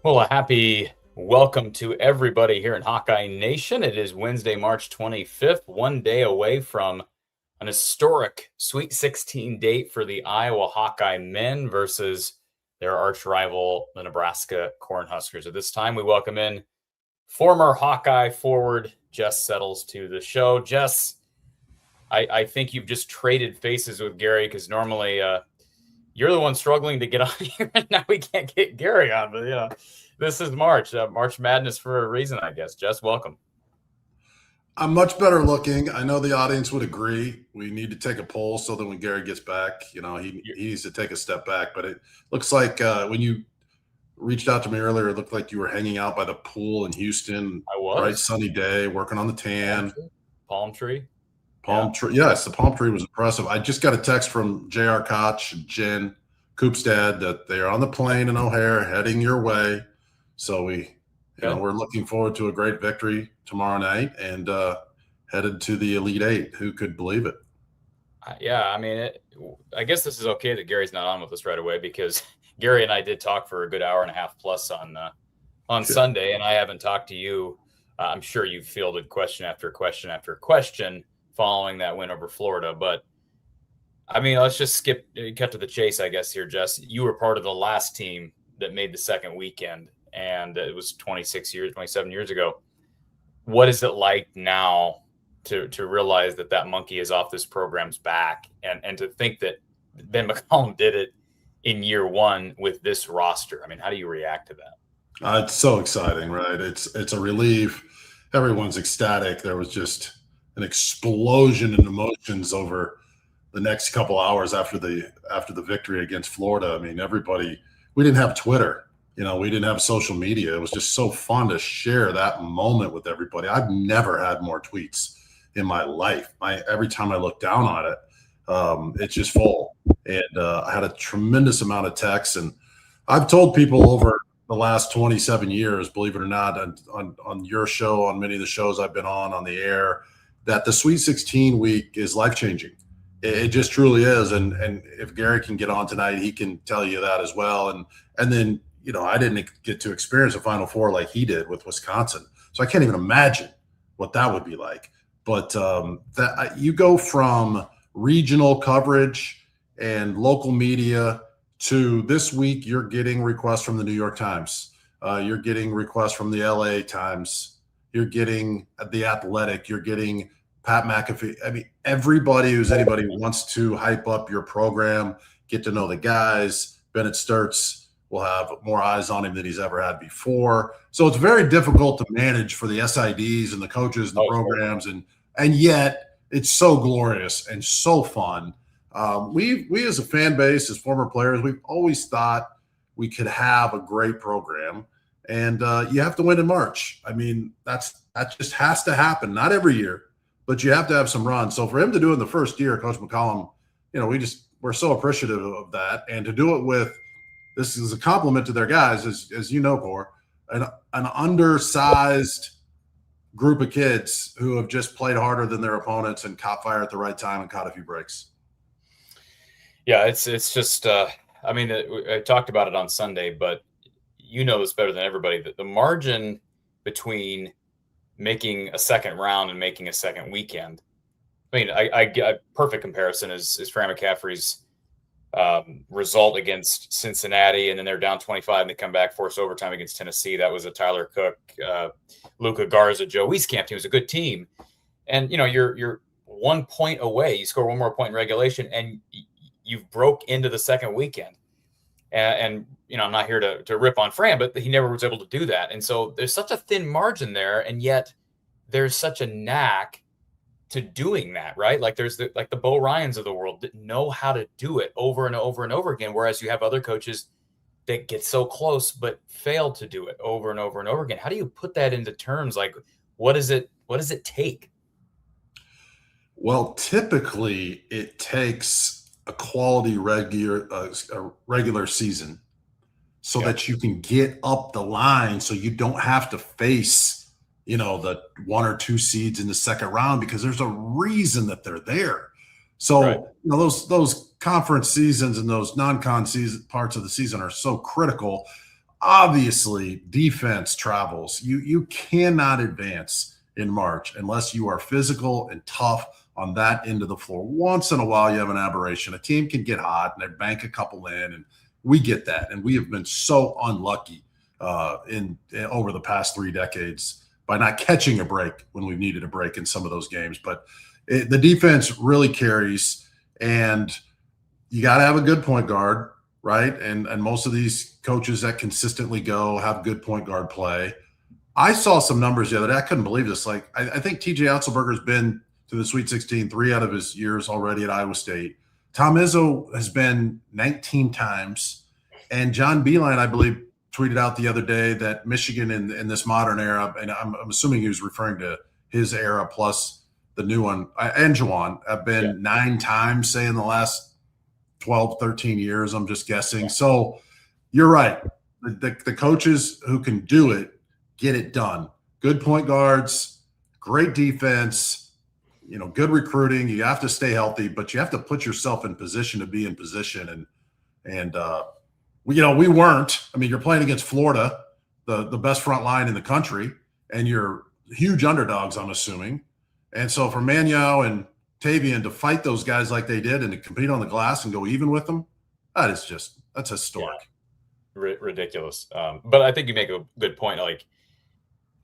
Well, a happy welcome to everybody here in Hawkeye Nation. It is Wednesday, March 25th, one day away from an historic Sweet 16 date for the Iowa Hawkeye men versus their arch rival, the Nebraska Cornhuskers. At this time, we welcome in former Hawkeye forward Jess Settles to the show. Jess, I think you've just traded faces with Gary because normally you're the one struggling to get on here, and now we can't get Gary on. But this is March Madness for a reason, I guess. Jess, welcome. I'm much better looking. I know the audience would agree. We need to take a poll so that when Gary gets back, he needs to take a step back. But it looks like when you reached out to me earlier, it looked like you were hanging out by the pool in Houston. I was. Bright sunny day, working on the tan. Palm tree. Tree. Yes, the palm tree was impressive. I just got a text from J.R. Koch and Jen Koopstad that they are on the plane in O'Hare heading your way. So we're looking forward to a great victory tomorrow night and headed to the Elite Eight. Who could believe it? I guess this is okay that Gary's not on with us right away because Gary and I did talk for a good hour and a half plus on Sunday, and I haven't talked to you. I'm sure you've fielded question after question after question following that win over Florida. But, let's just cut to the chase, I guess, here, Jess. You were part of the last team that made the second weekend, and it was 27 years ago. What is it like now to realize that monkey is off this program's back and to think that Ben McCollum did it in year one with this roster? How do you react to that? It's so exciting, right? It's a relief. Everyone's ecstatic. There was just an explosion in emotions over the next couple hours after the victory against Florida. Everybody, we didn't have Twitter, we didn't have social media. It was just so fun to share that moment with everybody. I've never had more tweets in my life. Every time I look down on it, it's just full. And I had a tremendous amount of texts, and I've told people over the last 27 years, believe it or not, on your show, on many of the shows I've been on the air, that the Sweet 16 week is life-changing. It just truly is. And if Gary can get on tonight, he can tell you that as well. And then, I didn't get to experience a Final Four like he did with Wisconsin. So I can't even imagine what that would be like. But you go from regional coverage and local media to this week, you're getting requests from the New York Times. You're getting requests from the LA Times. You're getting The Athletic. You're getting Pat McAfee. Everybody anybody wants to hype up your program, get to know the guys. Bennett Sturtz will have more eyes on him than he's ever had before. So it's very difficult to manage for the SIDs and the coaches and the programs. And yet it's so glorious and so fun. We as a fan base, as former players, we've always thought we could have a great program. And you have to win in March. That just has to happen. Not every year, but you have to have some run. So for him to do it in the first year, Coach McCollum, we're so appreciative of that. And to do it with, this is a compliment to their guys, as you know, Cor, an an undersized group of kids who have just played harder than their opponents and caught fire at the right time and caught a few breaks. Yeah, it's just. I mean, I talked about it on Sunday, but you know this better than everybody, that the margin between making a second round and making a second weekend. I mean, I perfect comparison is Fran McCaffrey's result against Cincinnati, and then they're down 25 and they come back, force overtime against Tennessee. That was a Tyler Cook, Luka Garza, Joe Wieskamp team. It was a good team. And, you know, you're 1 point away. You score one more point in regulation, and you've broke into the second weekend. And you know, I'm not here to rip on Fran, but he never was able to do that. And so there's such a thin margin there, and yet there's such a knack to doing that, right? Like there's the Bo Ryans of the world that know how to do it over and over and over again, whereas you have other coaches that get so close but fail to do it over and over and over again. How do you put that into terms? Like, what does it take? Well, typically it takes a quality regular season so that you can get up the line, so you don't have to face, you know, the 1 or 2 seeds in the second round, because there's a reason that they're there. So, you know, those conference seasons and those non-con season parts of the season are so critical. Obviously, defense travels. You cannot advance in March unless you are physical and tough on that end of the floor. Once in a while, you have an aberration. A team can get hot and they bank a couple in, and we get that. And we have been so unlucky in over the past 3 decades by not catching a break when we've needed a break in some of those games. But the defense really carries, and you got to have a good point guard, right? And most of these coaches that consistently go have good point guard play. I saw some numbers the other day. I couldn't believe this. Like, I think TJ Otzelberger's been to the Sweet 16 3 out of his years already at Iowa State. Tom Izzo has been 19 times. And John Beilein, I believe, tweeted out the other day that Michigan in this modern era, and I'm assuming he was referring to his era plus the new one, and Juwan, have been 9 times, say, in the last 12, 13 years. I'm just guessing. So you're right. The coaches who can do it get it done. Good point guards, great defense, you know, good recruiting. You have to stay healthy, but you have to put yourself in position to be in position. And you know, we weren't. I mean, you're playing against Florida, the best front line in the country, and you're huge underdogs, I'm assuming. And so for Manio and Tavian to fight those guys like they did and to compete on the glass and go even with them, that's historic. Yeah. Ridiculous. But I think you make a good point. Like,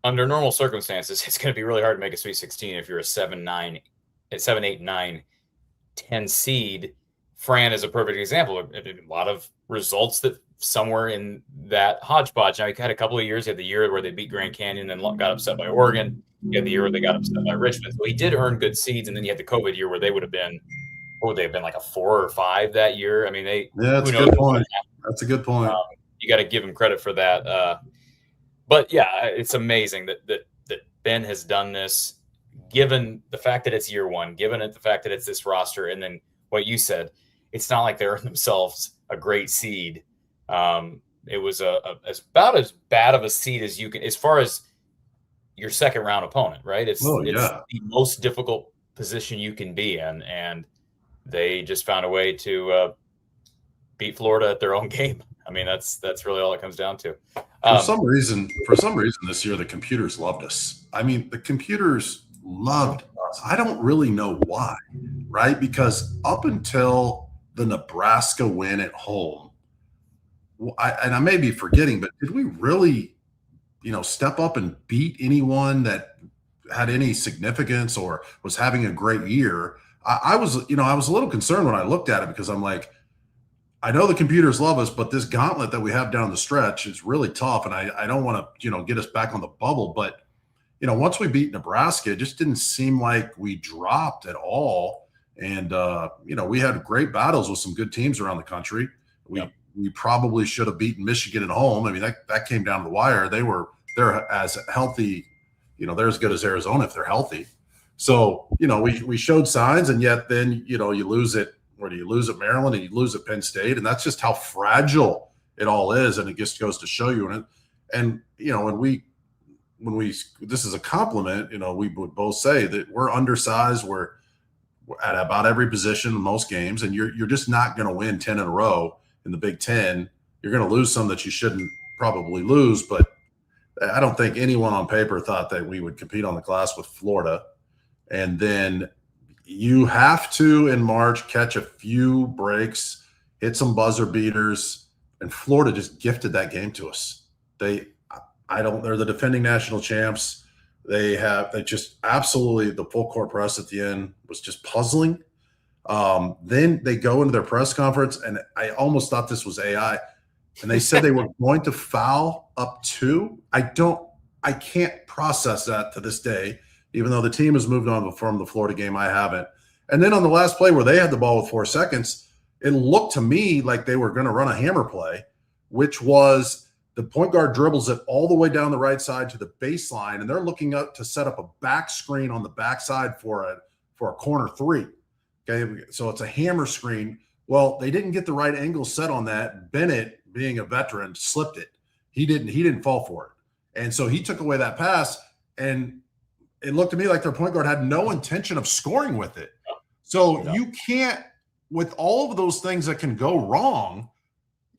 under normal circumstances, it's going to be really hard to make a Sweet 16 if you're a 7, 8, 9, 10 seed. Fran is a perfect example. A lot of results that somewhere in that hodgepodge. Now, you had a couple of years. You had the year where they beat Grand Canyon and got upset by Oregon. You had the year where they got upset by Richmond. So he did earn good seeds. And then you had the COVID year where they would have been, like a 4 or 5 that year? I mean, that's a good point. That's a good point. You got to give him credit for that. But yeah, it's amazing that Ben has done this, given the fact that it's year one, given it the fact that it's this roster, and then what you said, it's not like they're themselves a great seed. It was about as bad of a seed as you can, as far as your second round opponent, right? It's the most difficult position you can be in, and they just found a way to beat Florida at their own game. I mean, that's really all it comes down to. For some reason this year, the computers loved us. I mean, the computers loved us. I don't really know why, right? Because up until the Nebraska win at home, I may be forgetting, but did we really, step up and beat anyone that had any significance or was having a great year? I was a little concerned when I looked at it, because I'm like, I know the computers love us, but this gauntlet that we have down the stretch is really tough. And I don't want to, get us back on the bubble. But, once we beat Nebraska, it just didn't seem like we dropped at all. And, we had great battles with some good teams around the country. We probably should have beaten Michigan at home. I mean, that came down to the wire. They're as healthy, they're as good as Arizona if they're healthy. So, we showed signs, and yet then, you lose it. Where do you lose at Maryland and you lose at Penn State? And that's just how fragile it all is. And it just goes to show you. And, when we this is a compliment, we would both say that we're undersized. We're at about every position in most games, and you're just not going to win 10 in a row in the Big Ten. You're going to lose some that you shouldn't probably lose, but I don't think anyone on paper thought that we would compete on the glass with Florida. And then you have to, in March, catch a few breaks, hit some buzzer beaters, and Florida just gifted that game to us. They're the defending national champs. They just absolutely, the full court press at the end was just puzzling. Then they go into their press conference, and I almost thought this was AI. And they said they were going to foul up 2. I can't process that to this day, even though the team has moved on from the Florida game. I haven't. And then on the last play where they had the ball with 4 seconds, it looked to me like they were going to run a hammer play, which was the point guard dribbles it all the way down the right side to the baseline, and they're looking up to set up a back screen on the backside for a corner 3. Okay, so it's a hammer screen. Well, they didn't get the right angle set on that. Bennett, being a veteran, slipped it. He didn't fall for it, and so he took away that pass, and it looked to me like their point guard had no intention of scoring with it. So you can't, with all of those things that can go wrong,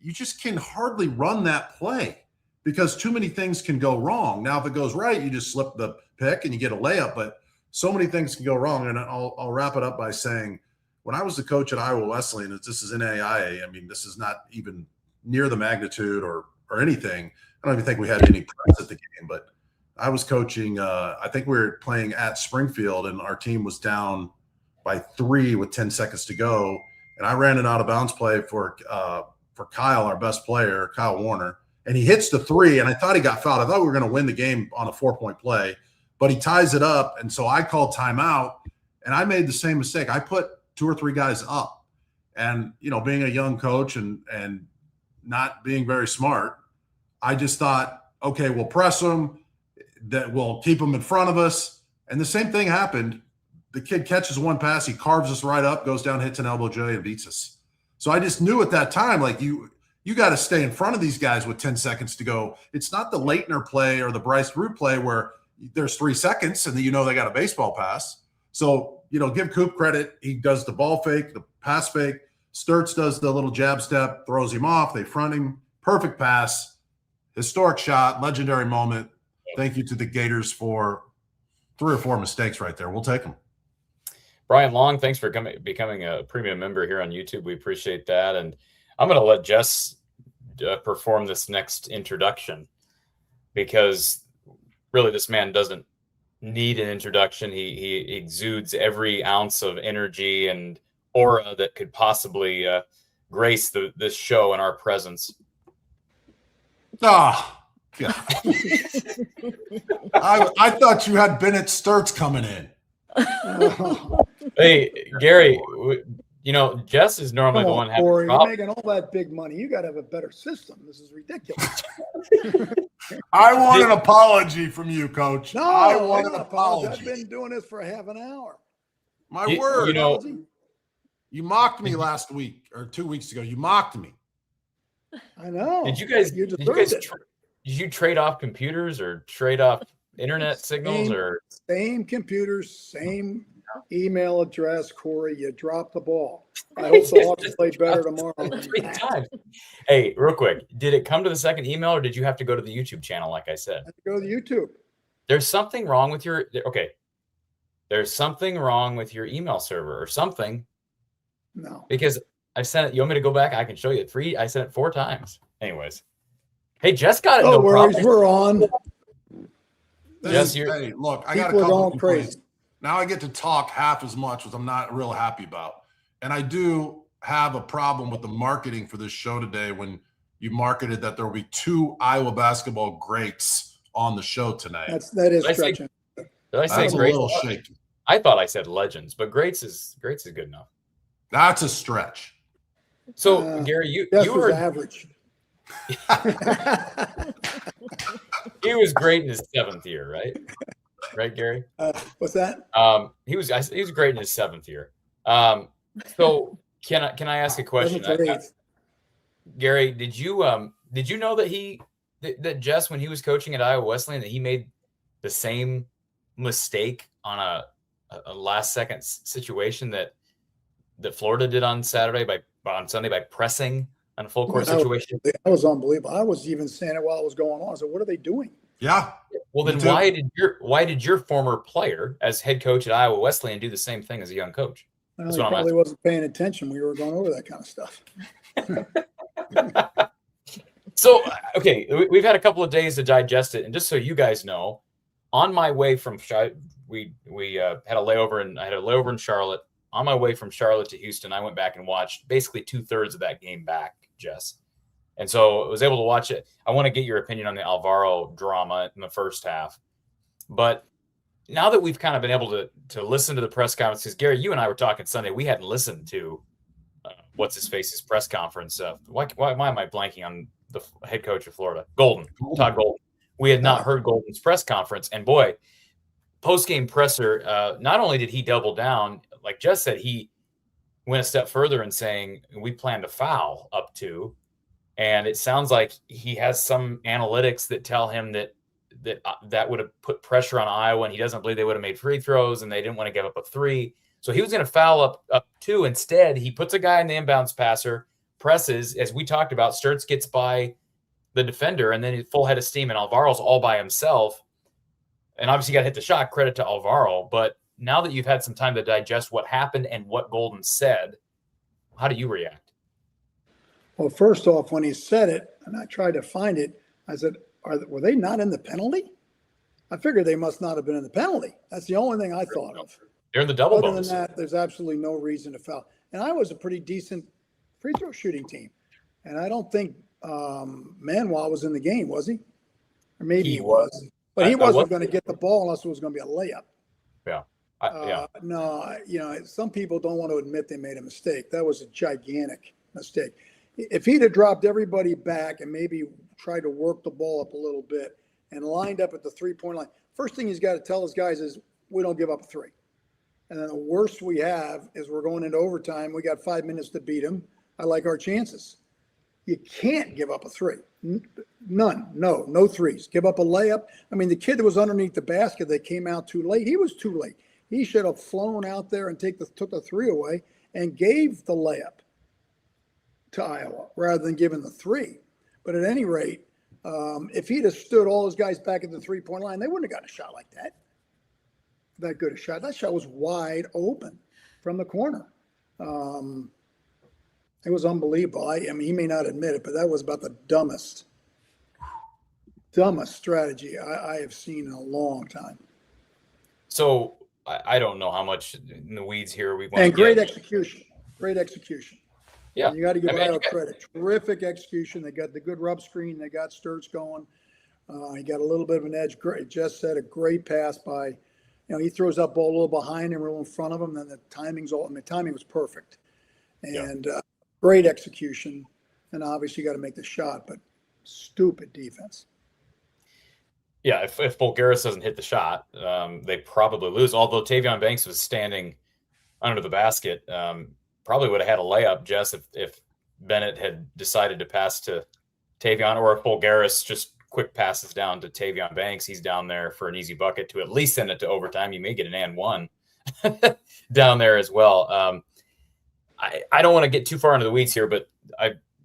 you just can hardly run that play because too many things can go wrong. Now, if it goes right, you just slip the pick and you get a layup, but so many things can go wrong. And I'll wrap it up by saying, when I was the coach at Iowa Wesleyan, this is NAIA. I mean, this is not even near the magnitude or anything. I don't even think we had any press at the game, but I was coaching. I think we were playing at Springfield, and our team was down by 3 with 10 seconds to go. And I ran an out of bounds play for Kyle, our best player, Kyle Warner, and he hits the 3, and I thought he got fouled. I thought we were going to win the game on a 4-point play, but he ties it up, and so I called timeout, and I made the same mistake. I put 2 or 3 guys up, and, being a young coach and not being very smart, I just thought, okay, we'll press them, that we'll keep them in front of us, and the same thing happened. The kid catches one pass, he carves us right up, goes down, hits an elbow J, and beats us. So I just knew at that time, like you got to stay in front of these guys with 10 seconds to go. It's not the Leitner play or the Bryce Root play where there's 3 seconds and then they got a baseball pass. So, give Coop credit. He does the ball fake, the pass fake. Sturts does the little jab step, throws him off. They front him. Perfect pass. Historic shot. Legendary moment. Thank you to the Gators for 3 or 4 mistakes right there. We'll take them. Brian Long, thanks for becoming a premium member here on YouTube. We appreciate that. And I'm going to let Jess perform this next introduction because really this man doesn't need an introduction. He exudes every ounce of energy and aura that could possibly grace this show and our presence. Ah, yeah. I thought you had Bennett Sturts coming in. Hey, Gary, Jess is normally the one having Corey, problems. you're making all that big money. You got to have a better system. This is ridiculous. I want an apology from you, Coach. No, I want an apology. I've been doing this for half an hour. My word. You mocked me last week or 2 weeks ago. You mocked me. I know. Did you trade off computers or trade off internet signals or same computers, same email address, Corey? You dropped the ball. I hope the Hawks play better tomorrow. 3 times. Hey, real quick, did it come to the second email or did you have to go to the YouTube channel like I said? I have to go to YouTube. There's something wrong with your There's something wrong with your email server or something. No. Because I sent it. You want me to go back? I can show you 3. I sent it 4 times. Anyways. Hey, Jess got it. No worries. problem. We're on. Jess, hey, look, I got a couple of complaints. Now I get to talk half as much, which I'm not real happy about. And I do have a problem with the marketing for this show today when you marketed that there will be 2 Iowa basketball greats on the show tonight. That is stretching. Did I say That's a greats? little shaky. I thought I said legends, but greats is good enough. That's a stretch. So Gary, you were were average. He was great in his 7th year, right? Right, Gary? What's that? He was great in his 7th year. So can I ask a question? Gary, did you know that that Jess, when he was coaching at Iowa Wesleyan, that he made the same mistake on a last second situation that Florida did on Sunday by pressing on a full court situation? That was unbelievable. I was even saying it while it was going on. I said, what are they doing? Yeah. Well, then why did your former player as head coach at Iowa Wesleyan do the same thing as a young coach? Well, he probably wasn't paying attention when we were going over that kind of stuff. So, okay, we've had a couple of days to digest it, and just so you guys know, on my way from we had a layover, and I had a layover in Charlotte. On my way from Charlotte to Houston, I went back and watched basically 2/3 of that game back, Jess. And so I was able to watch it. I want to get your opinion on the Alvaro drama in the first half. But now that we've kind of been able to listen to the press conferences, Gary, you and I were talking Sunday. We hadn't listened to what's-his-face's press conference. Why am I blanking on the head coach of Florida? Todd Golden. We had not heard Golden's press conference. And boy, post-game presser, not only did he double down, like Jess said, he went a step further in saying, we planned a foul up to. And it sounds like he has some analytics that tell him that would have put pressure on Iowa, and he doesn't believe they would have made free throws, and they didn't want to give up a 3. So he was going to foul up 2. Instead, he puts a guy in the inbounds passer, presses, as we talked about. Sturtz gets by the defender, and then full head of steam, and Alvaro's all by himself. And obviously got to hit the shot, credit to Alvaro. But now that you've had some time to digest what happened and what Golden said, how do you react? Well, first off, when he said it, and I tried to find it, I said, were they not in the penalty? I figured they must not have been in the penalty. That's the only thing I thought of. They're in the double Other bonus. than that, there's absolutely no reason to foul. And I was a pretty decent free throw shooting team. And I don't think Manuel was in the game, was he? Or maybe he was. But he wasn't going to get the ball unless it was going to be a layup. Yeah. No, some people don't want to admit they made a mistake. That was a gigantic mistake. If he'd have dropped everybody back and maybe tried to work the ball up a little bit and lined up at the three-point line, first thing he's got to tell his guys is we don't give up a 3. And then the worst we have is we're going into overtime. We got 5 minutes to beat them. I like our chances. You can't give up a 3. None. No threes. Give up a layup. I mean, the kid that was underneath the basket that came out too late, he was too late. He should have flown out there and took the 3 away and gave the layup to Iowa rather than giving the 3. But at any rate, if he'd have stood all his guys back at the three-point line, they wouldn't have gotten a shot like that. That good a shot. That shot was wide open from the corner. It was unbelievable. I mean, he may not admit it, but that was about the dumbest strategy I have seen in a long time. So I don't know how much in the weeds here we want. And great execution. Great execution. Yeah, and you got to give Iowa credit. Terrific execution. They got the good rub screen. They got Sturtz going. He got a little bit of an edge. Great. Jess said a great pass by. He throws that ball a little behind him, a little in front of him. Then the timing was perfect. And great execution. And obviously you got to make the shot, but stupid defense. Yeah, if Bulgaris doesn't hit the shot, they probably lose. Although Tavion Banks was standing under the basket, probably would have had a layup, Jess, if Bennett had decided to pass to Tavion, or if Bulgaris just quick passes down to Tavion Banks. He's down there for an easy bucket to at least send it to overtime. You may get an and one down there as well. I don't want to get too far into the weeds here, but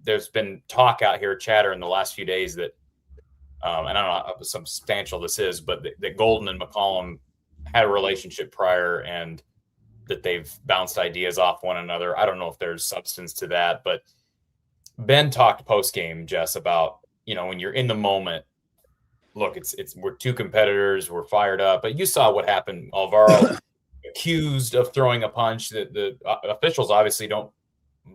there's been talk out here, chatter in the last few days that, and I don't know how substantial this is, but that Golden and McCollum had a relationship prior and that they've bounced ideas off one another. I don't know if there's substance to that, but Ben talked post-game, Jess, about, when you're in the moment, look, we're two competitors, we're fired up, but you saw what happened. Alvaro accused of throwing a punch. That the officials obviously don't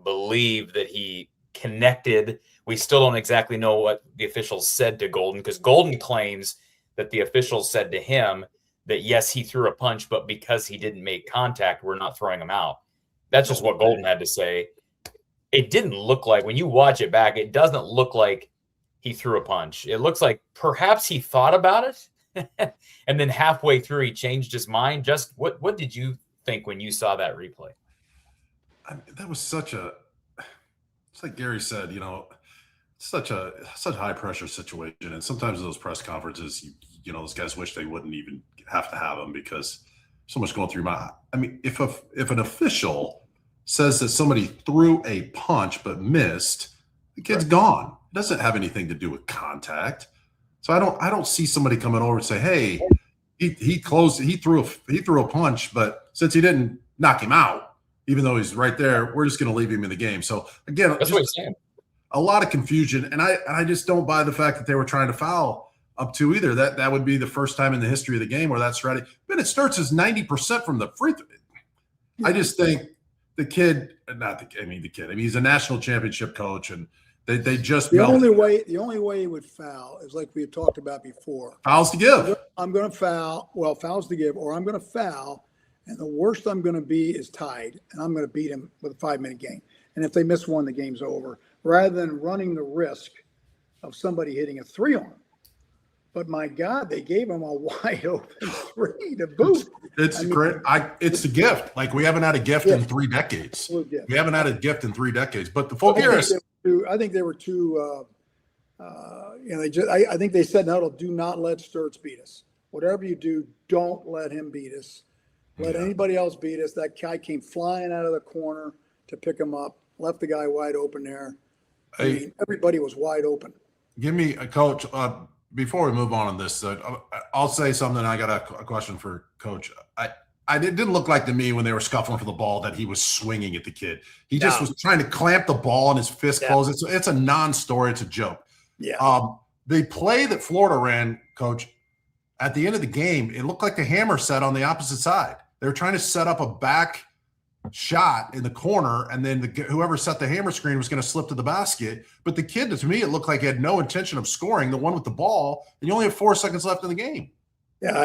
believe that he connected. We still don't exactly know what the officials said to Golden, because Golden claims that the officials said to him that, yes, he threw a punch, but because he didn't make contact, we're not throwing him out. That's just what Golden had to say. It didn't look like, when you watch it back, it doesn't look like he threw a punch. It looks like perhaps he thought about it and then halfway through he changed his mind. Just what did you think when you saw that replay? That was it's like Gary said, such a high pressure situation, and sometimes those press conferences, you know, those guys wish they wouldn't even have to have them because so much going through my. I mean, if an official says that somebody threw a punch but missed, the kid's gone. It doesn't have anything to do with contact. So I don't see somebody coming over and say, hey, he threw a punch, but since he didn't knock him out, even though he's right there, we're just going to leave him in the game. So again, that's what he's saying. A lot of confusion, and I just don't buy the fact that they were trying to foul up to either. That would be the first time in the history of the game where that strategy. Bennett starts as 90% from the free throw. I just think the kid. He's a national championship coach, and they just the only way he would foul is like we had talked about before. Fouls to give. I'm going to foul. Well, fouls to give, or I'm going to foul, and the worst I'm going to be is tied, and I'm going to beat him with a 5-minute game. And if they miss one, the game's over. Rather than running the risk of somebody hitting a 3 on him. But my God, they gave him a wide open 3 to boot. It's great. It's a gift. Like we haven't had a gift in 3 decades. We haven't had a gift in 3 decades. But the Fulgaris, I think they were too. I think they said, no, do not let Sturts beat us. Whatever you do, don't let him beat us. Let anybody else beat us. That guy came flying out of the corner to pick him up. Left the guy wide open there. I mean, everybody was wide open. Give me a coach. Before we move on this, I'll say something. I got a question for Coach. It didn't look like to me when they were scuffling for the ball that he was swinging at the kid. He just was trying to clamp the ball and his fist closed. It's a non-story. It's a joke. Yeah. The play that Florida ran, Coach, at the end of the game, it looked like the hammer set on the opposite side. They were trying to set up a back shot in the corner, and then whoever set the hammer screen was going to slip to the basket. But the kid, to me, it looked like he had no intention of scoring, the one with the ball, and you only have 4 seconds left in the game. Yeah,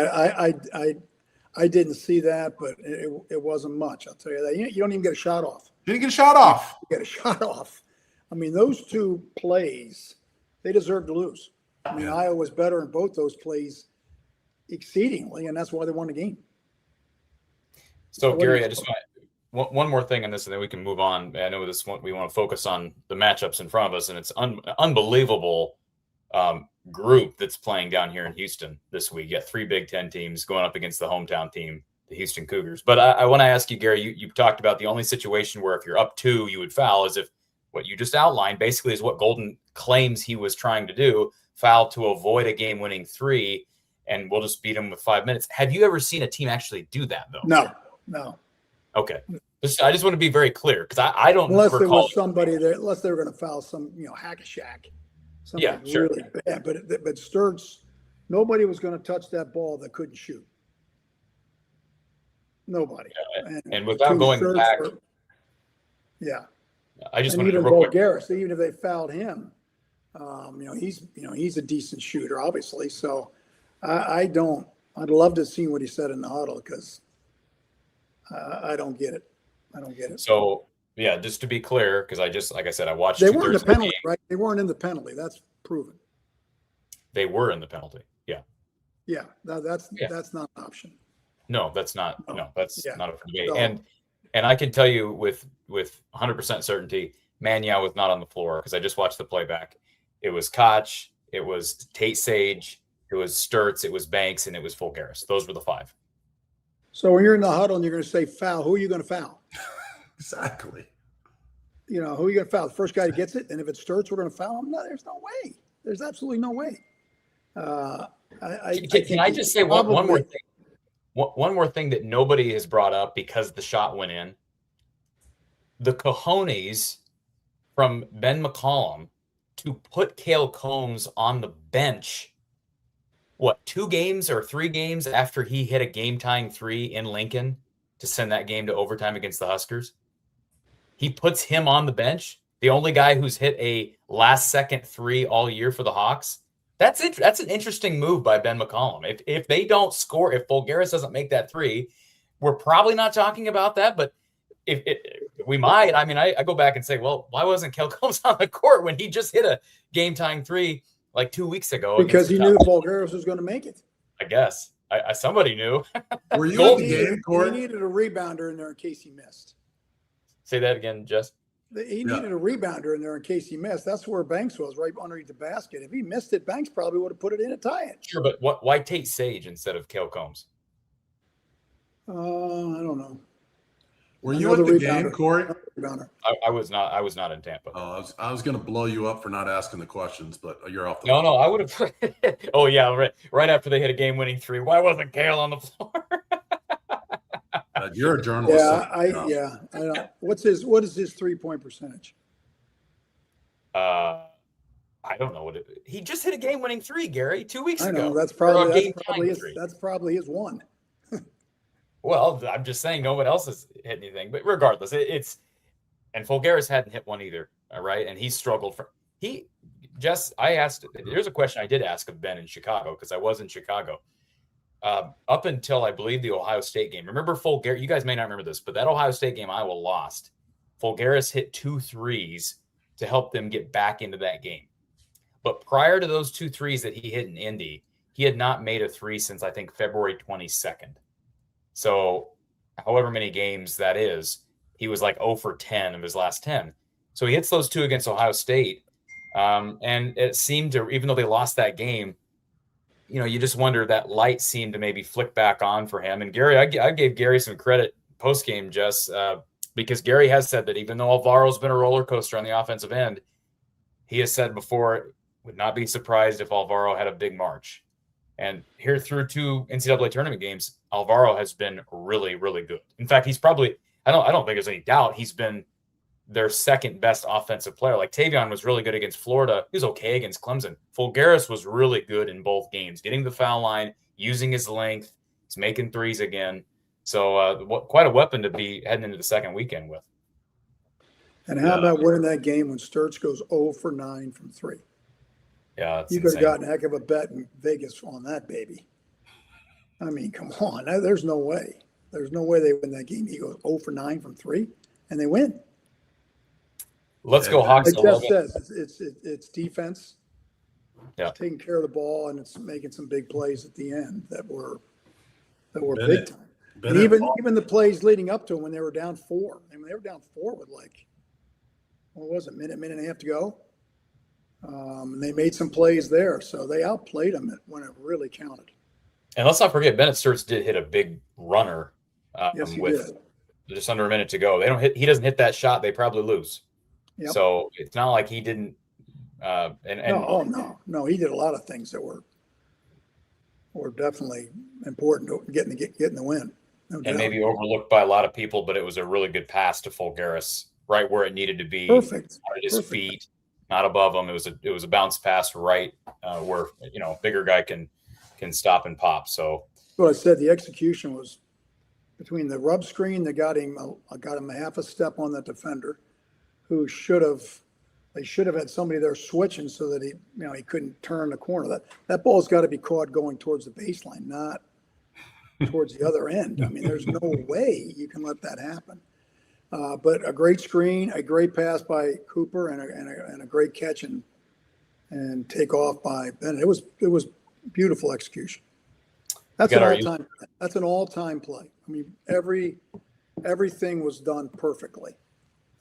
I didn't see that, but it wasn't much. I'll tell you that. You don't even get a shot off. You didn't get a shot off. You get a shot off. I mean, those 2 plays, they deserved to lose. I mean, Iowa was better in both those plays exceedingly, and that's why they won the game. So, Gary, I just want one more thing on this, and then we can move on. I know this one we want to focus on the matchups in front of us, and it's unbelievable group that's playing down here in Houston this week. You got 3 Big Ten teams going up against the hometown team, the Houston Cougars. But I want to ask you, Gary, you talked about the only situation where if you're up 2, you would foul is if what you just outlined basically is what Golden claims he was trying to do, foul to avoid a game-winning 3, and we'll just beat him with 5 minutes. Have you ever seen a team actually do that, though? No. Okay. I just want to be very clear because I don't unless recall. There was somebody there, unless they were going to foul some, hack-a-shack. Something really bad. But Sturts, nobody was going to touch that ball that couldn't shoot. Nobody. And without going back. I just wanted to real quick. Garris, even if they fouled him, he's a decent shooter, obviously. So I'd love to see what he said in the huddle because I don't get it. So, just to be clear, because like I said, I watched. They weren't in the penalty, right? They weren't in the penalty. That's proven. They were in the penalty. Yeah. Yeah. That's not an option. No, that's not. No, that's not a debate. And I can tell you with 100% certainty, Manyaw was not on the floor because I just watched the playback. It was Koch, it was Tate Sage, it was Sturts, it was Banks, and it was Fulgaris. Those were the 5. So when you're in the huddle and you're going to say foul, who are you going to foul? Exactly. Who are you going to foul? The first guy that gets it, and if it's Sturts, we're going to foul him? No, there's no way. There's absolutely no way. Can I just say one more thing? One more thing that nobody has brought up because the shot went in. The cojones from Ben McCollum to put Cale Combs on the bench, 2 games or 3 games after he hit a game-tying 3 in Lincoln to send that game to overtime against the Huskers. He puts him on the bench, the only guy who's hit a last-second 3 all year for the Hawks. That's it. That's an interesting move by Ben McCollum. If they don't score, if Fulgaris doesn't make that 3, we're probably not talking about that, but if we might. I mean, I go back and say, well, why wasn't Cale Combs on the court when he just hit a game-tying 3 like 2 weeks ago? Because he knew Fulgaris was going to make it. I guess. Somebody knew. Were you at the game, Corey? He needed a rebounder in there in case he missed. Say that again, Jess. He needed a rebounder in there in case he missed. That's where Banks was, right underneath the basket. If he missed it, Banks probably would have put it in and tie it. Sure, but why Tate Sage instead of Cale Combs? I don't know. Were you at the game, Corey? I was not. I was not in Tampa. Oh, I was going to blow you up for not asking the questions, but you're off the. No, I would have. Oh yeah, right after they hit a game-winning three. Why wasn't Cale on the floor? You're a journalist. Yeah, I don't. What is his 3-point percentage? I don't know he just hit a game-winning three, Gary, 2 weeks ago. I know that's probably his one. Well, I'm just saying no one else has hit anything, but regardless, and Fulgaris hadn't hit one either. All right, and he struggled Jess, there's a question I did ask of Ben in Chicago because I was in Chicago. Up until I believe the Ohio State game. Remember Fulgaris? You guys may not remember this, but that Ohio State game Iowa lost. Fulgaris hit 2 threes to help them get back into that game. But prior to those 2 threes that he hit in Indy, he had not made a three since I think February 22nd. So however many games that is, he was like 0 for 10 of his last 10. So he hits those 2 against Ohio State. And it seemed to, even though they lost that game, you just wonder that light seemed to maybe flick back on for him. And Gary, I gave Gary some credit post-game, Jess, because Gary has said that even though Alvaro's been a roller coaster on the offensive end, he has said before, would not be surprised if Alvaro had a big March. And here through 2 NCAA tournament games, Alvaro has been really, really good. In fact, he's probably, I don't think there's any doubt, he's been their second best offensive player. Like Tavion was really good against Florida. He was okay against Clemson. Fulgaris was really good in both games, getting the foul line, using his length. He's making threes again. So quite a weapon to be heading into the second weekend with. And how about winning that game when Sturts goes 0 for 9 from 3? Yeah, you could have gotten a heck of a bet in Vegas on that, baby. I mean, come on. There's no way. There's no way they win that game. He goes 0 for 9 from 3, and they win. Let's go Hawks. Like Jess says, it's defense. Yeah, it's taking care of the ball, and it's making some big plays at the end that were big time. And even the plays leading up to when they were down 4. I mean, they were down 4 with what was it, minute and a half to go. And they made some plays there, so they outplayed them when it really counted. And let's not forget, Bennett Sturts did hit a big runner yes, he with did. Just under a minute to go. He doesn't hit that shot, they probably lose. Yep. So it's not like he didn't. No, he did a lot of things that were definitely important to getting the win. No doubt. Maybe overlooked by a lot of people, but it was a really good pass to Fulgaris, right where it needed to be. Perfect. At his feet, not above him. It was a bounce pass right where bigger guy can stop and pop. So well, I said the execution was between the rub screen that got him a half a step on the defender, who they should have had somebody there switching so that he couldn't turn the corner. That ball's got to be caught going towards the baseline, not towards the other end. I mean, there's no way you can let that happen. But a great screen, a great pass by Cooper, and a great catch and take off by Bennett. It was beautiful execution. That's an all-time play. I mean, everything was done perfectly.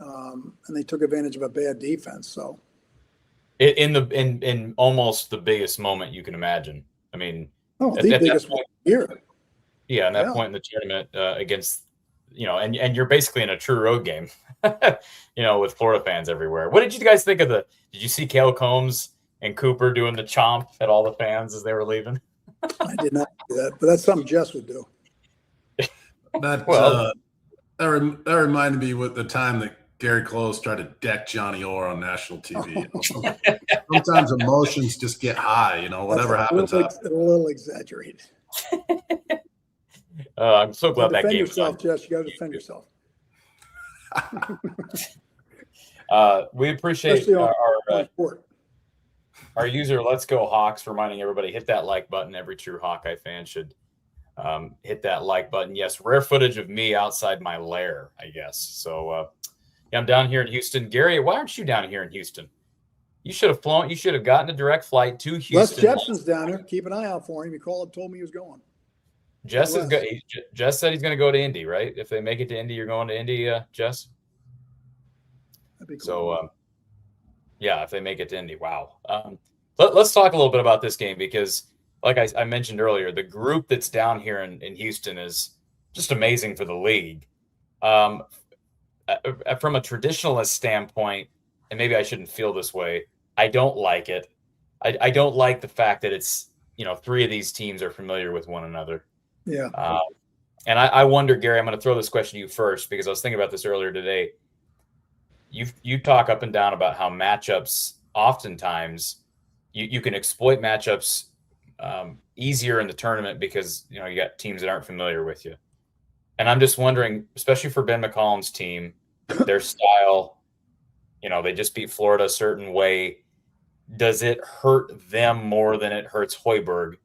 And they took advantage of a bad defense. So, in almost the biggest moment you can imagine. I mean, the biggest one here. Yeah, and that point in the tournament against, and you're basically in a true road game, with Florida fans everywhere. What did you guys think of did you see Cale Combs and Cooper doing the chomp at all the fans as they were leaving? I did not do that, but that's something Jess would do. That reminded me with the time that Gary Close tried to deck Johnny Orr on national TV. Sometimes emotions just get high, whatever happens. A little exaggerated. I'm so glad that game. Defend yourself, Jess. You got to defend yourself. We appreciate our user, Let's Go Hawks, reminding everybody, hit that like button. Every true Hawkeye fan should hit that like button. Yes, rare footage of me outside my lair, I guess. So I'm down here in Houston. Gary, why aren't you down here in Houston? You should have flown. You should have gotten a direct flight to Houston. Les Jepson's down here. Keep an eye out for him. He called and told me he was going. Jess said he's going to go to Indy, right? If they make it to Indy, you're going to Indy, Jess? That'd be cool. So, yeah, if they make it to Indy, wow. Let's talk a little bit about this game because, like I mentioned earlier, the group that's down here in Houston is just amazing for the league. From a traditionalist standpoint, and maybe I shouldn't feel this way, I don't like it. I don't like the fact that it's, three of these teams are familiar with one another. Yeah. And I wonder, Gary, I'm going to throw this question to you first because I was thinking about this earlier today. You talk up and down about how matchups oftentimes you can exploit matchups easier in the tournament because you got teams that aren't familiar with you. And I'm just wondering, especially for Ben McCollum's team, their style, they just beat Florida a certain way. Does it hurt them more than it hurts Hoiberg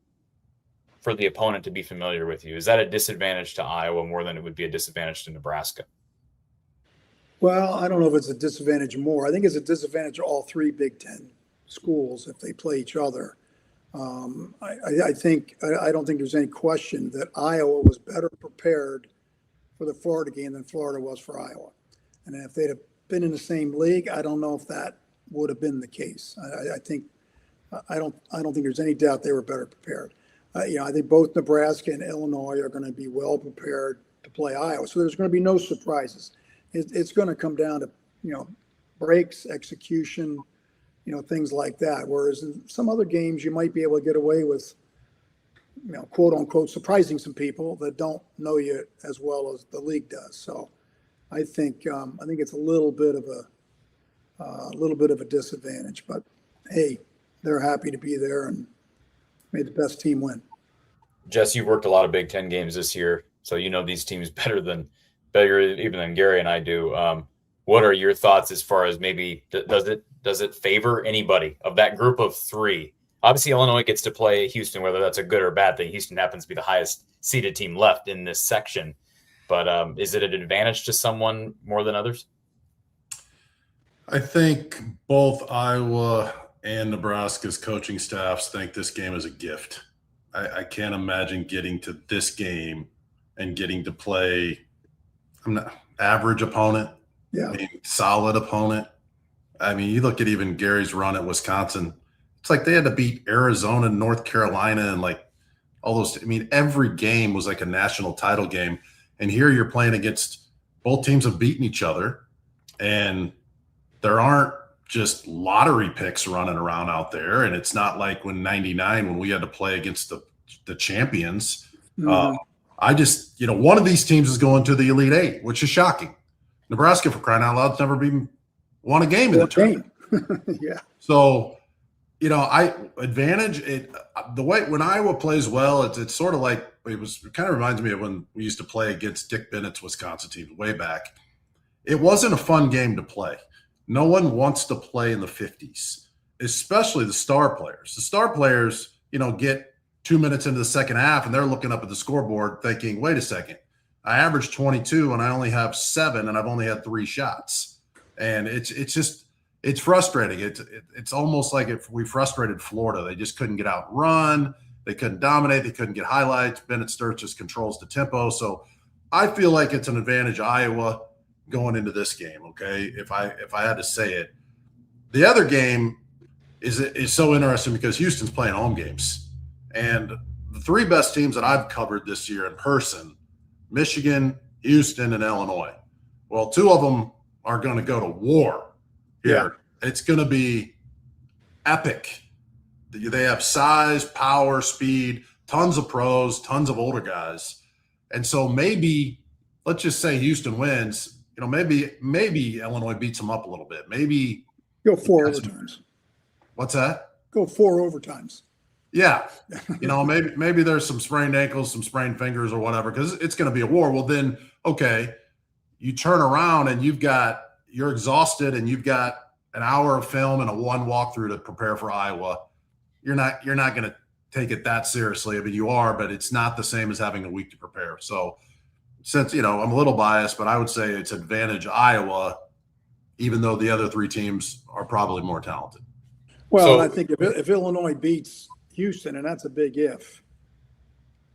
for the opponent to be familiar with you? Is that a disadvantage to Iowa more than it would be a disadvantage to Nebraska? Well, I don't know if it's a disadvantage more. I think it's a disadvantage to all three Big Ten schools if they play each other. I don't think there's any question that Iowa was better prepared for the Florida game than Florida was for Iowa. And if they'd have been in the same league, I don't know if that would have been the case. I don't think there's any doubt they were better prepared. I think both Nebraska and Illinois are going to be well prepared to play Iowa. So there's going to be no surprises. It's going to come down to, breaks, execution, things like that. Whereas in some other games, you might be able to get away with, quote unquote, surprising some people that don't know you as well as the league does. So I think it's a little bit of a disadvantage, but hey, they're happy to be there and made the best team win. Jess, you've worked a lot of Big Ten games this year, so these teams better even than Gary and I do. What are your thoughts as far as maybe does it favor anybody of that group of three? Obviously, Illinois gets to play Houston, whether that's a good or bad thing. Houston happens to be the highest seeded team left in this section, but is it an advantage to someone more than others? I think both Iowa and Nebraska's coaching staffs think this game is a gift. I can't imagine getting to this game and getting to play average opponent, solid opponent. I mean, you look at even Gary's run at Wisconsin. It's like they had to beat Arizona, North Carolina, and like all those. I mean, every game was like a national title game. And here you're playing against both teams have beaten each other, and there aren't just lottery picks running around out there. And it's not like when '99 when we had to play against the champions. Mm-hmm. I just, one of these teams is going to the Elite Eight, which is shocking. Nebraska, for crying out loud, has never even won a game in the tournament. Yeah. So, the way when Iowa plays well, it's sort of like it kind of reminds me of when we used to play against Dick Bennett's Wisconsin team way back. It wasn't a fun game to play. No one wants to play in the 50s, especially the star players. The star players, get 2 minutes into the second half and they're looking up at the scoreboard thinking, wait a second, I averaged 22 and I only have 7 and I've only had 3 shots. And it's frustrating. It's almost like if we frustrated Florida. They just couldn't get out and run. They couldn't dominate. They couldn't get highlights. Bennett Sturts just controls the tempo. So I feel like it's an advantage Iowa going into this game. Okay. If I had to say it, the other game is so interesting because Houston's playing home games. And the 3 best teams that I've covered this year in person, Michigan, Houston, and Illinois. Well, 2 of them are going to go to war here. Yeah. It's going to be epic. They have size, power, speed, tons of pros, tons of older guys. And so maybe, let's just say Houston wins, maybe Illinois beats them up a little bit. Maybe go 4 overtimes. What's that? Go 4 overtimes. Yeah. Maybe there's some sprained ankles, some sprained fingers or whatever, because it's going to be a war. Well, then, okay, you turn around and you're exhausted and you've got an hour of film and a 1 walkthrough to prepare for Iowa. You're not going to take it that seriously. I mean, you are, but it's not the same as having a week to prepare. So since, I'm a little biased, but I would say it's advantage Iowa, even though the other 3 teams are probably more talented. Well, I think if Illinois beats Houston, and that's a big if,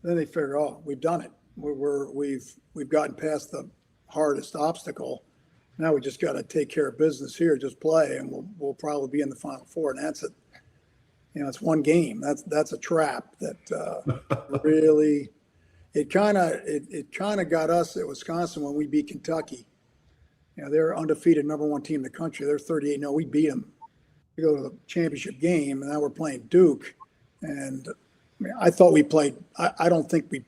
then they figure, oh, we've done it. We've gotten past the hardest obstacle, Now we just got to take care of business here, just play, and we'll probably be in the Final Four. And that's it. It's one game. That's a trap that really. It kind of got us at Wisconsin when we beat Kentucky. They're undefeated #1 team in the country. They're 38. No, we beat them. We go to the championship game, and now we're playing Duke. And I thought we played. I don't think we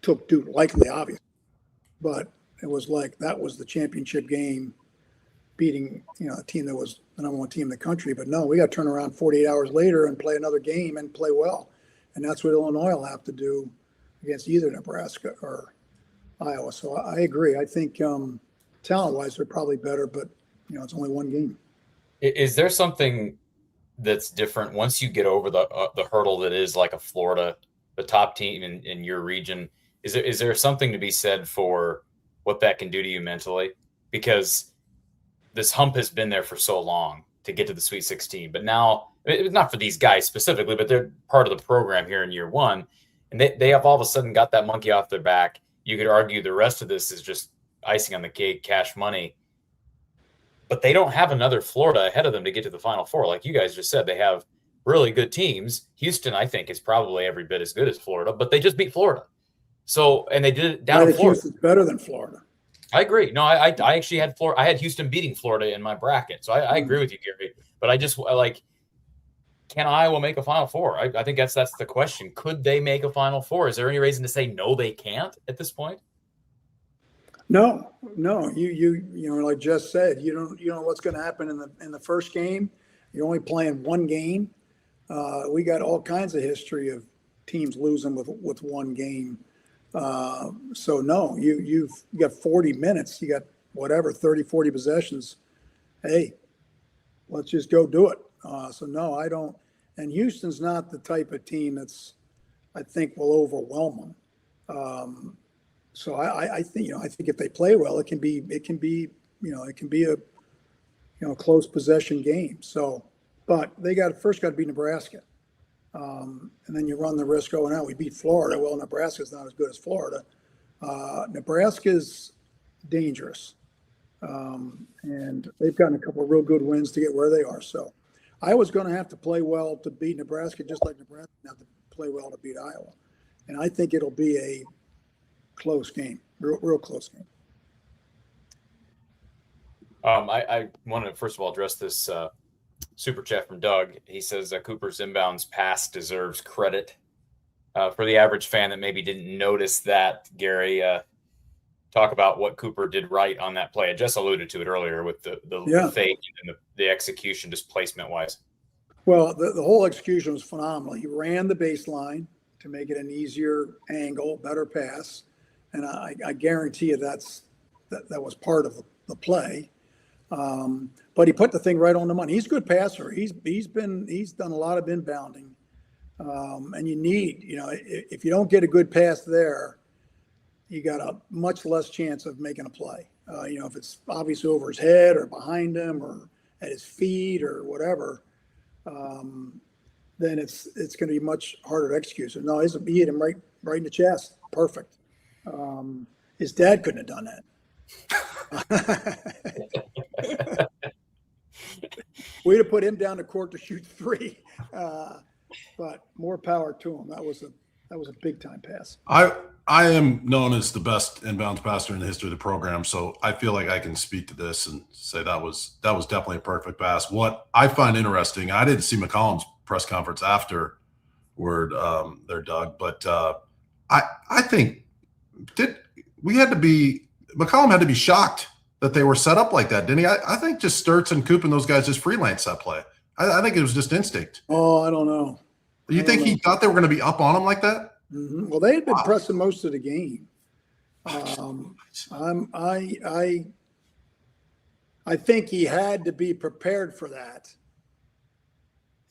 took Duke lightly, obviously, but it was like that was the championship game, beating a team that was the #1 team in the country. But no, we got to turn around 48 hours later and play another game and play well, and that's what Illinois will have to do against either Nebraska or Iowa. So I agree. I think talent-wise they're probably better, but it's only one game. Is there something that's different once you get over the hurdle that is like a Florida, the top team in your region? Is there something to be said for what that can do to you mentally? Because this hump has been there for so long to get to the Sweet 16, but now not for these guys specifically, but they're part of the program here in year one. And they have all of a sudden got that monkey off their back. You could argue the rest of this is just icing on the cake, cash money. But they don't have another Florida ahead of them to get to the Final Four. Like you guys just said, they have really good teams. Houston, I think, is probably every bit as good as Florida, but they just beat Florida. So, and they did it down in Florida. Houston's better than Florida. I agree. No, I actually had Florida. I had Houston beating Florida in my bracket. So I agree with you, Gary. But can Iowa make a Final Four? I think that's the question. Could they make a Final Four? Is there any reason to say no, they can't at this point? No. You like Jess said, you don't know what's going to happen in the first game. You're only playing one game. We got all kinds of history of teams losing with one game. So no, you've got 40 minutes. You got 30, 40 possessions. Hey, let's just go do it. So no, I don't. And Houston's not the type of team I think will overwhelm them. So I think I think if they play well, it can be a close possession game. So, but they first got to beat Nebraska, and then you run the risk going out. We beat Florida. Well, Nebraska's not as good as Florida. Nebraska's dangerous, and they've gotten a couple of real good wins to get where they are. So. I was going to have to play well to beat Nebraska, just like Nebraska have to play well to beat Iowa. And I think it'll be a close game, real close game. I want to, first of all, address this super chat from Doug. He says Cooper's inbounds pass deserves credit. For the average fan that maybe didn't notice that, Gary, talk about what Cooper did right on that play. I just alluded to it earlier with the fake and the execution, just placement-wise. Well, the whole execution was phenomenal. He ran the baseline to make it an easier angle, better pass, and I guarantee you that was part of the play. But he put the thing right on the money. He's a good passer. He's done a lot of inbounding, and you need if you don't get a good pass there, you got a much less chance of making a play. If it's obviously over his head or behind him or at his feet or whatever, then it's going to be much harder to execute. So no, he hit him right in the chest. Perfect. His dad couldn't have done that. We'd have put him down the court to shoot three, but more power to him. That was a big time pass. I am known as the best inbounds passer in the history of the program, so I feel like I can speak to this and say that was definitely a perfect pass. What I find interesting, I didn't see McCollum's press conference afterward there, Doug, but I think McCollum had to be shocked that they were set up like that, didn't he? I think just Sturts and Coop and those guys just freelance that play. I think it was just instinct. Oh, I don't know. You think he thought they were going to be up on him like that? Mm-hmm. Well, they had been pressing most of the game. I think he had to be prepared for that,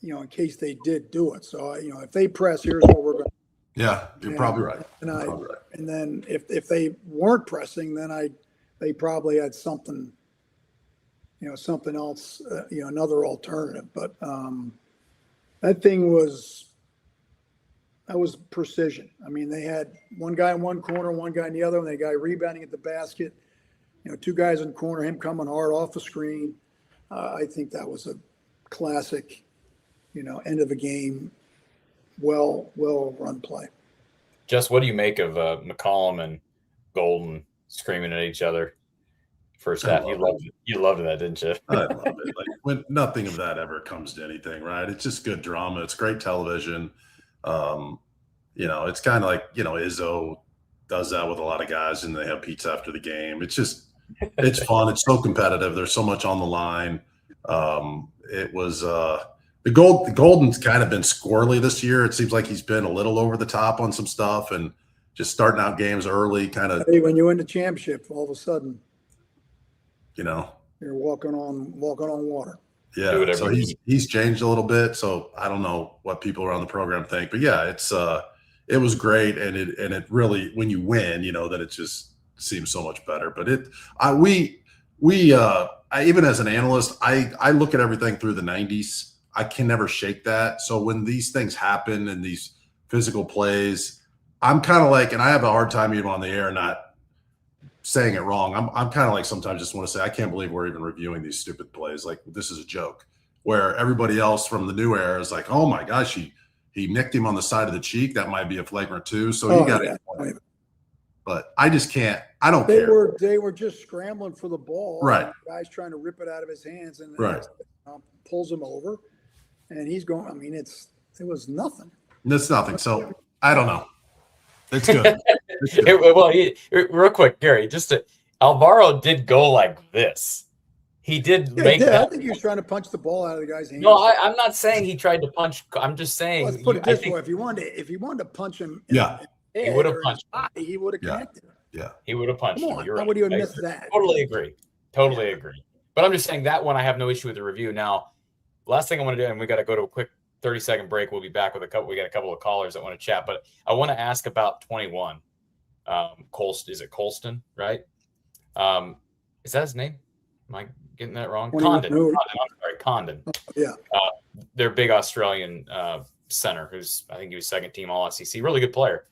in case they did do it. So, if they press, here's what we're going to do. Yeah, you're probably right. And then if they weren't pressing, then they probably had something, something else, another alternative. But that thing was precision. I mean, they had one guy in one corner, one guy in the other, and they got rebounding at the basket. 2 guys in the corner, him coming hard off the screen. I think that was a classic, end of a game, well run play. Jess, what do you make of McCollum and Golden screaming at each other first half? You loved that, didn't you? I love it. Like, when nothing of that ever comes to anything, right? It's just good drama. It's great television. It's kind of like, Izzo does that with a lot of guys, and they have pizza after the game. It's fun. It's so competitive. There's so much on the line. It was the Golden's kind of been squirrely this year. It seems like he's been a little over the top on some stuff and just starting out games early, kind of. Hey, when you win the championship, all of a sudden, you're walking on water. Yeah. So he's changed a little bit. So I don't know what people around the program think, but yeah, it was great, and it really, when you win, that it just seems so much better. But even as an analyst, I look at everything through the 90s. I can never shake that. So when these things happen and these physical plays, I'm kind of like, and I have a hard time even on the air not saying it wrong. I'm kind of like, sometimes just want to say, I can't believe we're even reviewing these stupid plays. Like, this is a joke. Where everybody else from the new era is like, oh my gosh, he nicked him on the side of the cheek. That might be a flagrant 2. So he got it. But I just can't. I don't care. They were just scrambling for the ball. Right. The guy's trying to rip it out of his hands, and right. Pulls him over, and he's going. I mean, it was nothing. It's nothing. So I don't know. It's good. It's good. Real quick, Gary, Alvaro did go like this. He did make that. I think he was trying to punch the ball out of the guy's hand. No, I'm not saying he tried to punch. I'm just saying. Let's put it this way: if he wanted to punch him, he would have punched. He would have connected. Yeah, he would have punched him. You're right. Would he have missed that? Totally agree. But I'm just saying that one I have no issue with the review. Now, last thing I want to do, and we got to go to a quick 30-second break. We'll be back with we got a couple of callers that want to chat, but I want to ask about 21. Is it Colston, right? Is that his name? Am I getting that wrong? Condon. I'm sorry, Condon. Yeah. Their big Australian center, I think he was second team All SEC, really good player.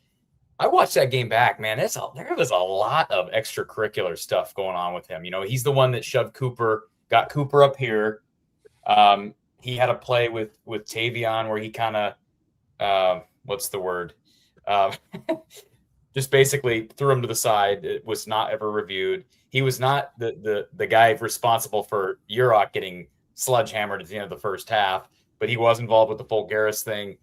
I watched that game back, man. There was a lot of extracurricular stuff going on with him. He's the one that shoved Cooper, got Cooper up here. He had a play with Tavion where he kind of, what's the word? Just basically threw him to the side. It was not ever reviewed. He was not the guy responsible for Urok getting sledgehammered at the end of the first half, but he was involved with the Fulgaris thing.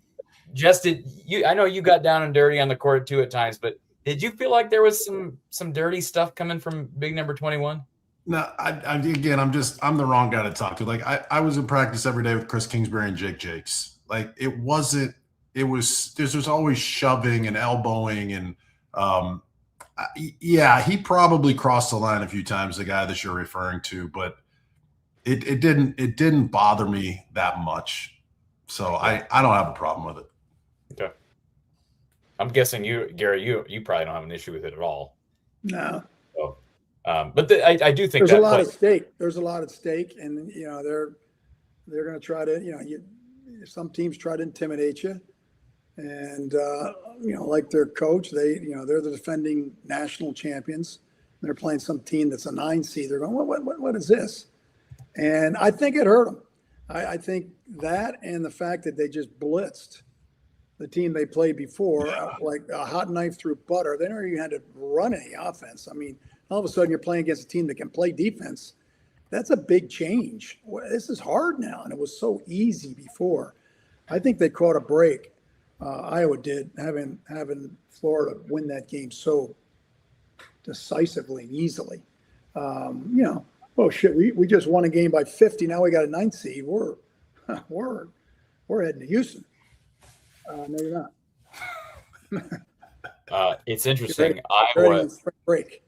Jess, I know you got down and dirty on the court too at times, but did you feel like there was some dirty stuff coming from big number 21? No, I'm the wrong guy to talk to. Like, I was in practice every day with Chris Kingsbury and Jake Jakes. Like, there's always shoving and elbowing, and he probably crossed the line a few times, the guy that you're referring to, but it didn't bother me that much. So I don't have a problem with it. Okay. I'm guessing Gary, you probably don't have an issue with it at all. No. So, but I do think there's a lot at stake. There's a lot at stake, and they're going to try to some teams try to intimidate you, and like their coach, they're the defending national champions. They're playing some team that's a 9 seed. They're going, what is this? And I think it hurt them. I think that, and the fact that they just blitzed the team they played before, like a hot knife through butter. They never even had to run any offense. I mean, all of a sudden you're playing against a team that can play defense. That's a big change. This is hard now, and it was so easy before. I think they caught a break. Iowa did, having Florida win that game so decisively and easily. Oh shit, we just won a game by 50. Now we got a 9th seed. We're heading to Houston. No, you're not. It's interesting. Iowa break.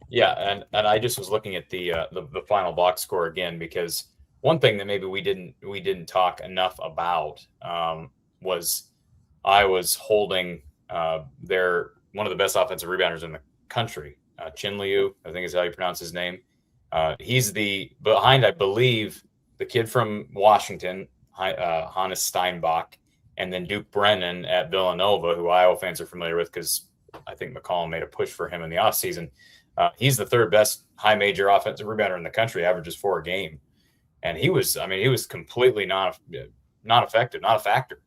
Yeah, and I just was looking at the final box score again, because one thing that maybe we didn't talk enough about was Iowa's holding their one of the best offensive rebounders in the country, Chin Liu, I think is how you pronounce his name. He's behind, I believe, the kid from Washington, Hannes Steinbach, and then Duke Brennan at Villanova, who Iowa fans are familiar with because I think McCollum made a push for him in the offseason. He's the third best high major offensive rebounder in the country, averages 4 a game. And he was completely not effective, not a factor.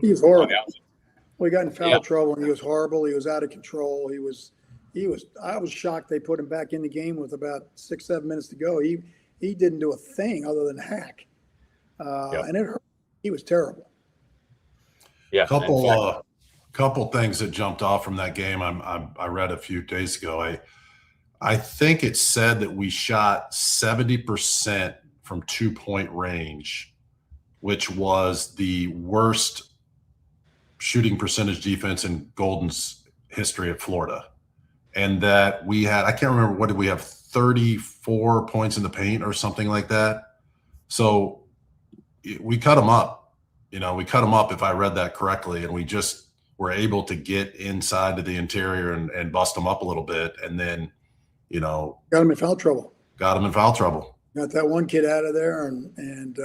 He was horrible. We got in foul trouble, and he was horrible. He was out of control. I was shocked they put him back in the game with about 6-7 minutes to go. He didn't do a thing other than hack. And it hurt. He was terrible. Yeah. Couple things that jumped off from that game. I read a few days ago. I think it said that we shot 70% from 2-point range, which was the worst shooting percentage defense in Golden's history at Florida. And that we had, I can't remember, what did we have, 34 points in the paint or something like that. So we cut them up. We cut them up, if I read that correctly, and we just were able to get inside to the interior and bust them up a little bit. And then, got them in foul trouble. Got Got that one kid out of there, and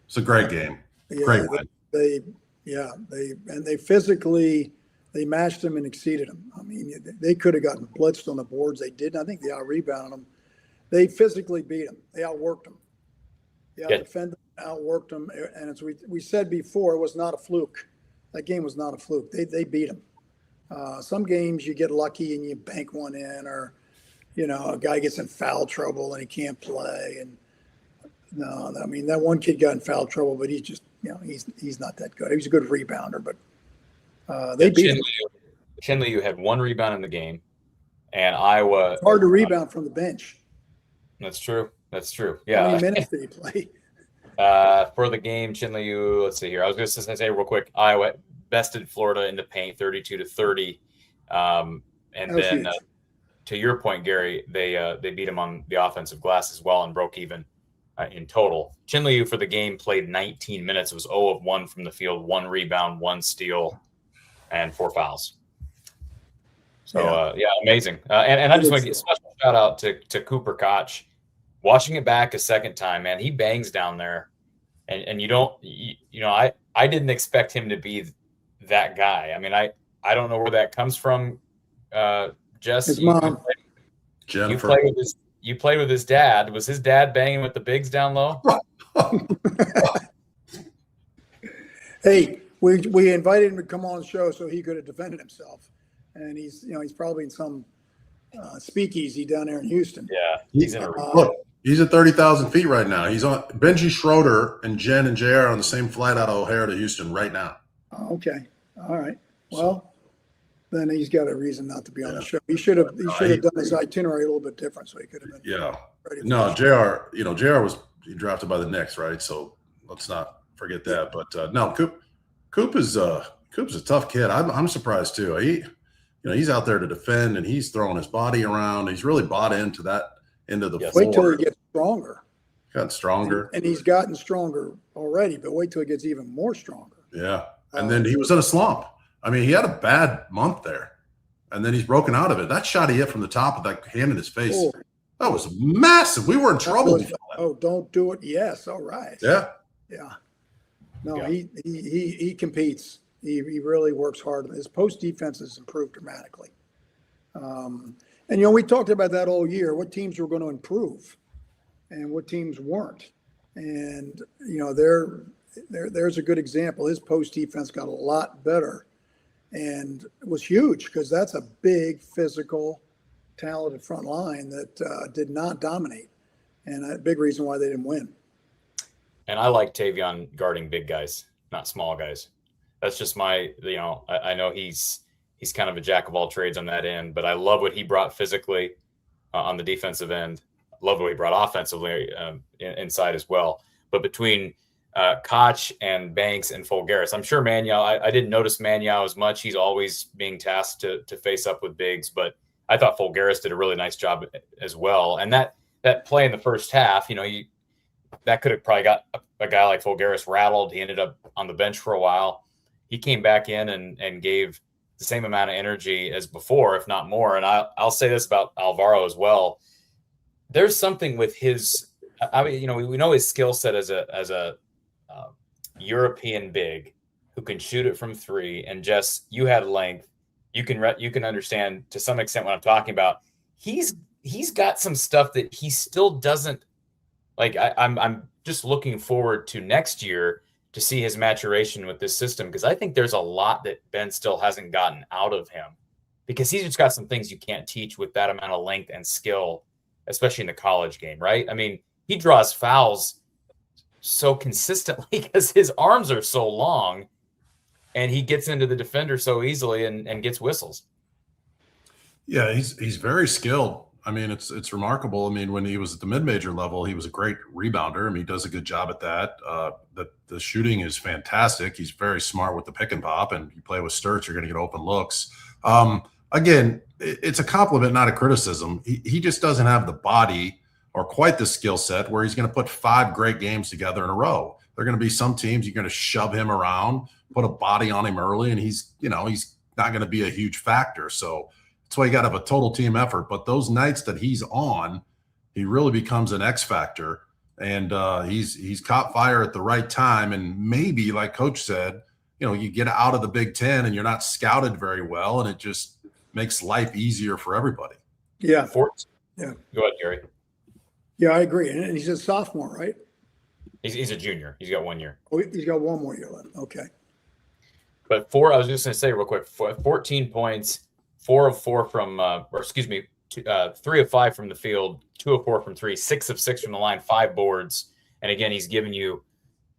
it's a great game. Great win. They physically, they matched them and exceeded them. I mean, they could have gotten blitzed on the boards. They didn't. I think they out-rebounded them. They physically beat them. They outworked them. They out-defended them, outworked them. And as we said before, it was not a fluke. That game was not a fluke. They beat them. Some games you get lucky and you bank one in, or a guy gets in foul trouble and he can't play. And no, I mean, that one kid got in foul trouble, but he's just, he's not that good. He was a good rebounder, but they beat him. Chinley had 1 rebound in the game, and Iowa. It's hard to rebound from the bench. That's true. Yeah. How many minutes did he play? For the game, Chinley, let's see here. I was going to say real quick, Iowa bested Florida in the paint 32-30. And then to your point, Gary, they beat him on the offensive glass as well and broke even in total. Chinley for the game played 19 minutes. It was 0 of 1 from the field, 1 rebound, 1 steal, and 4 fouls. So, amazing. And I just want to give a special shout out to Cooper Koch. Watching it back a second time, man, he bangs down there. And I didn't expect him to be that guy. I mean, I don't know where that comes from. Jess, his mom. Jennifer. You played with his dad. Was his dad banging with the bigs down low? Hey, we invited him to come on the show so he could have defended himself. And he's probably in some speakeasy down there in Houston. Yeah, he's in a look. He's at 30,000 feet right now. He's on Benji Schroeder and Jen and JR are on the same flight out of O'Hare to Houston right now. Okay. All right. Well, then he's got a reason not to be on the show. He should have done his itinerary a little bit different, so he could have been. Yeah. No, JR. JR was drafted by the Knicks, right? So let's not forget that. But no, Coop is a tough kid. I'm surprised too. He's out there to defend and he's throwing his body around. He's really bought into that. Into the floor. Wait till he gets stronger. Got stronger. And he's gotten stronger already, but wait till he gets even more stronger. Yeah. And then he was in a slump. I mean, he had a bad month there. And then he's broken out of it. That shot he hit from the top with that hand in his face. That was massive. We were in trouble. Don't do it. Yes. All right. Yeah. Yeah. No, he competes. He really works hard. His post defense has improved dramatically. And, we talked about that all year, what teams were going to improve and what teams weren't. And, there's a good example. His post defense got a lot better and it was huge because that's a big, physical, talented front line that did not dominate. And a big reason why they didn't win. And I like Tavion guarding big guys, not small guys. That's just my, I know he's kind of a jack of all trades on that end, but I love what he brought physically on the defensive end. Love what he brought offensively inside as well. But between Koch and Banks and Fulgaris, I'm sure Maniau, I didn't notice Maniau as much. He's always being tasked to face up with bigs, but I thought Fulgaris did a really nice job as well. And that play in the first half, that could have probably got a guy like Fulgaris rattled. He ended up on the bench for a while. He came back in and gave the same amount of energy as before, if not more. And I'll say this about Alvaro as well. There's something with his, we know his skill set as a European big who can shoot it from 3. And Jess, you had length. You can understand to some extent what I'm talking about. he's got some stuff that he still doesn't like. I'm just looking forward to next year to see his maturation with this system, because I think there's a lot that Ben still hasn't gotten out of him, because he's just got some things you can't teach with that amount of length and skill, especially in the college game, right? I mean, he draws fouls so consistently because his arms are so long, and he gets into the defender so easily and gets whistles. Yeah, he's very skilled. I mean, it's remarkable. I mean, when he was at the mid-major level, he was a great rebounder. I mean, he does a good job at that. The shooting is fantastic. He's very smart with the pick and pop, and you play with Sturts, you're going to get open looks. Again, it's a compliment, not a criticism. He just doesn't have the body or quite the skill set where he's going to put 5 great games together in a row. There are going to be some teams you're going to shove him around, put a body on him early, and he's not going to be a huge factor. So that's why you got to have a total team effort. But those nights that he's on, he really becomes an X factor, and he's caught fire at the right time. And maybe, like Coach said, you get out of the Big Ten and you're not scouted very well, and it just makes life easier for everybody. Yeah. Yeah. Go ahead, Gary. Yeah, I agree. And he's a sophomore, right? He's a junior. He's got 1 year. Oh, he's got 1 more year left. Okay. But I was just going to say real quick, 14 points, 4 of 4 from, 3 of 5 from the field, 2 of 4 from 3, 6 of 6 from the line, 5 boards. And again, he's giving you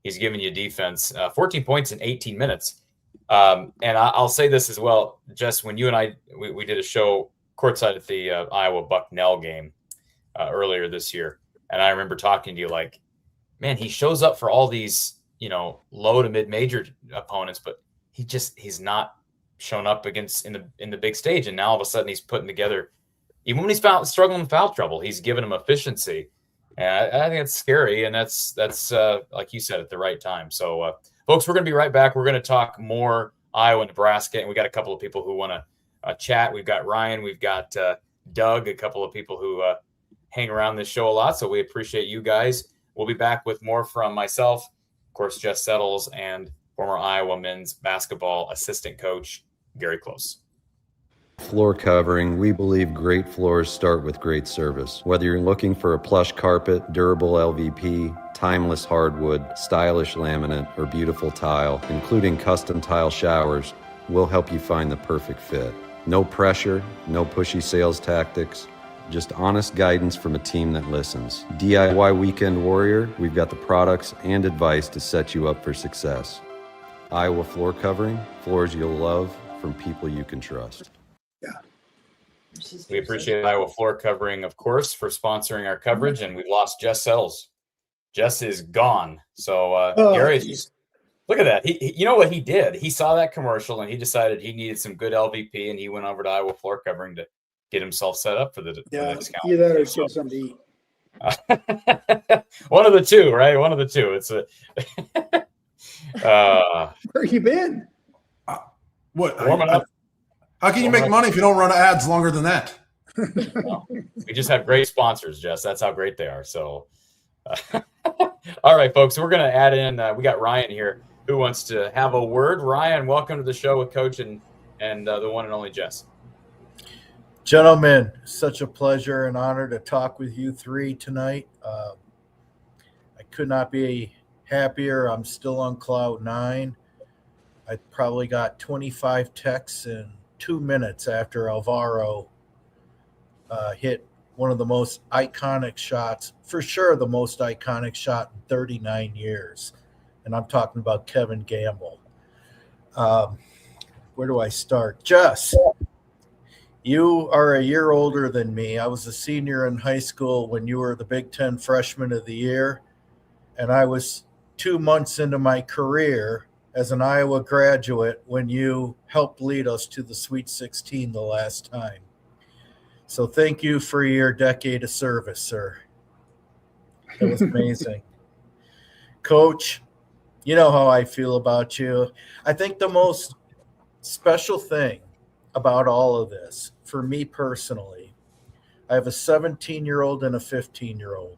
defense, 14 points in 18 minutes. And I'll say this as well, Jess, when you and I, we did a show courtside at the Iowa Bucknell game earlier this year. And I remember talking to you like, man, he shows up for all these, low to mid-major opponents, but he's not shown up against in the big stage. And now all of a sudden he's putting together, even when he's struggling in foul trouble, he's giving him efficiency. And I think it's scary. And that's like you said, at the right time. So folks, we're going to be right back. We're going to talk more Iowa, Nebraska. And we got a couple of people who want to chat. We've got Ryan, we've got Doug, a couple of people who hang around this show a lot. So we appreciate you guys. We'll be back with more from myself, of course, Jess Settles, and former Iowa men's basketball assistant coach, Gary Close. Floor covering. We believe great floors start with great service. Whether you're looking for a plush carpet, durable LVP, timeless hardwood, stylish laminate, or beautiful tile, including custom tile showers, we'll help you find the perfect fit. No pressure, no pushy sales tactics, just honest guidance from a team that listens. DIY Weekend Warrior, we've got the products and advice to set you up for success. Iowa Floor Covering, floors you'll love from people you can trust. Yeah. We appreciate Iowa Floor Covering, of course, for sponsoring our coverage, and we've lost Jess Settles. Jess is gone. So Gary, look at that. He you know what he did? He saw that commercial and he decided he needed some good LVP, and he went over to Iowa Floor Covering to get himself set up for the next count. Either that or get something to eat. One of the two, right? One of the two. It's a where you been? Warming up. How can you make money if you don't run ads longer than that? We just have great sponsors, Jess. That's how great they are. So, all right, folks, we're going to add in. We got Ryan here who wants to have a word. Ryan, welcome to the show with Coach and the one and only Jess. Gentlemen, such a pleasure and honor to talk with you three tonight. I could not be happier. I'm still on cloud 9. I probably got 25 texts in 2 minutes after Alvaro hit one of the most iconic shots, for sure the most iconic shot in 39 years. And I'm talking about Kevin Gamble. Where do I start? Jess, you are a year older than me. I was a senior in high school when you were the Big Ten Freshman of the Year, and I was 2 months into my career as an Iowa graduate when you helped lead us to the Sweet 16 the last time. So thank you for your decade of service, sir. It was amazing. Coach, you know how I feel about you. I think the most special thing about all of this, for me personally, I have a 17-year-old and a 15-year-old.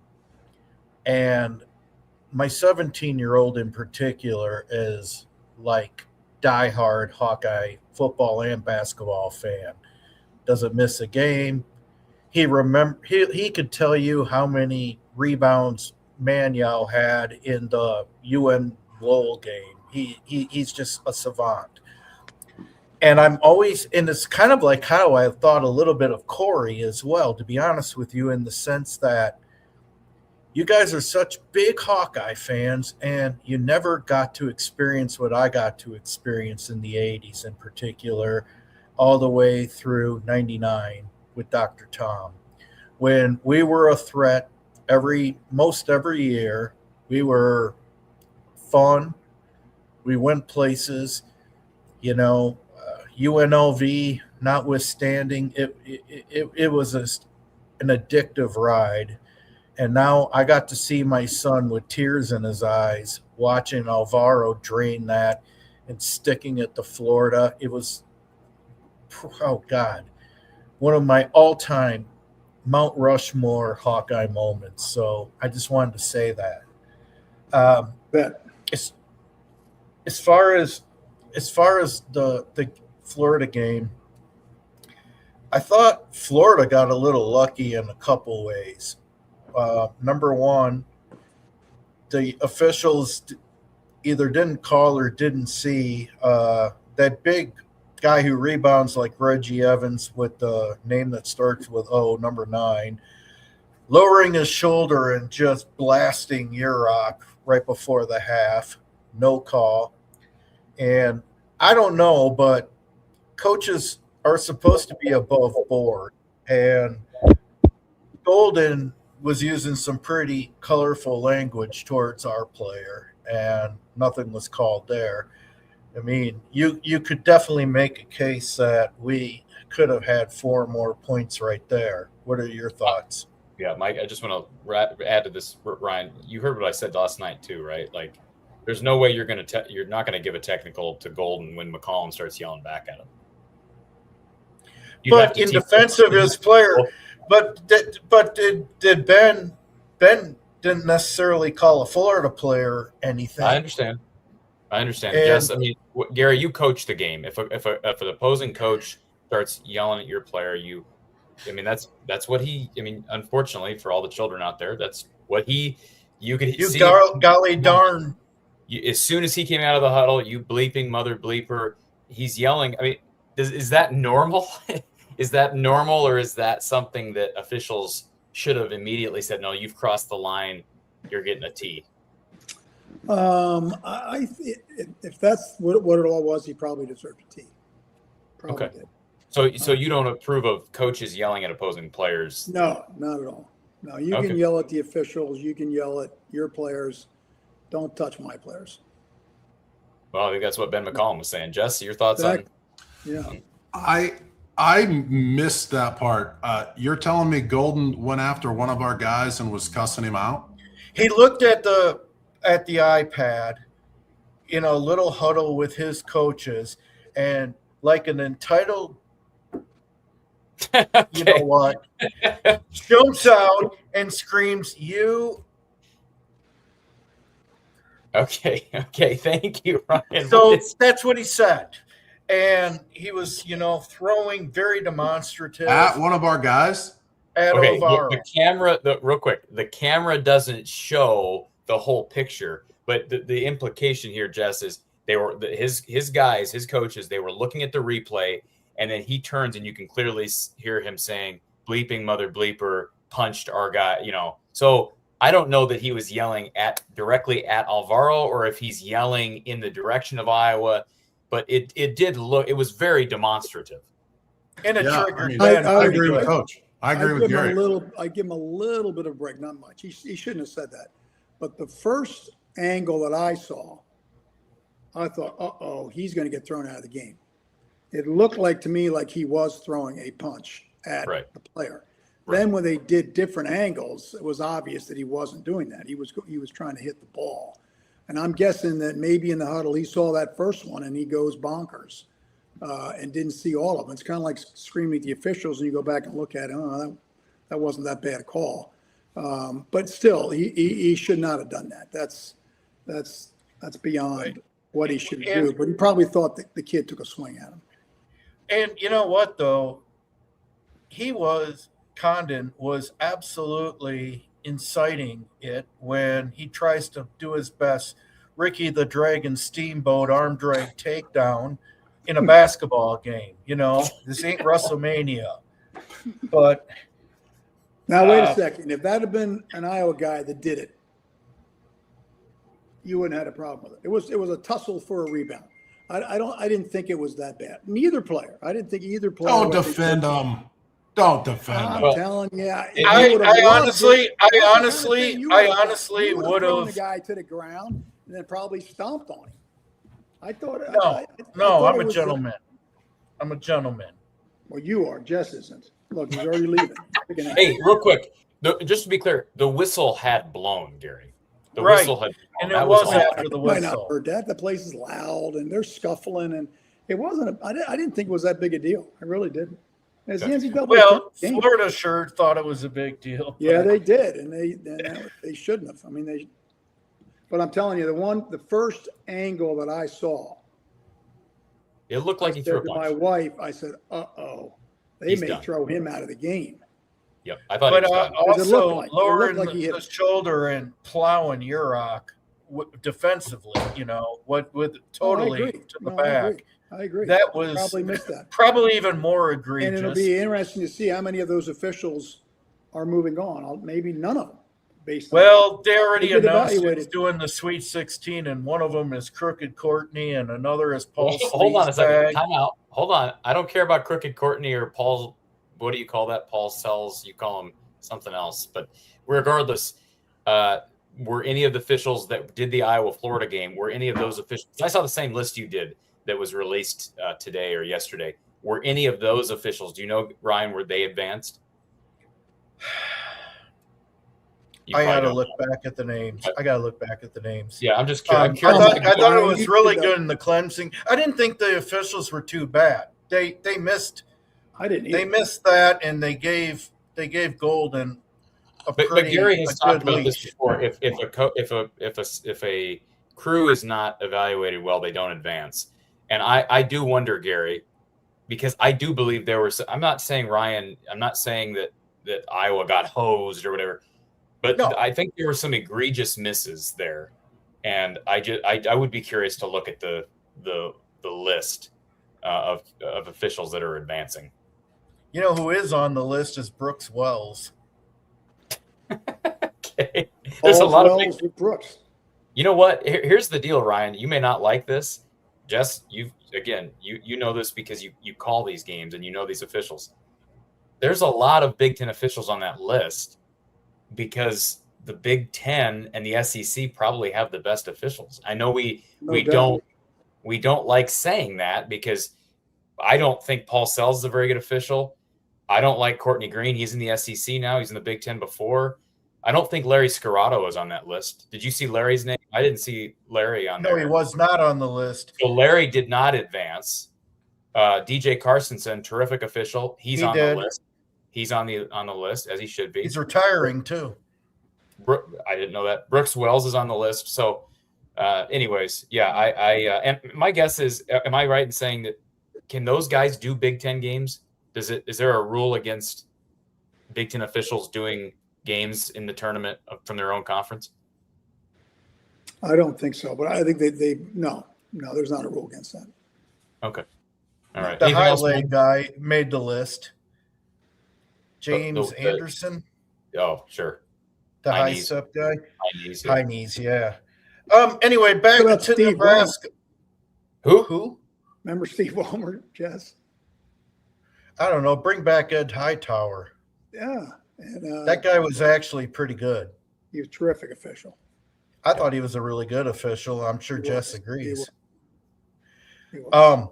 And my 17-year-old in particular is like diehard Hawkeye football and basketball fan. Doesn't miss a game. he could tell you how many rebounds Manuel had in the UN Lowell game. He's just a savant. And I'm always, and it's kind of like how I thought a little bit of Corey as well, to be honest with you, in the sense that you guys are such big Hawkeye fans, and you never got to experience what I got to experience in the 80s in particular, all the way through 99 with Dr. Tom. When we were a threat most every year, we were fun, we went places, UNLV notwithstanding, it was an addictive ride. And now I got to see my son with tears in his eyes watching Alvaro drain that and sticking it to Florida. It was, oh God, one of my all-time Mount Rushmore Hawkeye moments. So I just wanted to say that. As far as the Florida game, I thought Florida got a little lucky in a couple ways. Number one, the officials either didn't call or didn't see that big guy who rebounds like Reggie Evans with the name that starts with O, number 9, lowering his shoulder and just blasting Urok right before the half. No call. And I don't know, but coaches are supposed to be above board. And Golden was using some pretty colorful language towards our player, and nothing was called there. I mean, you could definitely make a case that we could have had 4 more points right there. What are your thoughts? Yeah, Mike, I just want to add to this, Ryan. You heard what I said last night too, right? Like, there's no way you're not going to give a technical to Golden when McCollum starts yelling back at him. But in defense of his player, but did Ben didn't necessarily call a Florida player anything. I understand. Jess, I mean, Gary, you coach the game. If an opposing coach starts yelling at your player, that's what he. I mean, unfortunately for all the children out there, that's what you could see. Golly darn. As soon as he came out of the huddle, you bleeping mother bleeper, he's yelling. I mean, is that normal? Is that normal, or is that something that officials should have immediately said, no, you've crossed the line, you're getting a T? If that's what it all was, he probably deserved a T. Probably okay. Did. So you don't approve of coaches yelling at opposing players? No, not at all. No, you can yell at the officials. You can yell at your players. Don't touch my players. Well, I think that's what Ben McCollum was saying. Jess, your thoughts on? Yeah. I missed that part. You're telling me Golden went after one of our guys and was cussing him out? He looked at the iPad in a little huddle with his coaches, and like an entitled, you know what, jumps out and screams, "You!" Okay. Thank you, Ryan. So that's what he said. And he was, throwing very demonstrative. At one of our guys? At Alvaro. The camera doesn't show the whole picture, but the implication here, Jess, is they were his guys, his coaches, they were looking at the replay, and then he turns and you can clearly hear him saying, bleeping mother bleeper, punched our guy, So I don't know that he was yelling directly at Alvaro or if he's yelling in the direction of Iowa. But it was very demonstrative. And it triggered. I agree with Coach. I agree with Gary. I give him a little bit of break, not much. He shouldn't have said that. But the first angle that I saw, I thought, he's going to get thrown out of the game. It looked like to me like he was throwing a punch at the player. Right. Then when they did different angles, it was obvious that he wasn't doing that. He was trying to hit the ball. And I'm guessing that maybe in the huddle, he saw that first one and he goes bonkers and didn't see all of them. It's kind of like screaming at the officials and you go back and look at it. That wasn't that bad a call. But still, he should not have done that. That's beyond what he should do. But he probably thought that the kid took a swing at him. And you know what, though? He was Condon was absolutely inciting it when he tries to do his best Ricky the Dragon Steamboat arm drag takedown in a basketball game. This ain't WrestleMania. But Now, wait a second. If that had been an Iowa guy that did it, you wouldn't have had a problem with it. It was a tussle for a rebound. I didn't think it was that bad. Neither player. I didn't think either player. Don't defend them. Don't defend I'm them. telling you. I honestly would have the guy to the ground and then probably stomped on him. I thought. I'm a gentleman. I'm a gentleman. Well, you are. Jess isn't. Look, he's already leaving. Hey, real quick, just to be clear, the whistle had blown, Gary. The whistle had blown. And it was after the You might not whistle. have heard that. The place is loud and they're scuffling, and it wasn't. I didn't think it was that big a deal. I really didn't. As the NCAA Well, game. Florida sure thought it was a big deal. Yeah, they did, and they shouldn't have. I mean, But I'm telling you, the first angle that I saw, It looked like he I threw said a to my punch. wife, I said, they He's may done. throw him out of the game. Yep, I thought But he was done. also it lowering looked like he hit the it. shoulder and plowing Urok defensively, with totally agree. to the No, back. I agree. That was Probably missed that. probably even more And egregious. it'll be interesting to see how many of those officials are moving on. Maybe none of them. Based Well, they already They get announced he's evaluated. doing the Sweet 16, and one of them is Crooked Courtney, and another is Paul. Hold on a second. Sleazebag. Time out. Hold on. I don't care about Crooked Courtney or Paul. What do you call that? Paul Sells. You call him something else. But regardless, were any of the officials that did the Iowa-Florida game, were any of those officials? I saw the same list you did that was released today or yesterday. Were any of those officials, do you know, Ryan, were they advanced? I got to look back at the names. Yeah, I'm just curious. I thought it You was did really that. good in the cleansing. I didn't think the officials were too bad. They missed. I didn't. They missed that, and they gave Golden a But pretty Gary a has talked good about this leash. before. If a crew is not evaluated well, they don't advance. And I do wonder, Gary, because I do believe there were. I'm not saying Ryan. I'm not saying that Iowa got hosed or whatever. But No. I think there were some egregious misses there, and I would be curious to look at the list of officials that are advancing. You know who is on the list is Brooks Wells. Okay, there's a lot of big. with Brooks. You know what? Here's the deal, Ryan. You may not like this, Jess. You know this because you call these games and you know these officials. There's a lot of Big Ten officials on that list, because the Big Ten and the SEC probably have the best officials. I know we don't like saying that, because I don't think Paul Sells is a very good official. I don't like Courtney Green. He's in the SEC now. He's in the Big Ten before. I don't think Larry Scarato is on that list. Did you see Larry's name? I didn't see Larry on there. No, he was not on the list. So Larry did not advance. DJ Carsonson, terrific official. He's on the list. He's on the list, as he should be. He's retiring too. I didn't know that. Brooks Wells is on the list. So, anyways, yeah, and my guess is, am I right in saying that can those guys do Big Ten games? Is there a rule against Big Ten officials doing games in the tournament from their own conference? I don't think so, but I think no, there's not a rule against that. Okay, all right. The Anything else, highlight Mike? guy made the list. James The- Anderson, Oh, sure. the high high knees. step guy. Chinese, yeah. High knees, yeah. Anyway, back What about to Steve Nebraska. Who? Remember Steve Ballmer, Jess? I don't know. Bring back Ed Hightower. Yeah, and That guy was actually pretty good. he was a terrific official. I thought he was a really good official. I'm sure He Jess was. agrees. He was.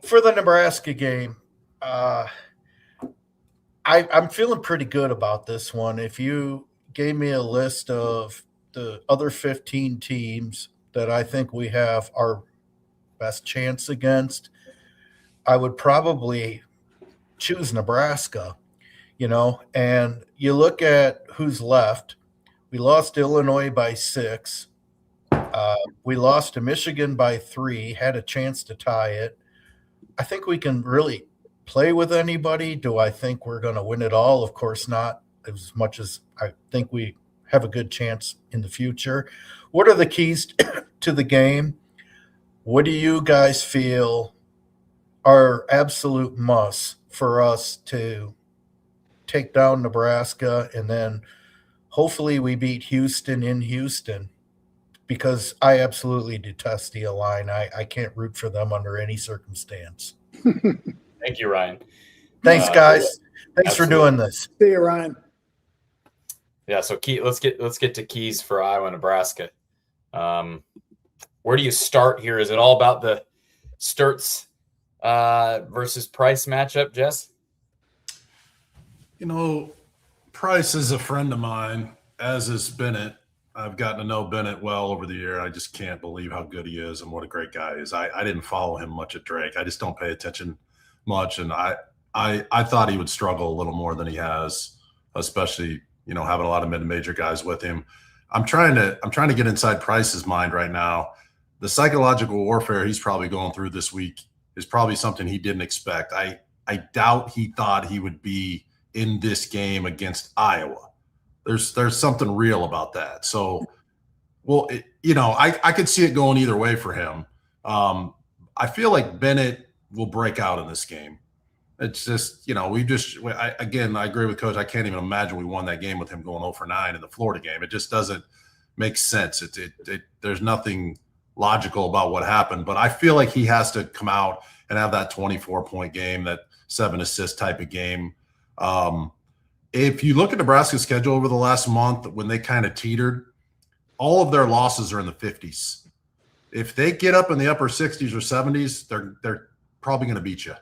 For the Nebraska game, I'm feeling pretty good about this one. If you gave me a list of the other 15 teams that I think we have our best chance against, I would probably choose Nebraska, and you look at who's left. We lost Illinois by 6. We lost to Michigan by 3, had a chance to tie it. I think we can really play with anybody? Do I think we're going to win it all? Of course not, as much as I think we have a good chance in the future. What are the keys to the game? What do you guys feel are absolute musts for us to take down Nebraska, and then hopefully we beat Houston in Houston? Because I absolutely detest the Illini. I can't root for them under any circumstance. Thank you, Ryan. Thanks, guys. Thanks absolutely. for doing this. See you, Ryan. Yeah, so let's get to keys for Iowa, Nebraska. Where do you start here? Is it all about the Sturts versus Price matchup, Jess? You know, Price is a friend of mine, as is Bennett. I've gotten to know Bennett well over the year. I just can't believe how good he is and what a great guy he is. I didn't follow him much at Drake. I just don't pay attention much, and I thought he would struggle a little more than he has, especially, you know, having a lot of mid-major guys with him. I'm trying to get inside Price's mind right now. The psychological warfare he's probably going through this week is probably something he didn't expect. I doubt he thought he would be in this game against Iowa. There's something real about that. So, well, I could see it going either way for him. I feel like Bennett will break out in this game. It's just, I agree with Coach. I can't even imagine we won that game with him going 0 for 9 in the Florida game. It just doesn't make sense. There's nothing logical about what happened, but I feel like he has to come out and have that 24-point game, that 7 assist type of game. If you look at Nebraska's schedule over the last month, when they kind of teetered, all of their losses are in the 50s. If they get up in the upper 60s or 70s, they're probably going to beat you.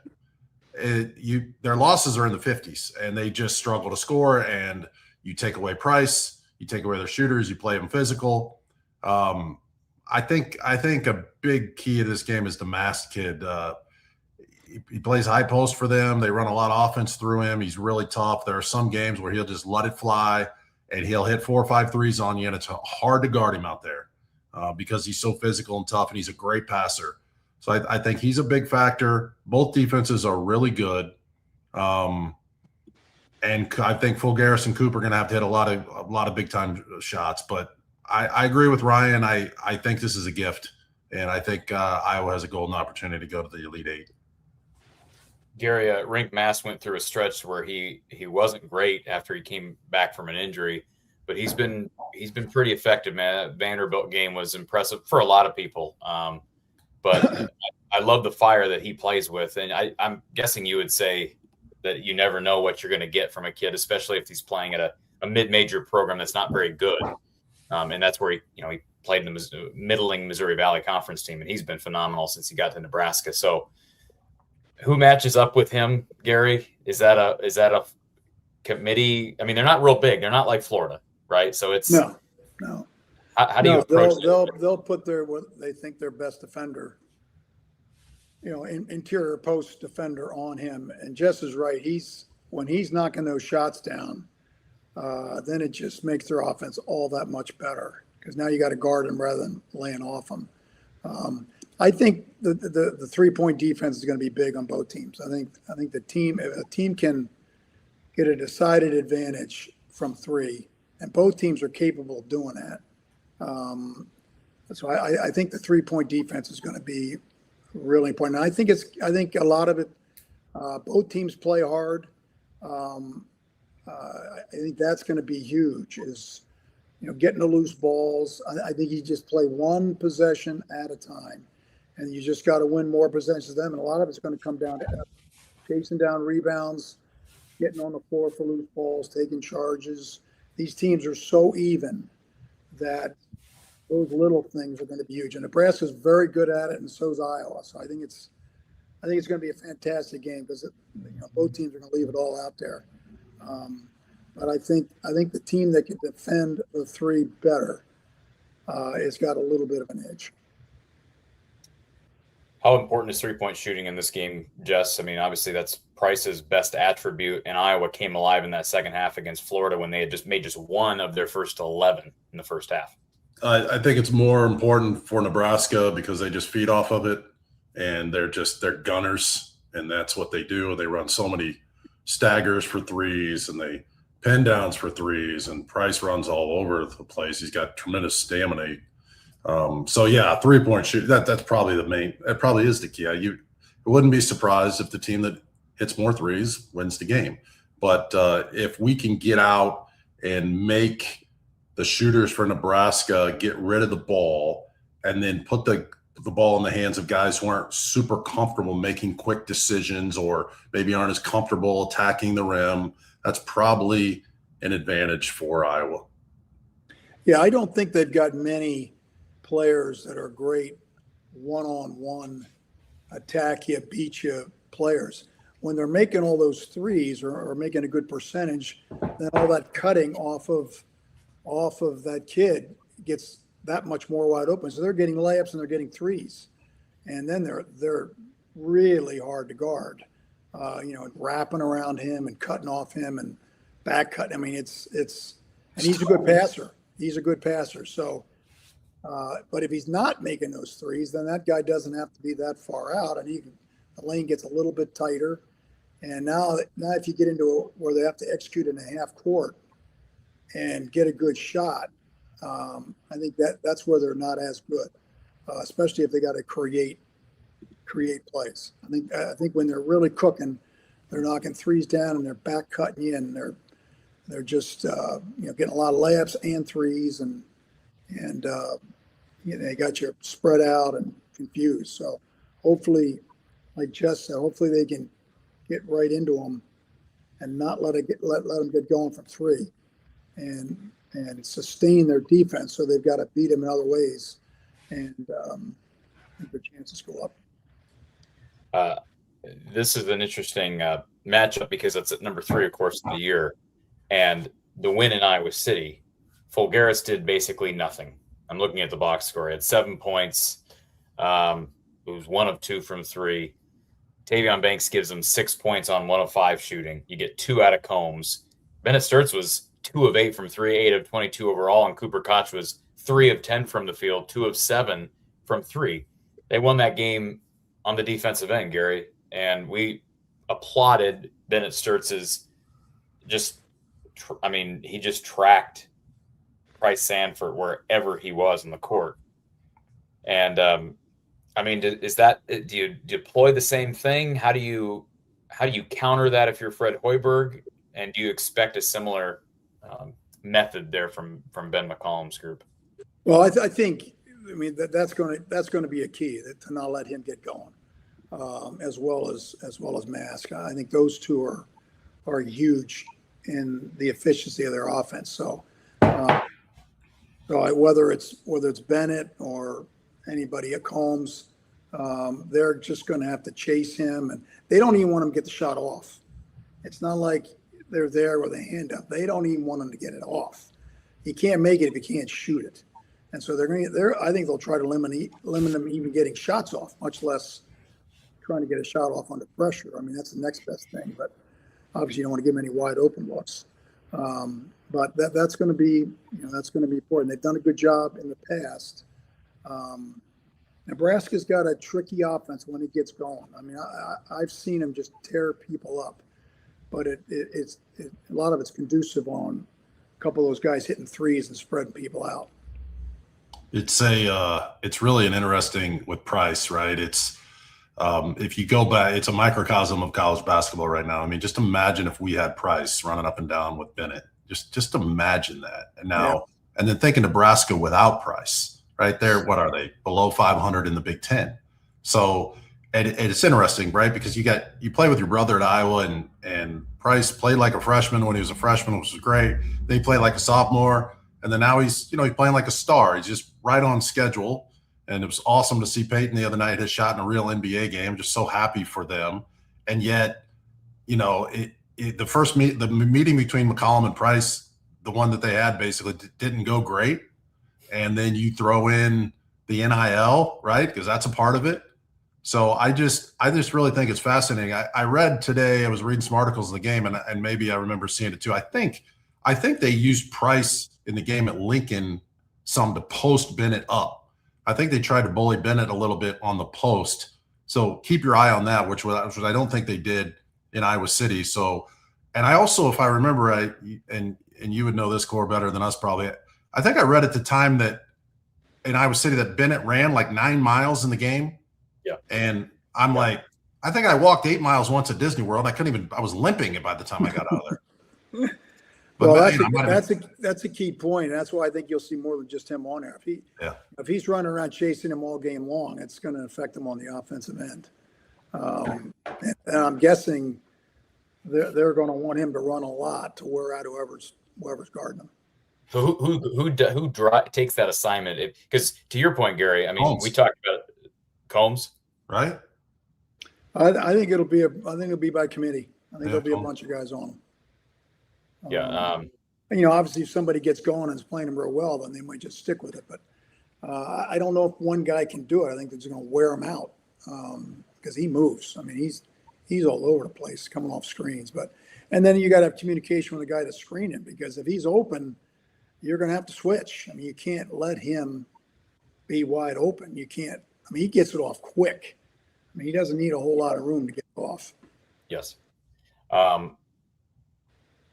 Their losses are in the 50s, and they just struggle to score. And you take away Price, you take away their shooters, you play them physical. I think a big key of this game is the masked kid. He plays high post for them. They run a lot of offense through him. He's really tough. There are some games where he'll just let it fly, and he'll hit 4 or 5 threes on you, and it's hard to guard him out there because he's so physical and tough, and he's a great passer. So I think he's a big factor. Both defenses are really good. And I think Fulgaris and Cooper are going to have to hit a lot of big-time shots. But I agree with Ryan. I think this is a gift, and I think Iowa has a golden opportunity to go to the Elite Eight. Gary, Rink Mass went through a stretch where he wasn't great after he came back from an injury, but he's been pretty effective, man. That Vanderbilt game was impressive for a lot of people. But I love the fire that he plays with, and I'm guessing you would say that you never know what you're going to get from a kid, especially if he's playing at a mid-major program that's not very good. And that's where he played in the middling Missouri Valley Conference team, and he's been phenomenal since he got to Nebraska. So, who matches up with him, Gary? Is that a committee? I mean, they're not real big. They're not like Florida, right? So it's no. How do you approach it? They'll put what they think their best defender, interior post defender on him. And Jess is right. When he's knocking those shots down, then it just makes their offense all that much better because now you got to guard him rather than laying off him. I think the 3-point defense is going to be big on both teams. I think if a team can get a decided advantage from 3, and both teams are capable of doing that. So I think the 3-point defense is going to be really important. And I think a lot of it, both teams play hard. I think that's going to be huge. Is getting the loose balls. I think you just play one possession at a time. And you just got to win more possessions than them. And a lot of it's going to come down to chasing down rebounds, getting on the floor for loose balls, taking charges. These teams are so even that those little things are going to be huge. And Nebraska's very good at it, and so is Iowa. So I think it's going to be a fantastic game because both teams are going to leave it all out there. But I think the team that can defend the 3 better has got a little bit of an edge. How important is 3-point shooting in this game, Jess? I mean, obviously that's Price's best attribute, and Iowa came alive in that second half against Florida when they had just made one of their first 11 in the first half. I think it's more important for Nebraska because they just feed off of it, and they're gunners. and that's what they do. They run so many staggers for threes, and they pin downs for threes, and Price runs all over the place. He's got tremendous stamina. So yeah, 3-point shoot. That's probably the main. That probably is the key. I wouldn't be surprised if the team that hits more threes wins the game. But if we can get out and make the shooters for Nebraska get rid of the ball, and then put the ball in the hands of guys who aren't super comfortable making quick decisions, or maybe aren't as comfortable attacking the rim, that's probably an advantage for Iowa. Yeah, I don't think they've got many players that are great one-on-one attack you, beat you players. When they're making all those threes or making a good percentage, then all that cutting off of that kid gets that much more wide open. So they're getting layups and they're getting threes, and then they're really hard to guard. Wrapping around him and cutting off him and back cut. I mean, and he's a good passer. He's a good passer. So, but if he's not making those threes, then that guy doesn't have to be that far out, and the lane gets a little bit tighter. And now if you get into where they have to execute in a half court and get a good shot, I think that's where they're not as good, especially if they got to create plays. I think when they're really cooking, they're knocking threes down and they're back cutting you, and they're just getting a lot of layups and threes, and they got you spread out and confused. So hopefully, like Jess said, hopefully they can get right into them and not let them get going from three, and sustain their defense. So they've got to beat them in other ways, and I think their chances go up. This is an interesting matchup because it's at number 3, of course, of the year, and the win in Iowa City, Fulgaris did basically nothing. I'm looking at the box score. He had 7 points. It was 1 of 2 from 3. Tavion Banks gives him 6 points on 1 of 5 shooting. You get 2 out of Combs. Bennett Sturts was 2 of 8 from 3, 8 of 22 overall, and Cooper Koch was 3 of 10 from the field, 2 of 7 from 3. They won that game on the defensive end, Gary, and we applauded Bennett Sturts's he just tracked Price Sanford wherever he was in the court. And do you deploy the same thing? How do you counter that if you're Fred Hoiberg? And do you expect a similar method there from Ben McCollum's group? Well, I think that's going to be a key, to not let him get going, as well as Mask. I think those two are huge in the efficiency of their offense. So whether it's Bennett or anybody at Combs, they're just going to have to chase him, and they don't even want him to get the shot off. It's not like they're there with a hand up. They don't even want him to get it off. He can't make it if he can't shoot it. And so I think they'll try to limit him even getting shots off, much less trying to get a shot off under pressure. I mean, that's the next best thing, but obviously you don't want to give him any wide open looks. But that's going to be important. They've done a good job in the past. Nebraska's got a tricky offense when it gets going. I mean, I've seen him just tear people up, but it's a lot of it's conducive on a couple of those guys hitting threes and spreading people out. It's really an interesting with Price, right? It's if you go back, it's a microcosm of college basketball right now. I mean, just imagine if we had Price running up and down with Bennett. Just imagine that. And now, and then thinking Nebraska without Price, right there. What are they? Below 500 in the Big Ten. So, and it's interesting, right? Because you play with your brother at Iowa, and Price played like a freshman when he was a freshman, which was great. Then he played like a sophomore, and then now he's playing like a star. He's just right on schedule. And it was awesome to see Peyton the other night hit shot in a real NBA game. Just so happy for them. And yet, the meeting between McCollum and Price, the one that they had basically didn't go great. And then you throw in the NIL, right? Because that's a part of it. So I just really think it's fascinating. I read today, I was reading some articles of the game, and maybe I remember seeing it too. I think they used Price in the game at Lincoln some to post Bennett up. I think they tried to bully Bennett a little bit on the post So keep your eye on that, which I don't think they did in Iowa City. So, and I also, if I remember right, and you would know this core better than us probably, I think I read at the time that in Iowa City that Bennett ran like 9 miles in the game. Yeah. And I'm like, I think I walked 8 miles once at Disney World. I was limping by the time I got out of there. But well, that's a key point. That's why I think you'll see more than just him on there. If he's running around chasing him all game long, it's going to affect him on the offensive end. And I'm guessing they're going to want him to run a lot to wear out whoever's guarding him. So who takes that assignment? Because to your point, Gary, I mean, Combs. We talked about Combs, right? I think it'll be by committee. I think there'll be a bunch of guys on him. Yeah. Obviously, if somebody gets going and is playing them real well, then they might just stick with it. But I don't know if one guy can do it. I think that's going to wear him out because he moves. I mean, he's all over the place coming off screens. And then you got to have communication with the guy to screen him, because if he's open, you're going to have to switch. I mean, you can't let him be wide open. You can't. I mean, he gets it off quick. I mean, he doesn't need a whole lot of room to get it off. Yes.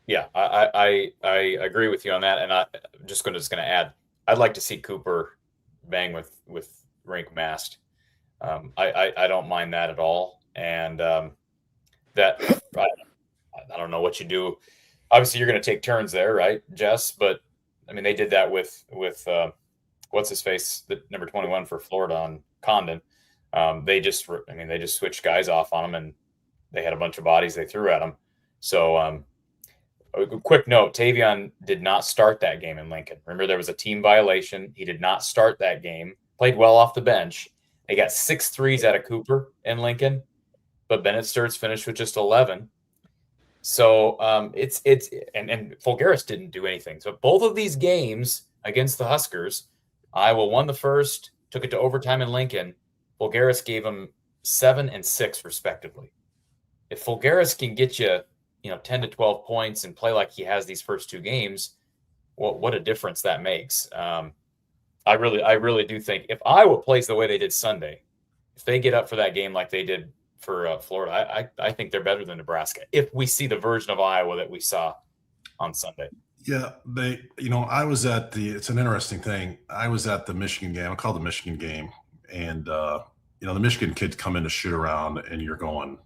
Yeah, I agree with you on that, and I'm just going to add, I'd like to see Cooper bang with rink mast. I don't mind that at all, and that I don't know what you do. Obviously, you're going to take turns there, right, Jess? But I mean, they did that with what's his face, the number 21 for Florida on Condon. They just switched guys off on him, and they had a bunch of bodies they threw at him. So a quick note, Tavion did not start that game in Lincoln. Remember, there was a team violation. He did not start that game. Played well off the bench. They got 6 threes out of Cooper in Lincoln, but Bennett Sturts finished with just 11. So and Fulgaris didn't do anything. So both of these games against the Huskers, Iowa won the first, took it to overtime in Lincoln. Fulgaris gave them 7 and 6 respectively. If Fulgaris can get you 10 to 12 points and play like he has these first 2 games, what a difference that makes. I really do think if Iowa plays the way they did Sunday, if they get up for that game like they did for Florida, I think they're better than Nebraska if we see the version of Iowa that we saw on Sunday. Yeah, I was at it's an interesting thing. I was at the Michigan game. I call it the Michigan game. And, the Michigan kids come in to shoot around, and you're going,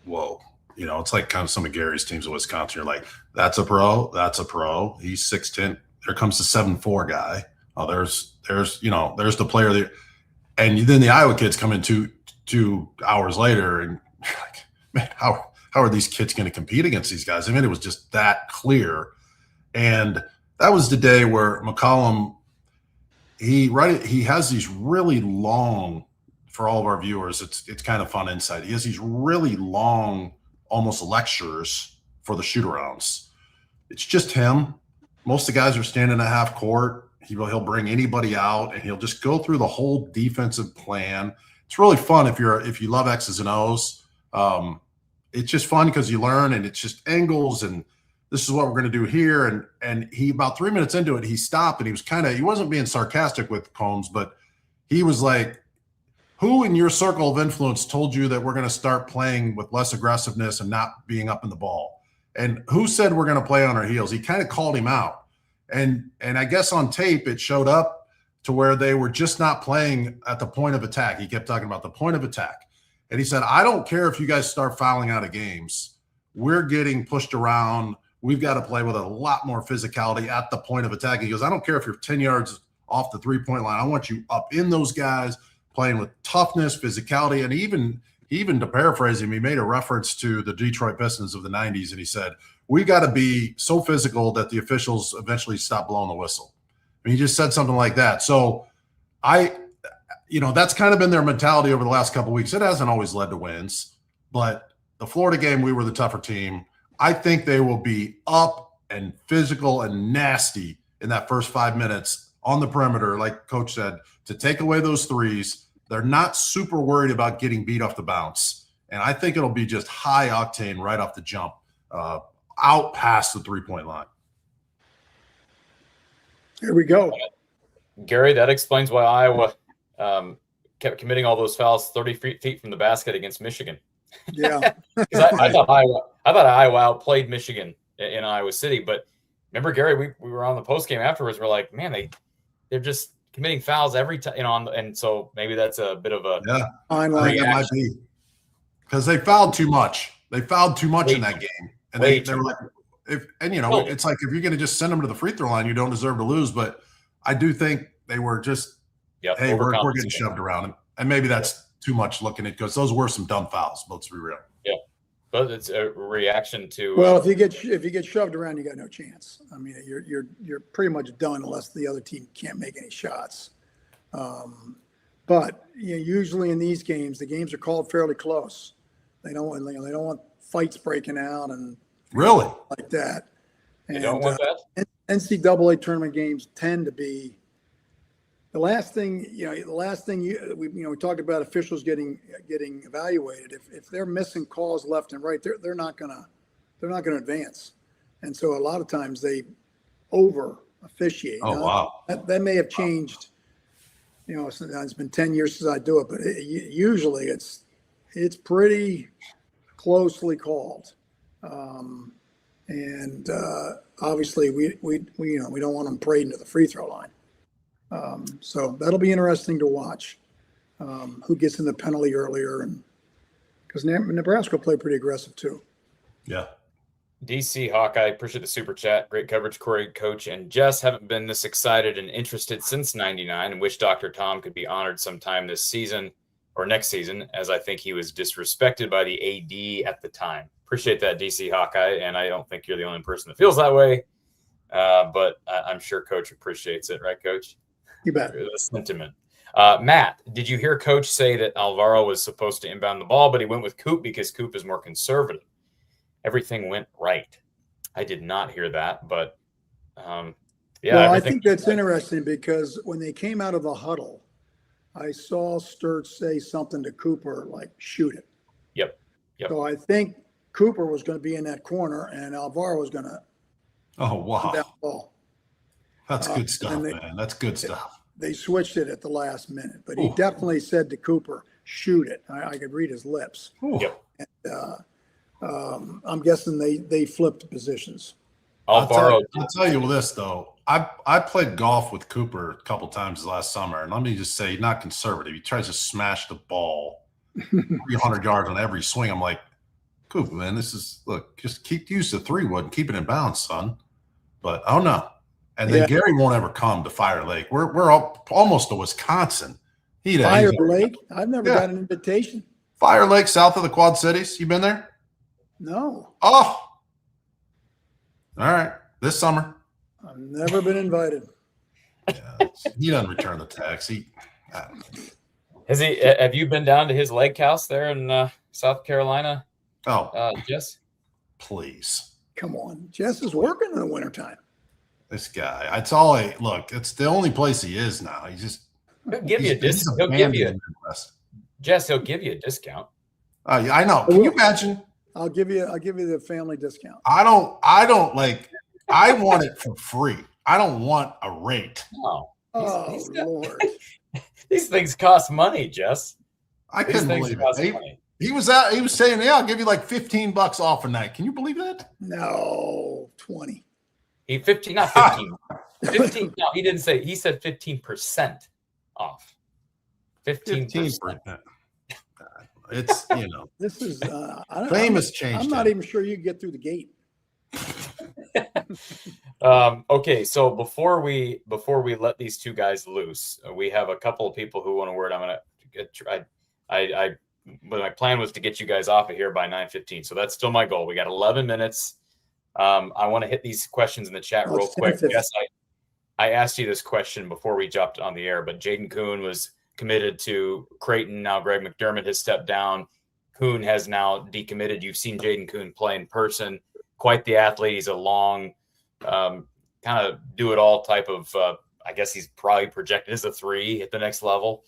whoa. It's like kind of some of Gary's teams in Wisconsin. You're like, that's a pro. He's 6'10". There comes the 7'4" guy. Oh, there's the player there. And then the Iowa kids come in two hours later, and you're like, man, how are these kids going to compete against these guys? I mean, it was just that clear. And that was the day where McCollum, he has these really long, for all of our viewers, it's kind of fun insight. He has these really long, almost lectures for the shoot-arounds. It's just him. Most of the guys are standing at half court. He'll bring anybody out, and he'll just go through the whole defensive plan. It's really fun if you love X's and O's. It's just fun because you learn, and it's just angles, and this is what we're going to do here. And he, about 3 minutes into it, he stopped, and he wasn't being sarcastic with Combs, but he was like, who in your circle of influence told you that we're going to start playing with less aggressiveness and not being up in the ball? And who said we're going to play on our heels? He kind of called him out. And I guess on tape, it showed up to where they were just not playing at the point of attack. He kept talking about the point of attack. And he said, I don't care if you guys start fouling out of games. We're getting pushed around. We've got to play with a lot more physicality at the point of attack. He goes, I don't care if you're 10 yards off the three-point line. I want you up in those guys, playing with toughness, physicality, and even to paraphrase him, he made a reference to the Detroit Pistons of the 90s, and he said, we got to be so physical that the officials eventually stop blowing the whistle. I mean, he just said something like that. So that's kind of been their mentality over the last couple of weeks. It hasn't always led to wins, but the Florida game, we were the tougher team. I think they will be up and physical and nasty in that first 5 minutes on the perimeter, like Coach said, to take away those threes. They're not super worried about getting beat off the bounce. And I think it'll be just high octane right off the jump, out past the 3-point line. Here we go. Gary, that explains why Iowa kept committing all those fouls 30 feet from the basket against Michigan. Yeah. I thought Iowa outplayed Michigan in Iowa City, but remember, Gary, we were on the post game afterwards. We're like, man, they're just committing fouls every time, and so maybe that's a bit of a I think that might be because they fouled too much. They fouled too much in that game, and they were like, it's like if you're going to just send them to the free throw line, you don't deserve to lose. But I do think they were just, hey, we're getting shoved around, and maybe that's too much looking at because those were some dumb fouls. Let's be real. Yeah, but it's a reaction to. Well, if you get shoved around, you got no chance. I mean, you're pretty much done unless the other team can't make any shots. But usually in these games, the games are called fairly close. They don't want fights breaking out and really like that. And you don't want that. NCAA tournament games tend to be the last thing. We talked about officials getting evaluated. If they're missing calls left and right, they're not gonna advance. And so a lot of times they over officiate. Oh, wow. That may have changed. It's been 10 years since I do it, but usually it's pretty closely called. And obviously we don't want them parading to the free throw line. So that'll be interesting to watch. Who gets in the penalty earlier, and because Nebraska will play pretty aggressive too. Yeah. DC Hawkeye, appreciate the super chat. Great coverage, Corey, Coach, and Jess. Haven't been this excited and interested since '99, and wish Dr. Tom could be honored sometime this season or next season, as I think he was disrespected by the AD at the time. Appreciate that, DC Hawkeye, and I don't think you're the only person that feels that way, but I'm sure Coach appreciates it, right, Coach? You bet. The sentiment. Matt, did you hear Coach say that Alvaro was supposed to inbound the ball, but he went with Coop because Coop is more conservative? Everything went right. I did not hear that, but Well, I think that's interesting because when they came out of the huddle, I saw Sturt say something to Cooper like, shoot it. Yep. So I think Cooper was going to be in that corner and Alvaro was going to wow, that ball. That's good stuff, man. That's good stuff. They switched it at the last minute, but he definitely said to Cooper, shoot it. I could read his lips. Yep. And, I'm guessing they flipped positions. I'll tell you this though. I played golf with Cooper a couple times last summer, and let me just say, he's not conservative. He tries to smash the ball 300 yards on every swing. I'm like, Cooper, man, just keep use the 3-wood and keep it in bounds, son. But I don't know. And then Gary won't ever come to Fire Lake. We're almost to Wisconsin. Fire Lake? I've never got an invitation. Fire Lake, south of the Quad Cities. You been there? No. Oh. All right. This summer. I've never been invited. Yeah, he doesn't return the text. Have you been down to his lake house there in South Carolina? Jess? Please. Come on. Jess is working in the wintertime. This guy. It's the only place he is now. He'll give you a discount. Jess, he'll give you a discount. I know. Can you imagine? I'll give you the family discount. I want it for free. I don't want a rate. No. Lord. These things cost money, Jess. I couldn't believe it. He was saying, I'll give you like $15 off a night. Can you believe that? No, 20. Not 15. 15. No, he didn't say. He said 15% off. 15%. It's This is famous change. I'm not even sure you can get through the gate. Okay, so before we let these two guys loose, we have a couple of people who want a word. I'm gonna my plan was to get you guys off of here by 9:15, so that's still my goal. We got 11 minutes. I want to hit these questions in the chat real quick. Yes, I asked you this question before we jumped on the air, but Jaden Kuhn was committed to Creighton. Now Greg McDermott has stepped down. Kuhn has now decommitted. You've seen Jaden Kuhn play in person. Quite the athlete. He's a long, kind of do-it-all type of, I guess he's probably projected as a 3 at the next level.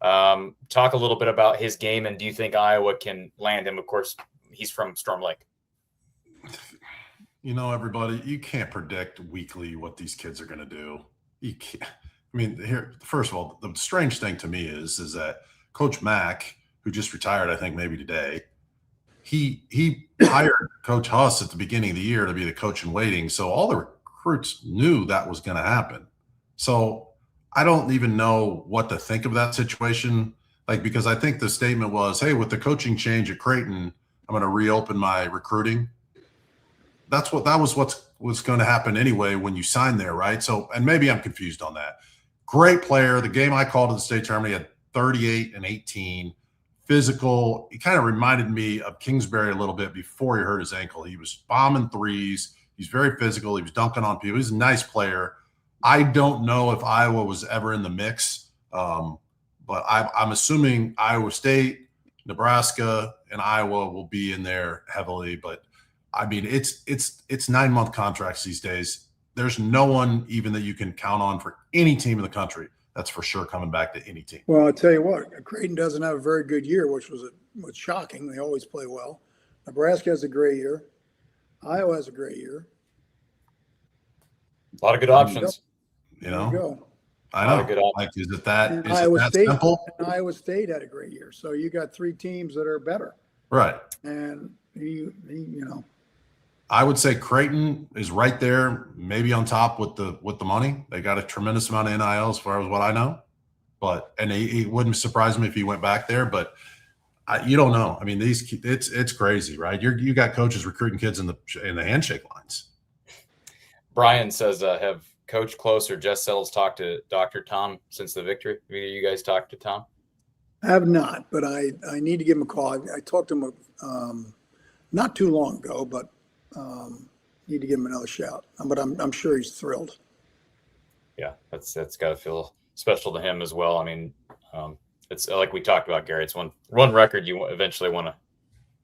Talk a little bit about his game, and do you think Iowa can land him? Of course, he's from Storm Lake. Everybody, you can't predict weekly what these kids are going to do. You can't. I mean, here, first of all, the strange thing to me is that Coach Mack, who just retired, I think maybe today, he hired Coach Huss at the beginning of the year to be the coach in waiting. So all the recruits knew that was going to happen. So I don't even know what to think of that situation. Like, because I think the statement was, hey, with the coaching change at Creighton, I'm going to reopen my recruiting. That was what's going to happen anyway when you sign there, right? So, and maybe I'm confused on that. Great player. The game I called at the state tournament, he had 38 and 18. Physical. He kind of reminded me of Kingsbury a little bit before he hurt his ankle. He was bombing threes. He's very physical. He was dunking on people. He's a nice player. I don't know if Iowa was ever in the mix, but I'm assuming Iowa State, Nebraska, and Iowa will be in there heavily. But I mean, it's 9-month contracts these days. There's no one even that you can count on for any team in the country. That's for sure coming back to any team. Well, I'll tell you what, Creighton doesn't have a very good year, which was shocking. They always play well. Nebraska has a great year. Iowa has a great year. A lot of good options. You know, There you go. I know. Like, is it that simple? And Iowa State had a great year. So you got 3 teams that are better. Right. And you know. I would say Creighton is right there, maybe on top with the money. They got a tremendous amount of NIL as far as what I know, and he wouldn't surprise me if he went back there. But you don't know. I mean, it's crazy, right? You got coaches recruiting kids in the handshake lines. Brian says, have Coach Close or Jess Settles talked to Dr. Tom since the victory? Have you guys talked to Tom? I have not, but I need to give him a call. I talked to him not too long ago, but need to give him another shout. But I'm sure he's thrilled. Yeah, that's got to feel special to him as well. I mean, it's like we talked about, Gary. It's one record you eventually want to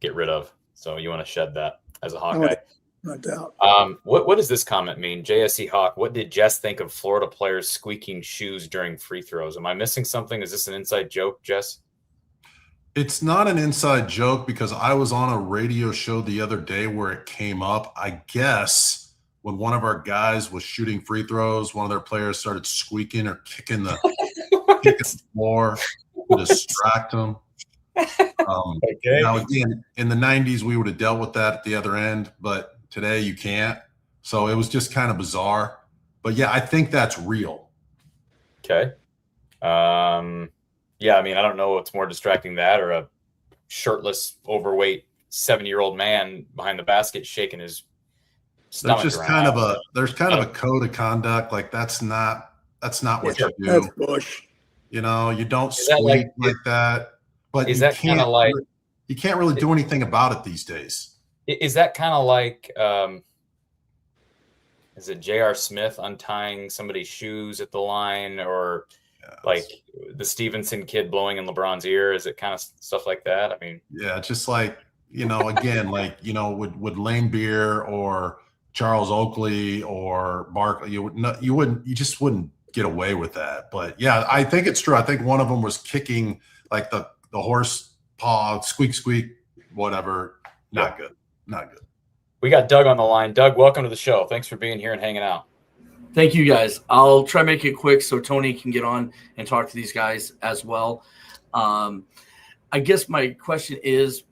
get rid of, so you want to shed that as a Hawkeye. No doubt. What does this comment mean? JSE Hawk, what did Jess think of Florida players squeaking shoes during free throws? Am I missing something? Is this an inside joke, Jess? It's not an inside joke because I was on a radio show the other day where it came up. I guess when one of our guys was shooting free throws, one of their players started squeaking or kicking the floor to distract them. Okay. Now, again, in the 90s, we would have dealt with that at the other end, but today you can't. So it was just kind of bizarre. But, yeah, I think that's real. Okay. Yeah, I mean, I don't know what's more distracting, that or a shirtless, overweight 70-year-old man behind the basket shaking his stomach. There's just kind of a code of conduct. Like that's not what you do. That's Bush. You know, you don't squeak like that. But is that kind of like you can't really do anything about it these days? Is that kind of like is it J.R. Smith untying somebody's shoes at the line, or like the Stevenson kid blowing in LeBron's ear? Is it kind of stuff like that? I mean, yeah, just like, you know, again, like, you know, would Lane Beer or Charles Oakley or Barkley, you just wouldn't get away with that. But yeah, I think it's true. I think one of them was kicking like the horse paw, squeak, squeak, whatever. Not good. We got Doug on the line. Doug, welcome to the show. Thanks for being here and hanging out. Thank you, guys. I'll try to make it quick so Tony can get on and talk to these guys as well. I guess my question is,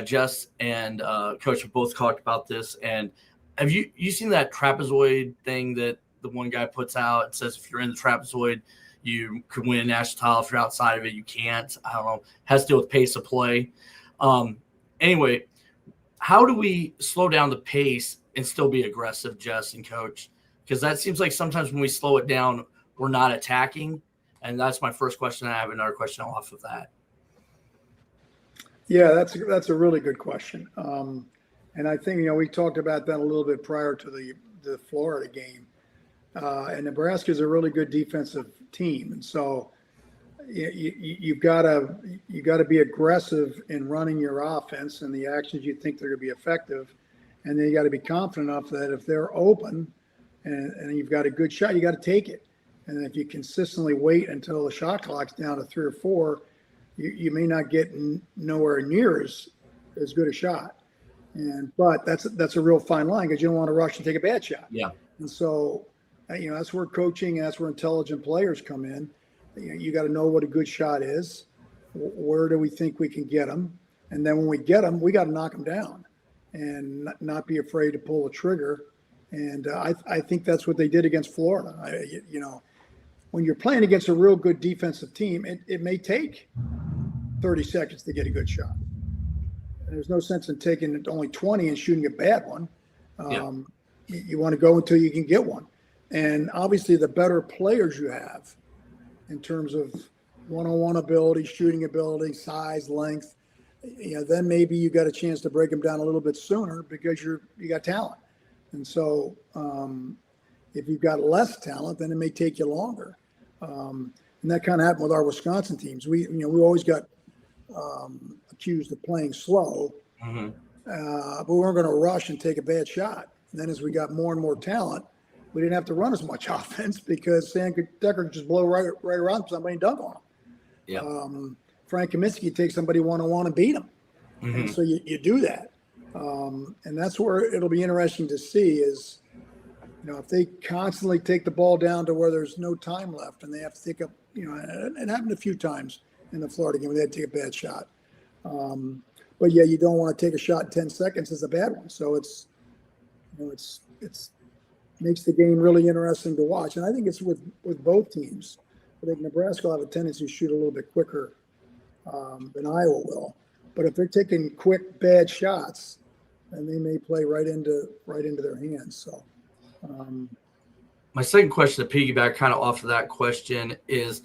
Jess and Coach have both talked about this. And have you seen that trapezoid thing that the one guy puts out? It says if you're in the trapezoid, you could win a national title. If you're outside of it, you can't. I don't know. Has to do with pace of play. Anyway, how do we slow down the pace and still be aggressive, Jess and Coach? Because that seems like sometimes when we slow it down, we're not attacking. And that's my first question. I have another question off of that. Yeah, that's a really good question. And I think, you know, we talked about that a little bit prior to the Florida game. And Nebraska is a really good defensive team. And so you've got to be aggressive in running your offense and the actions you think they're going to be effective. And then you got to be confident enough that if they're open and you've got a good shot, you got to take it. And if you consistently wait until the shot clock's down to 3 or 4, you may not get nowhere near as good a shot. But that's a real fine line because you don't want to rush and take a bad shot. Yeah. And so, you know, that's where coaching and that's where intelligent players come in. You got to know what a good shot is. Where do we think we can get them? And then when we get them, we got to knock them down and not be afraid to pull the trigger. And I think that's what they did against Florida. When you're playing against a real good defensive team, it may take 30 seconds to get a good shot. And there's no sense in taking only 20 and shooting a bad one. You want to go until you can get one. And obviously, the better players you have in terms of one-on-one ability, shooting ability, size, length, then maybe you got a chance to break them down a little bit sooner because you got talent. And so if you've got less talent, then it may take you longer. And that kind of happened with our Wisconsin teams. We always got accused of playing slow, but we weren't going to rush and take a bad shot. And then as we got more and more talent, we didn't have to run as much offense because Sam Decker could just blow right around somebody and dunk on him. Frank Kaminsky could take somebody one-on-one and beat him. And so you do that. And that's where it'll be interesting to see is, if they constantly take the ball down to where there's no time left and they have to take up, it happened a few times in the Florida game where they had to take a bad shot. But yeah, you don't want to take a shot in 10 seconds as a bad one. So it's makes the game really interesting to watch. And I think it's with both teams. I think Nebraska will have a tendency to shoot a little bit quicker than Iowa will. But if they're taking quick, bad shots, then they may play right into their hands. So my second question to piggyback kind of off of that question is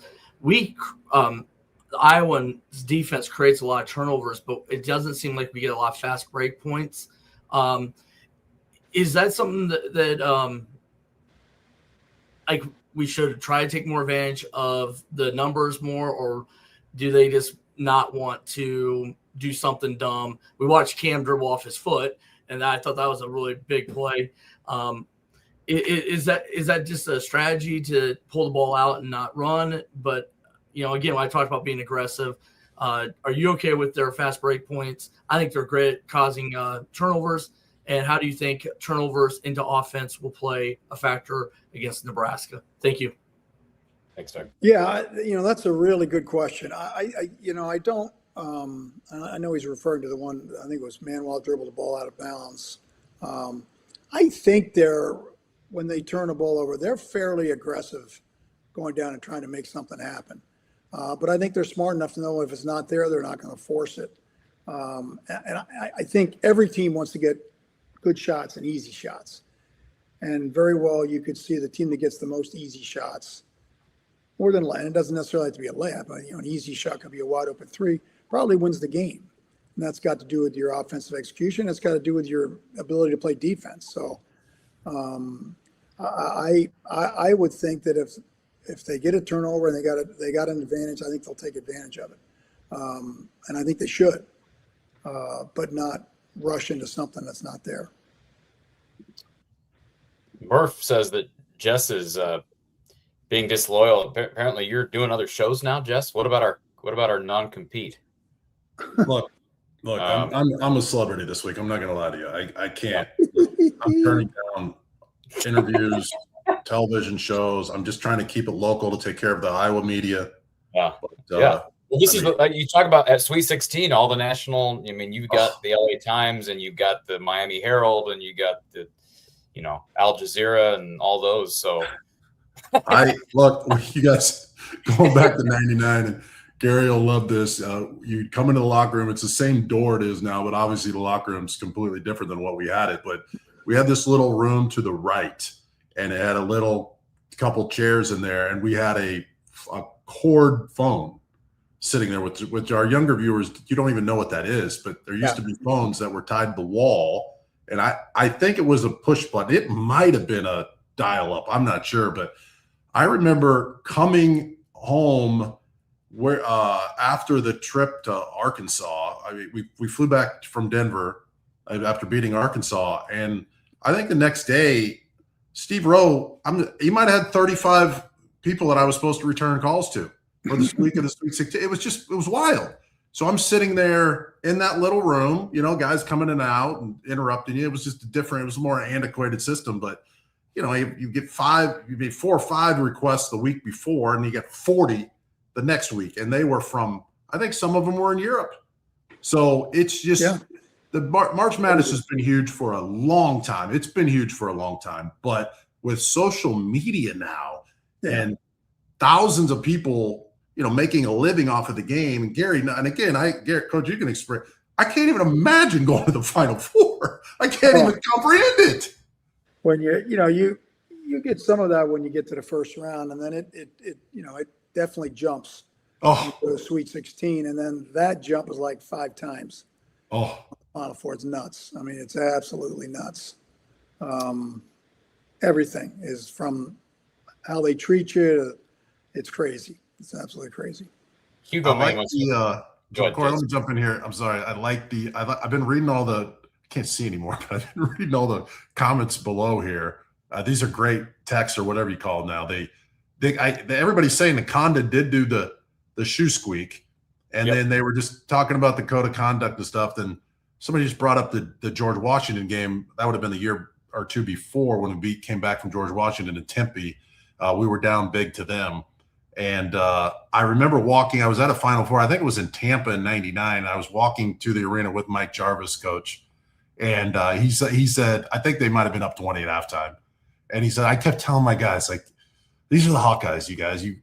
Iowa's defense creates a lot of turnovers, but it doesn't seem like we get a lot of fast break points. Is that something that like we should try to take more advantage of the numbers more, or do they just not want to do something dumb? We watched Cam dribble off his foot, and I thought that was a really big play. Is that just a strategy to pull the ball out and not run? But again, when I talked about being aggressive, are you okay with their fast break points? I think they're great at causing turnovers. And how do you think turnovers into offense will play a factor against Nebraska? Thank you. Thanks, Doug. Yeah, that's a really good question. I don't. I know he's referring to the one. I think it was Manuel dribbled the ball out of bounds. I think when they turn the ball over, they're fairly aggressive, going down and trying to make something happen. But I think they're smart enough to know if it's not there, they're not going to force it. And I think every team wants to get good shots and easy shots. And very well, you could see the team that gets the most easy shots more than, and it doesn't necessarily have to be a layup, but an easy shot could be a wide open three, probably wins the game. And that's got to do with your offensive execution. It's got to do with your ability to play defense. So I would think that if they get a turnover and they got an advantage, I think they'll take advantage of it. And I think they should, but not rush into something that's not there. Murph says that Jess is being disloyal. Apparently, you're doing other shows now, Jess. What about our non-compete? Look, I'm a celebrity this week. I'm not going to lie to you. I can't. I'm turning down interviews, television shows. I'm just trying to keep it local to take care of the Iowa media. Yeah, yeah. Well, this is what you talk about at Sweet 16, all the national. I mean, you've got the LA Times and you've got the Miami Herald and you got the, Al Jazeera and all those. So look, you guys going back to 99, and Gary will love this. You come into the locker room, it's the same door it is now, but obviously the locker room's completely different than what we had it. But we had this little room to the right, and it had a little couple chairs in there, and we had a cord phone sitting there with our younger viewers. You don't even know what that is, but there used to be phones that were tied to the wall. And I think it was a push button. It might have been a dial up. I'm not sure, but I remember coming home where after the trip to Arkansas. I mean, we flew back from Denver after beating Arkansas, and I think the next day, Steve Rowe, he might have had 35 people that I was supposed to return calls to for this week of the Sweet 16. It was wild. So I'm sitting there in that little room, guys coming in and out and interrupting you. It was just it was a more antiquated system, but you made 4 or 5 requests the week before, and you get 40 the next week. And they were from I think some of them were in Europe. So it's just the March Madness has been huge for a long time. It's been huge for a long time. But with social media now and thousands of people, making a living off of the game, and Gary, and again, Gary, Coach, you can express. I can't even imagine going to the Final Four. I can't even comprehend it. When you get some of that when you get to the first round, and then it definitely jumps. To the Sweet 16, and then that jump is like 5 times. Final Four, it's nuts. I mean, it's absolutely nuts. Everything is from how they treat you. It's crazy. It's absolutely crazy. Hugo, let me jump in here. I'm sorry. I've been reading all the. I can't see anymore, but I've been reading all the comments below here. These are great texts or whatever you call them now. Everybody's saying the Conda did do the shoe squeak, and then they were just talking about the code of conduct and stuff. Then somebody just brought up the George Washington game. That would have been the year or two before when we came back from George Washington in Tempe. We were down big to them. And I remember walking, I was at a Final Four. I think it was in Tampa in 99. I was walking to the arena with Mike Jarvis, coach. And he said, I think they might have been up 20 at halftime. And he said, I kept telling my guys, like, these are the Hawkeyes, you guys. You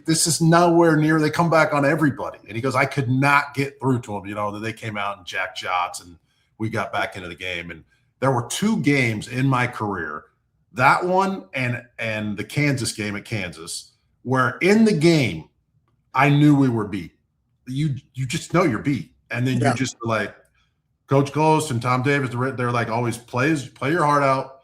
this is nowhere near. They come back on everybody. And he goes, I could not get through to them. That they came out and jacked shots, and we got back into the game. And there were 2 games in my career, that one and the Kansas game at Kansas, where in the game I knew we were beat. You just know you're beat, and then you just like Coach Ghost and Tom Davis. They're like always play your heart out,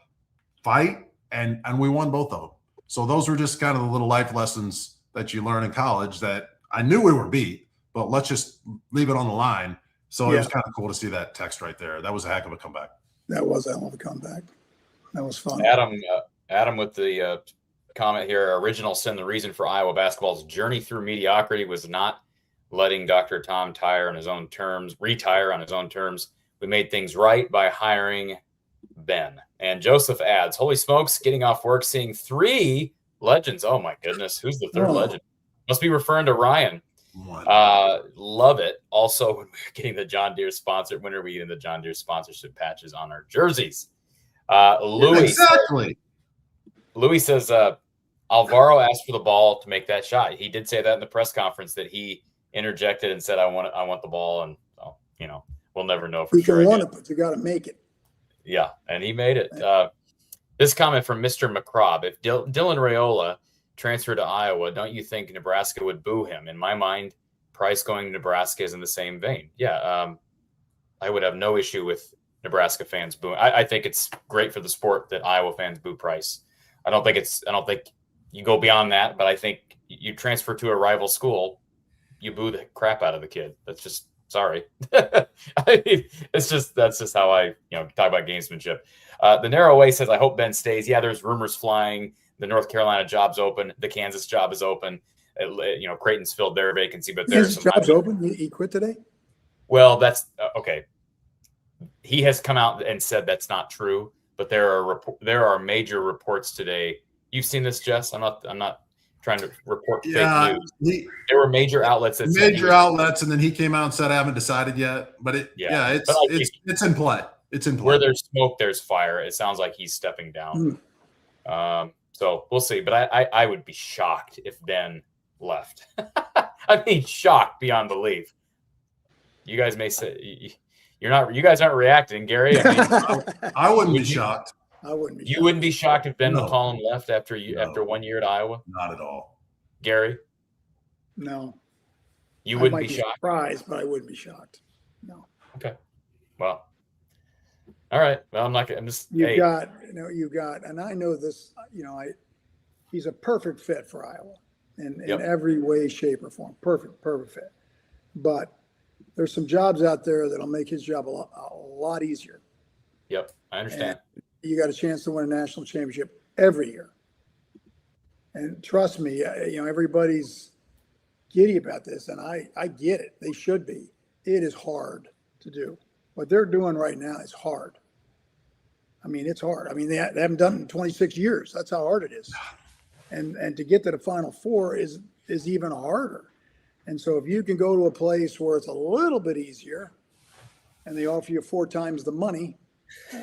fight, and we won both of them. So those were just kind of the little life lessons that you learn in college that I knew we were beat, but let's just leave it on the line. So it was kind of cool to see that text right there. That was a heck of a comeback. That was a hell of a comeback. That was fun. Adam with the comment here, original sin, the reason for Iowa basketball's journey through mediocrity was not letting Dr. Tom retire on his own terms. We made things right by hiring Ben. And Joseph adds, holy smokes, getting off work, seeing 3 legends. Oh my goodness. Who's the 3rd legend? Must be referring to Ryan. Love it. Also, when we're getting the John Deere sponsor, when are we getting the John Deere sponsorship patches on our jerseys? Louis says, Alvaro asked for the ball to make that shot. He did say that in the press conference, that he interjected and said, I want the ball. And, we'll never know for sure. You can want it, but you got to make it. Yeah, and he made it. This comment from Mr. McCrobb. If Dylan Raiola transferred to Iowa, don't you think Nebraska would boo him? In my mind, Price going to Nebraska is in the same vein. Yeah, I would have no issue with Nebraska fans booing. I think it's great for the sport that Iowa fans boo Price. I don't think you go beyond that, but I think you transfer to a rival school, you boo the crap out of the kid. That's just sorry. That's just how I talk about gamesmanship. The Narrow Way says, I hope Ben stays. Yeah, there's rumors flying. The North Carolina job's open. The Kansas job is open. Creighton's filled their vacancy, but there's some job's open. He quit today. Well, that's okay. He has come out and said that's not true, but there are major reports today. You've seen this, Jess. I'm not trying to report fake news. There were major outlets that outlets, and then he came out and said, I haven't decided yet. But it's in play. It's in play. Where there's smoke, there's fire. It sounds like he's stepping down. So we'll see. But I would be shocked if Ben left. I mean, shocked beyond belief. You guys may say you guys aren't reacting, Gary. I wouldn't be shocked. I wouldn't be. You wouldn't be shocked if Ben McCollum left after 1 year at Iowa? Not at all. Gary? No. You wouldn't be shocked? Surprised, but I wouldn't be shocked. No. Okay. Well. All right. Well, you got, and I know this, he's a perfect fit for Iowa in every way, shape, or form. Perfect fit. But there's some jobs out there that'll make his job a lot easier. Yep. I understand. And you got a chance to win a national championship every year. And trust me, everybody's giddy about this, and I get it. They should be. It is hard to do. What they're doing right now is hard. I mean, it's hard. I mean, they haven't done it in 26 years. That's how hard it is. And to get to the Final Four is even harder. And so if you can go to a place where it's a little bit easier and they offer you 4 times the money,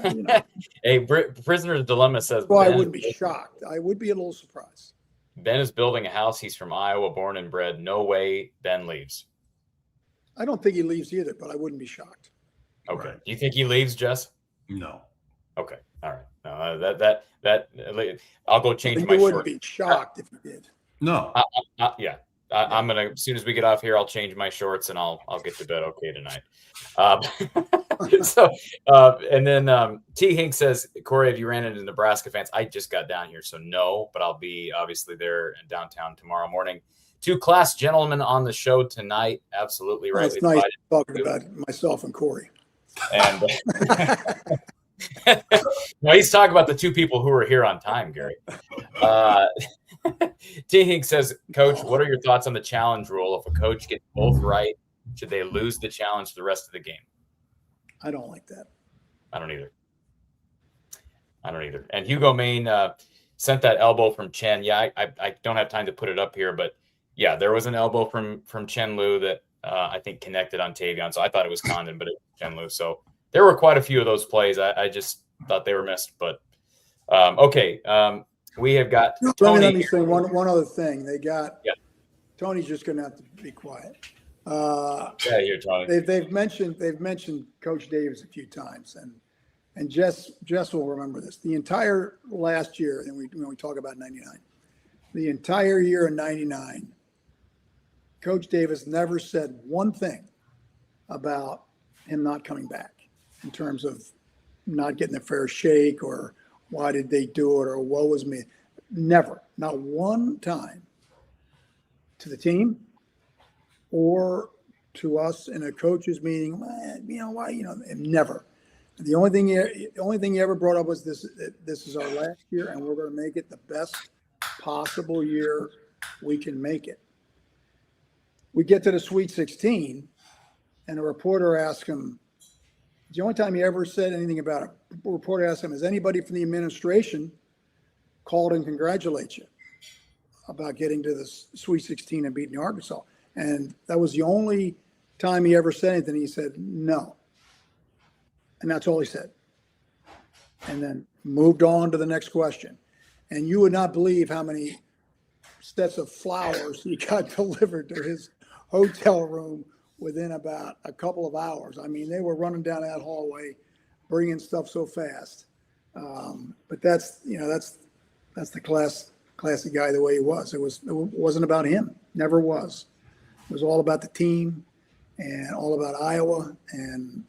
you know, Hey, Prisoner's Dilemma says, well, I Ben, wouldn't be shocked. I would be a little surprised. Ben is building a house. He's from Iowa, born and bred. No way Ben leaves. I don't think he leaves either, but I wouldn't be shocked. Okay. Right. Do you think he leaves, Jess? No. Okay. All right. No, that I'll go change I my wouldn't short. be shocked if he did. No. Yeah. I'm gonna, as soon as we get off here, I'll change my shorts and I'll get to bed okay tonight. And then T Hink says, Corey, have you ran into Nebraska fans? I just got down here, so no, but I'll be obviously there in downtown tomorrow morning. 2 class gentlemen on the show tonight. Absolutely right. It's nice talking about myself and Corey. And no, he's talking about the 2 people who were here on time, Gary. T Hink says, Coach, what are your thoughts on the challenge rule? If a coach gets both right, should they lose the challenge the rest of the game? I don't like that. I don't either. And Hugo Main sent that elbow from Chen. Yeah, I don't have time to put it up here, but yeah, there was an elbow from Chen Lu that I think connected on Tavion. So I thought it was Condon, but it was Chen Lu. So there were quite a few of those plays. I just thought they were missed. But okay, we have got Tony. Let me say one other thing. They got Tony's just going to have to be quiet. Yeah, here, Tony. They've mentioned Coach Davis a few times, and Jess will remember this. The entire last year, and when we talk about '99, the entire year in '99, Coach Davis never said one thing about him not coming back in terms of not getting a fair shake or why did they do it or woe was me. Never, not one time to the team or to us in a coaches meeting. You know why? You know, never. The only thing he ever brought up was this is our last year and we're going to make it the best possible year we can make it. We get to the Sweet 16 and a reporter asked him, the only time he ever said anything about it, a reporter asked him, has anybody from the administration called and congratulate you about getting to the Sweet 16 and beating Arkansas? And that was the only time he ever said anything. He said, no. And that's all he said. And then moved on to the next question. And you would not believe how many sets of flowers he got delivered to his hotel room within about a couple of hours. I mean, they were running down that hallway, bringing stuff so fast. But that's the classy guy the way he was. It wasn't about him. Never was. It was all about the team and all about Iowa. And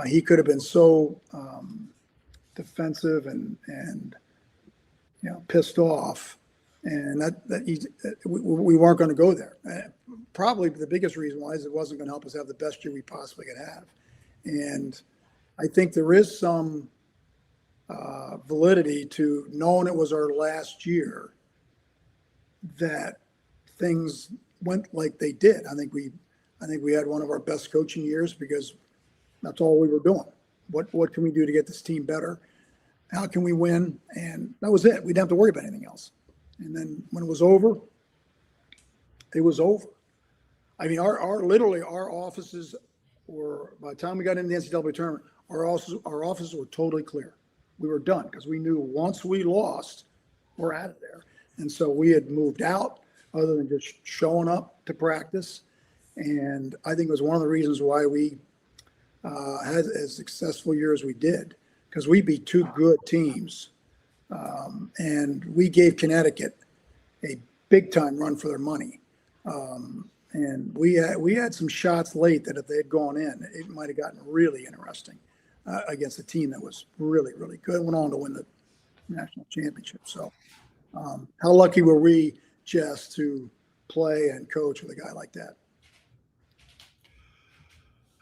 he could have been so defensive and pissed off. And we weren't going to go there. Probably the biggest reason why is it wasn't going to help us have the best year we possibly could have. And I think there is some validity to knowing it was our last year that things went like they did. I think we had one of our best coaching years because that's all we were doing. What can we do to get this team better? How can we win? And that was it. We didn't have to worry about anything else. And then when it was over, it was over. I mean, our offices were, by the time we got into the NCAA tournament, our offices were totally clear. We were done because we knew once we lost, we're out of there. And so we had moved out other than just showing up to practice. And I think it was one of the reasons why we had as successful year as we did, because we beat 2 good teams. And we gave Connecticut a big time run for their money. And we had some shots late that if they had gone in, it might have gotten really interesting against a team that was really, really good. Went on to win the national championship. So how lucky were we, Jess, to play and coach with a guy like that?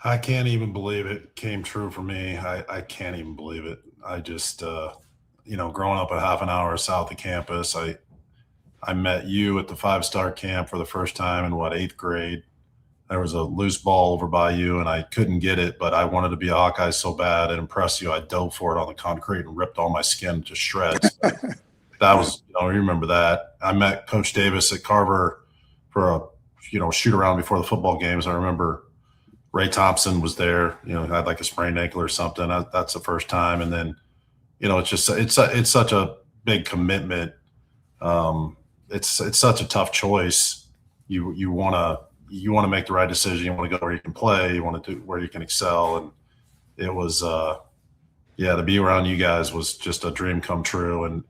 I can't even believe it came true for me. I can't even believe it. I just, growing up a half an hour south of campus, I met you at the 5-star camp for the first time in 8th grade. There was a loose ball over by you and I couldn't get it, but I wanted to be a Hawkeye so bad and impress you. I dove for it on the concrete and ripped all my skin to shreds. That was, you remember that. I met Coach Davis at Carver for shoot around before the football games. I remember Ray Thompson was there, had like a sprained ankle or something. That's the first time. And then, it's such a big commitment. It's such a tough choice. You want to make the right decision. You want to go where you can play. You want to do where you can excel. And it was, to be around you guys was just a dream come true.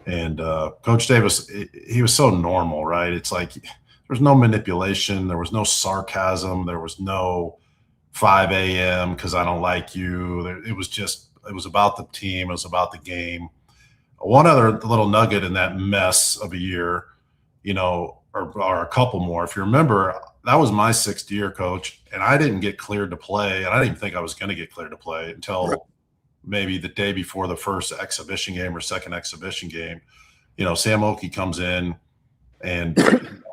And Coach Davis, he was so normal, right? It's like there was no manipulation. There was no sarcasm. There was no 5 a.m. because I don't like you. It was about the team. It was about the game. One other little nugget in that mess of a year, or a couple more. If you remember, that was my 6th year, Coach, and I didn't get cleared to play, and I didn't even think I was going to get cleared to play until maybe the day before the first exhibition game or second exhibition game. Sam Oakey comes in, and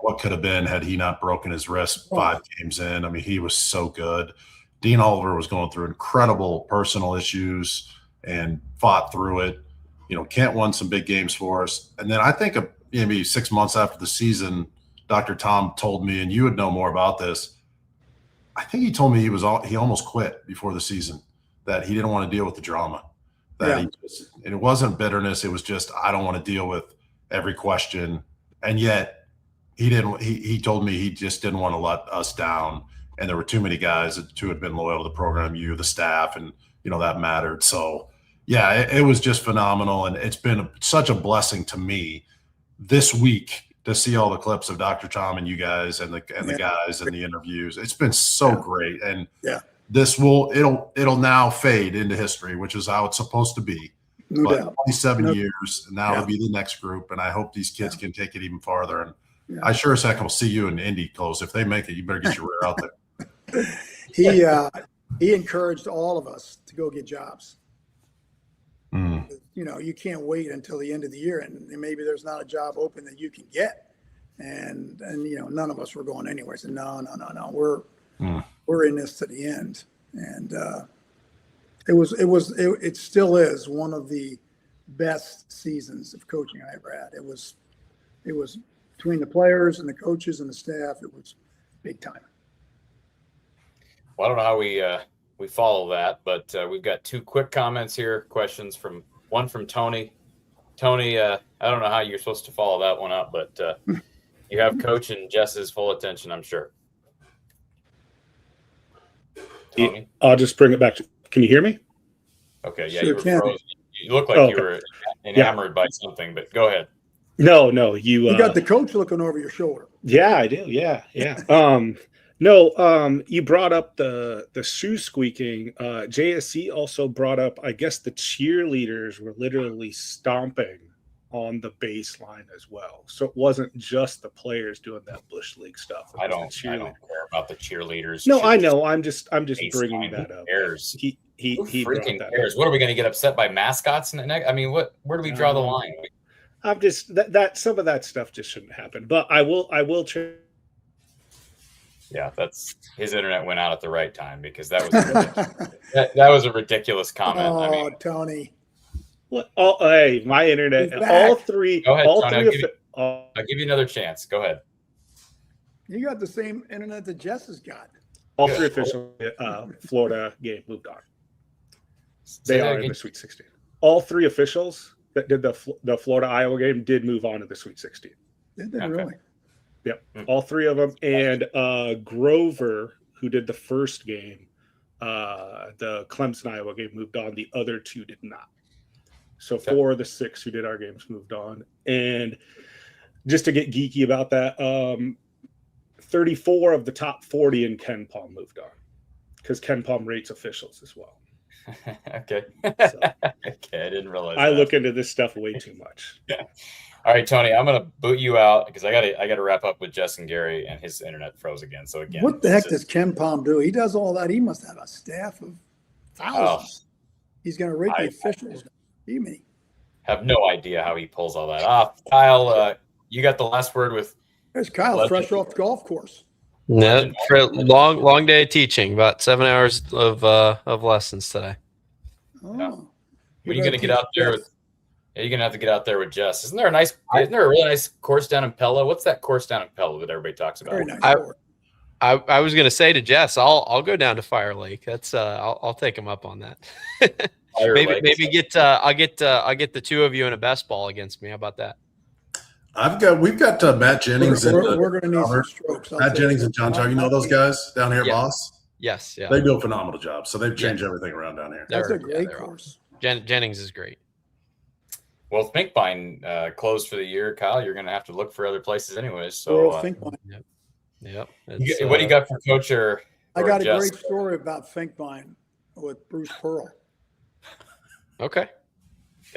what could have been had he not broken his wrist 5 games in. I mean, he was so good. Dean Oliver was going through incredible personal issues and fought through it. Kent won some big games for us. And then I think maybe 6 months after the season, Dr. Tom told me, and you would know more about this, I think he told me he almost quit before the season, that he didn't want to deal with the drama. And it wasn't bitterness. It was just, I don't want to deal with every question. And yet he told me he just didn't want to let us down. And there were too many guys who had been loyal to the program, the staff, and, that mattered. So, it was just phenomenal. And it's been such a blessing to me this week to see all the clips of Dr. Tom and you guys and the guys and the interviews. It's been so great. And it'll now fade into history, which is how it's supposed to be. No doubt. 27 years, and now it'll be the next group. And I hope these kids can take it even farther. And I sure as heck will see you in Indy close. If they make it, you better get your rear out there. He encouraged all of us to go get jobs. You can't wait until the end of the year, and maybe there's not a job open that you can get. And none of us were going anywhere. So no, we're in this to the end. And it still is one of the best seasons of coaching I ever had. It was between the players and the coaches and the staff. It was big time. Well, I don't know how we follow that, but we've got 2 quick comments here. Questions from Tony. Tony, I don't know how you're supposed to follow that one up, but you have Coach and Jess's full attention, I'm sure. Tony? I'll just bring it back. Can you hear me? Okay, yeah, Sure you were can. frozen. You look like you were enamored by something, but go ahead. No, You got the coach looking over your shoulder. Yeah, I do. Yeah. You brought up the shoe squeaking. JSC also brought up, I guess the cheerleaders were literally stomping on the baseline as well. So it wasn't just the players doing that Bush League stuff. I don't care about the cheerleaders. No, I know. I'm just bringing that up. Cares? He freaking brought that cares. What are we going to get upset by mascots? I mean, where do we draw the line? I'm just that some of that stuff just shouldn't happen. But I will. Yeah, that's his internet went out at the right time because that was that was a ridiculous comment. Oh, Tony. What? Hey, my internet. All three. Go ahead, all Tony, three. I'll give you another chance. Go ahead. You got the same internet that Jess has got. All 3 officials. Florida game moved on. They are in the Sweet 16. All 3 officials that did the Florida Iowa game did move on to the Sweet 16. Did they really? Yep, all 3 of them. And Grover, who did the first game, the Clemson Iowa game, moved on. The other 2 did not. So 4 of the 6 who did our games moved on. And just to get geeky about that, 34 of the top 40 in Ken Palm moved on because Ken Palm rates officials as well. Okay. So, okay, I didn't realize. I look into this stuff way too much. Yeah. All right, Tony, I'm gonna boot you out because I gotta wrap up with Jess and Gary, and his internet froze again. So again, What the heck does Ken Palm do? He does all that. He must have a staff of thousands. He's going to rate the officials. You have no idea how he pulls all that off. Kyle, you got the last word with. There's Kyle, fresh off the golf course. Yeah, for a long day of teaching. About 7 hours of lessons today. Oh, When are you going to get out there with Yeah, you're gonna have to get out there with Jess. Isn't there a really nice course down in Pella? What's that course down in Pella that everybody talks about? Very nice. I was gonna say to Jess, I'll go down to Fire Lake. That's I'll take him up on that. maybe get I'll get the two of you in a best ball against me. How about that? We've got Matt Jennings we're going to need some strokes. Matt Jennings and John Tug. You know those guys down here at Boss? Yes, yeah. They do a phenomenal job. So they've changed everything around down here. That's a great course. Jennings is great. Well, if Finkbine closed for the year, Kyle, you're going to have to look for other places anyways. So, Yep. What do you got for Coach or I got a Jess? great story about Finkbine with Bruce Pearl. Okay.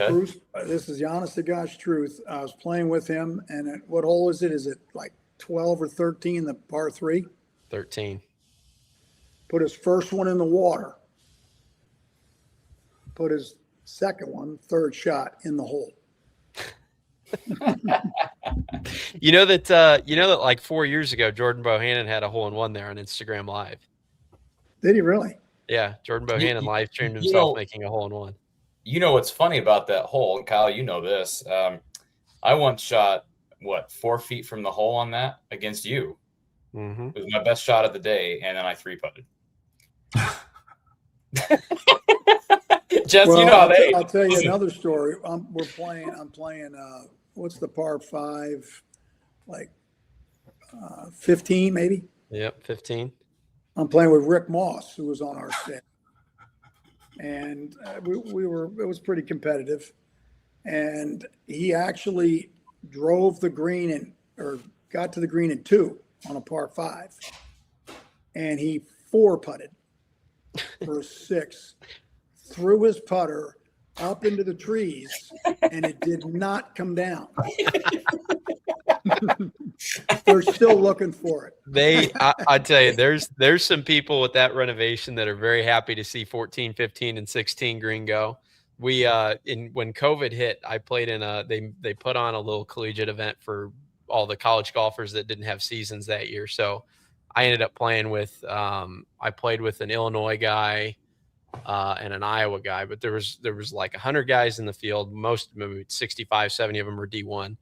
Bruce, this is the honest to gosh truth. I was playing with him, and what hole is it? Is it like 12 or 13, the par 3? 13. Put his first one in the water. Put his second one, third shot, in the hole. You know that like 4 years ago, Jordan Bohannon had a hole-in-one there on Instagram Live. Did he really? Yeah, Jordan Bohannon live streamed himself making a hole-in-one. You know what's funny about that hole, and Kyle, you know this. I once shot 4 feet from the hole on that against you. Mm-hmm. It was my best shot of the day, and then I 3-putted. Jess, well, you know how they. I'll tell you another story. I'm playing. What's the par 5? Like 15, maybe. Yep, 15. I'm playing with Rick Moss, who was on our staff, and we were. It was pretty competitive, and he actually drove the green or got to the green in 2 on a par 5, and he 4-putted for a 6, threw his putter up into the trees, and it did not come down. They're still looking for it. I tell you, there's some people with that renovation that are very happy to see 14, 15, and 16 green go. We when COVID hit, I played in they put on a little collegiate event for all the college golfers that didn't have seasons that year. So I ended up playing with I played with an Illinois guy and an Iowa guy, but there was like 100 guys in the field. Most, maybe 65, 70 of them were D1.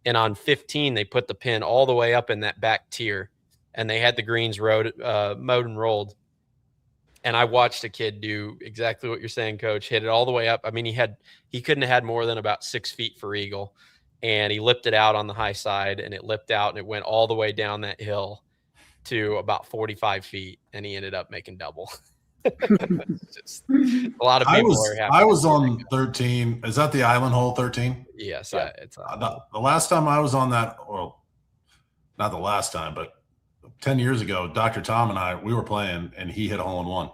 And on 15, they put the pin all the way up in that back tier, and they had the greens mowed and rolled. And I watched a kid do exactly what you're saying, Coach. Hit it all the way up. I mean, he couldn't have had more than about 6 feet for eagle, and he lipped it out on the high side, and it lipped out, and it went all the way down that hill to about 45 feet, and he ended up making double. Just a lot of people are happy. I was on 13. Is that the island hole 13? Yes, yeah. It's the last time I was on that, well, not the last time, but 10 years ago, Dr. Tom and we were playing, and he hit a hole-in-one.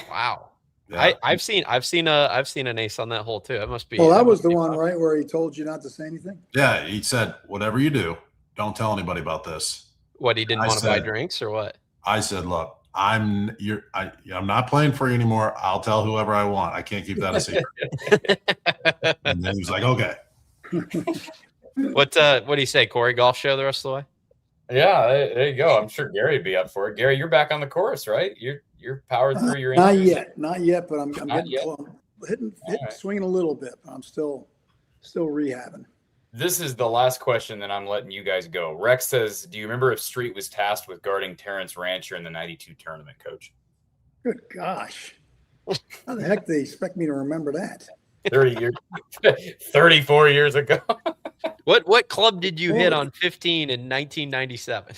Wow. Yeah. I've seen an ace on that hole too. It must be. Well, that was the one, right, where he told you not to say anything? Yeah, he said, whatever you do, don't tell anybody about this. What, he didn't want to buy drinks or what? I said, look, I'm not playing for you anymore. I'll tell whoever I want. I can't keep that a secret. And then he was like, okay. What do you say, Corey? Golf show the rest of the way? Yeah, there you go. I'm sure Gary would be up for it. Gary, you're back on the course, right? You're powered through your injuries. Not yet, but I'm getting close. Hitting, swinging a little bit. But I'm still rehabbing. This is the last question that I'm letting you guys go. Rex says, do you remember if Street was tasked with guarding Terrence Rancher in the 92 tournament, Coach? Good gosh. How the heck do they expect me to remember that? 34 years ago. What club did you hit on 15 in 1997?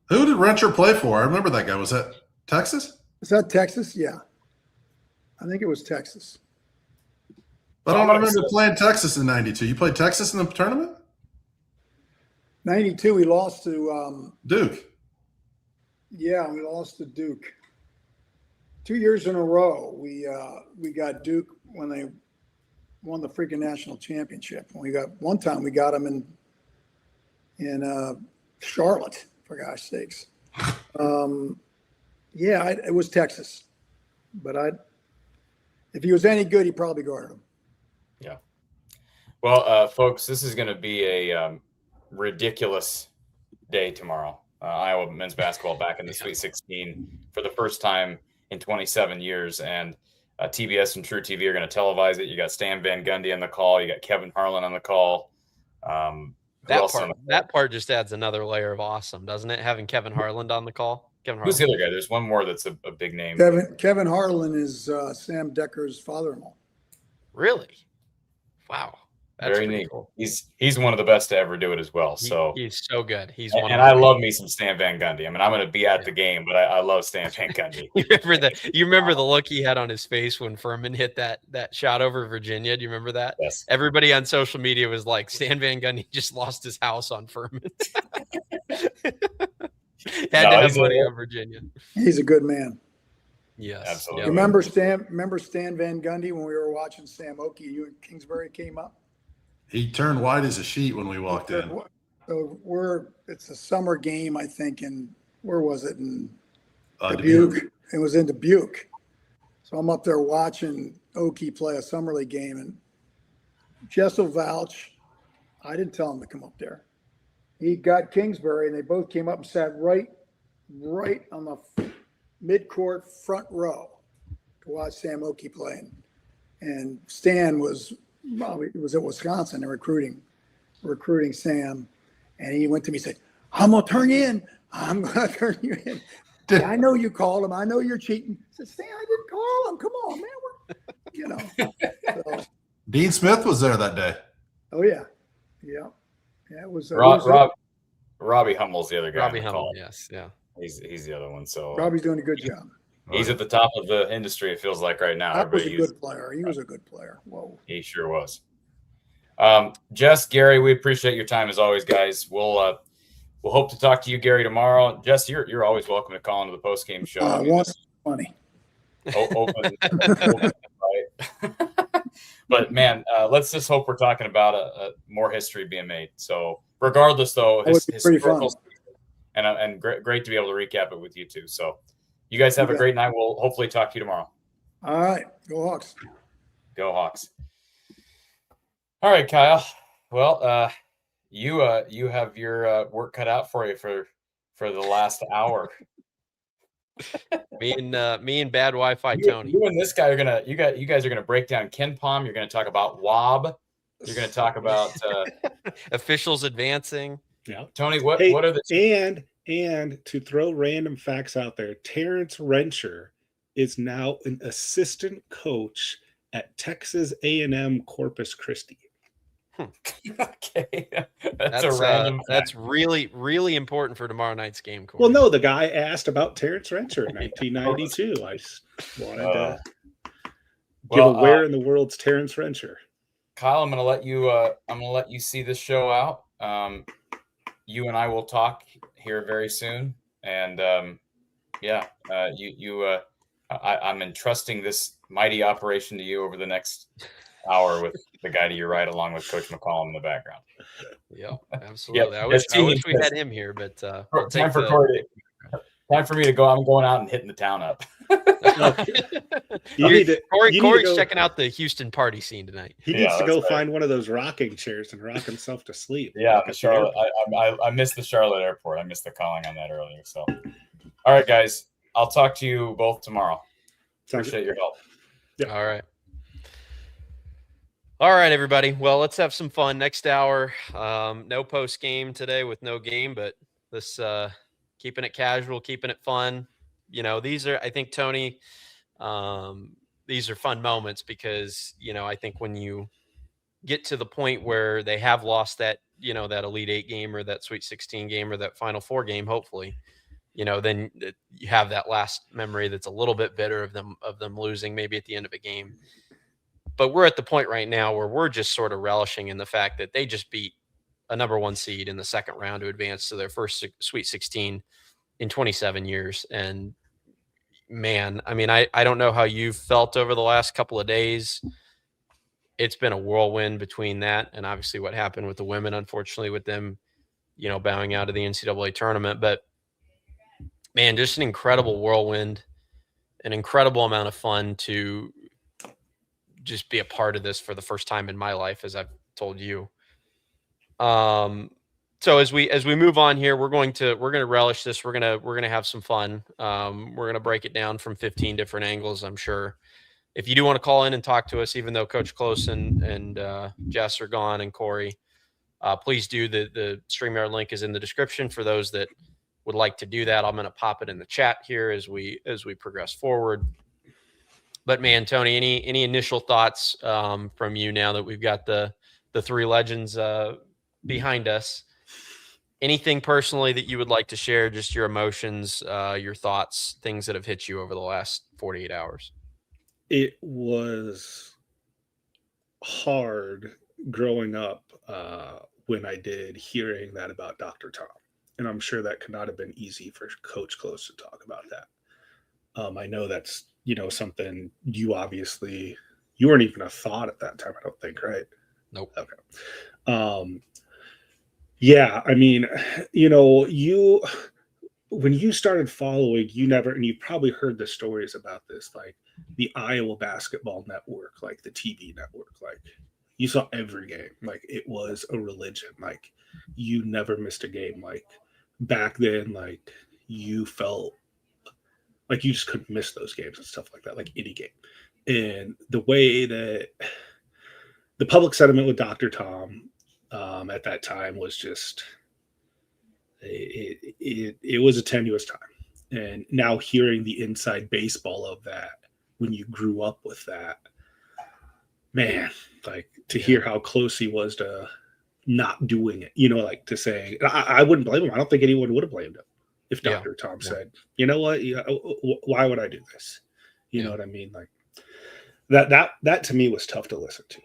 Who did Rancher play for? I remember that guy. Was that Texas? Is that Texas? Yeah. I think it was Texas. But I don't remember playing Texas in 92. You played Texas in the tournament? 92, we lost to Duke. Yeah, we lost to Duke. 2 years in a row, we got Duke when they won the freaking national championship. One time we got them in Charlotte, for gosh sakes. It was Texas, but if he was any good, he probably guarded him. Yeah. Well, folks, this is going to be a ridiculous day tomorrow. Iowa men's basketball back in the Sweet 16 for the first time in 27 years. And TBS and True TV are going to televise it. You got Stan Van Gundy on the call. You got Kevin Harlan on the call. That part just adds another layer of awesome, doesn't it? Having Kevin Harlan on the call. Who's the other guy? There's one more that's a big name. Kevin Harlan is Sam Decker's father-in-law. Really? Wow. That's very neat. Cool. He's one of the best to ever do it as well. So he's so good. And I love me some Stan Van Gundy. I mean, I'm going to be at the game, but I love Stan Van Gundy. You remember the look he had on his face when Furman hit that shot over Virginia? Do you remember that? Yes. Everybody on social media was like, Stan Van Gundy just lost his house on Furman. Had to have money on Virginia. He's a good man. Yes, absolutely. You remember Stan Van Gundy when we were watching Sam Oakey? You and Kingsbury came up. He turned white as a sheet when we walked in. So it's a summer game, I think, and where was it? In Dubuque. It was in Dubuque. So I'm up there watching Oakey play a summer league game, and Jess will vouch. I didn't tell him to come up there. He got Kingsbury, and they both came up and sat right on the mid-court front row to watch Sam Oakey play. And Stan was at Wisconsin and recruiting Sam. And he went to me and said, I'm going to turn you in. I'm going to turn you in. I know you called him. I know you're cheating. I said, Stan, I didn't call him. Come on, man. So, Dean Smith was there that day. Oh, yeah. Yeah. Yeah, it was. Robbie Hummel's the other guy. Robbie Hummel, yes. Yeah. He's the other one. So Robbie's doing a good job. He's at the top of the industry, it feels like right now. That was a good player. He was a good player. Whoa. He sure was. Jess, Gary, we appreciate your time as always, guys. We'll hope to talk to you, Gary, tomorrow. Jess, you're always welcome to call into the post-game show. Funny. Open right? But man, let's just hope we're talking about more history being made. So regardless, though, historical and great to be able to recap it with you too. So you guys have a great night. We'll hopefully talk to you tomorrow. All right. Go Hawks. Go Hawks. All right, Kyle. Well, you have your work cut out for you for the last hour. Me and bad Wi-Fi Tony. You and this guy are you guys are gonna break down Ken Palm. You're gonna talk about WOB. You're gonna talk about officials advancing. Yeah. Tony, what are the and to throw random facts out there, Terrence Rencher is now an assistant coach at Texas A&M Corpus Christi. Okay, that's a random fact. That's really, really important for tomorrow night's game. Corey. Well, no, the guy asked about Terrence Rencher in 1992. I just wanted to give a where in the world's Terrence Rencher. Kyle, I'm gonna let you see this show out. You and I will talk here very soon, and I'm entrusting this mighty operation to you over the next hour with the guy to your right, along with Coach McCollum in the background. Yeah, absolutely. I wish we had him here, but time for me to go. I'm going out and hitting the town up. Corey's checking out the Houston party scene tonight. He needs to go find one of those rocking chairs and rock himself to sleep. Yeah, Charlotte. I missed the Charlotte airport. I missed the calling on that earlier. So, all right, guys. I'll talk to you both tomorrow. Appreciate your help. Yeah. All right, everybody. Well, let's have some fun next hour. No post game today with no game, but this keeping it casual, keeping it fun. You know, these are, I think, Tony, these are fun moments because, you know, I think when you get to the point where they have lost that, you know, that Elite Eight game or that Sweet 16 game or that Final Four game, hopefully, you know, then you have that last memory that's a little bit bitter of them losing maybe at the end of a game. But we're at the point right now where we're just sort of relishing in the fact that they just beat a number one seed in the second round to advance to their first Sweet 16 in 27 years. And man, I mean, I don't know how you've felt over the last couple of days. It's been a whirlwind between that and obviously what happened with the women, unfortunately, with them, you know, bowing out of the NCAA tournament. But man, just an incredible whirlwind, an incredible amount of fun to just be a part of this for the first time in my life, as I've told you. So as we move on here, we're going to relish this. We're going to have some fun. We're going to break it down from 15 different angles, I'm sure. if you do want to call in and talk to us, even though Coach Close and Jess are gone and Corey, please do. The StreamYard link is in the description for those that would like to do that. I'm going to pop it in the chat here as we progress forward. But man, Tony, any initial thoughts from you now that we've got the three legends behind us? Anything personally that you would like to share? Just your emotions, your thoughts, things that have hit you over the last 48 hours. It was hard growing up when I did, hearing that about Dr. Tom. And I'm sure that could not have been easy for Coach Close to talk about that. I know that's, something you weren't even a thought at that time, I don't think, right? Nope. Okay. Yeah, I mean, when you started following, and you've probably heard the stories about this, like the Iowa Basketball Network, like the TV network, like you saw every game, like it was a religion, like you never missed a game. Like back then, like you felt like you just couldn't miss those games and stuff like that, like any game. And the way that the public sentiment with Dr. Tom at that time was just, it was a tenuous time. And now hearing the inside baseball of that, when you grew up with that, man, like to hear how close he was to not doing it, like to say, I wouldn't blame him. I don't think anyone would have blamed him if Dr. Tom said, you know what, why would I do this? You know what I mean? Like that to me was tough to listen to.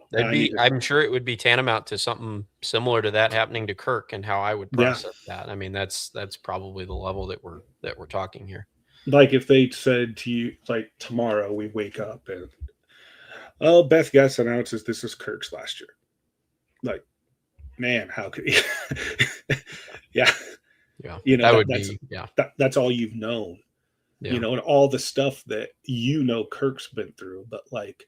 I'm sure it would be tantamount to something similar to that happening to Kirk and how I would process that. I mean, that's probably the level that we're talking here. Like if they said to you, like tomorrow we wake up and Beth Guess announces this is Kirk's last year. Like, man, how could he? Yeah. That's all you've known. And all the stuff that Kirk's been through, but like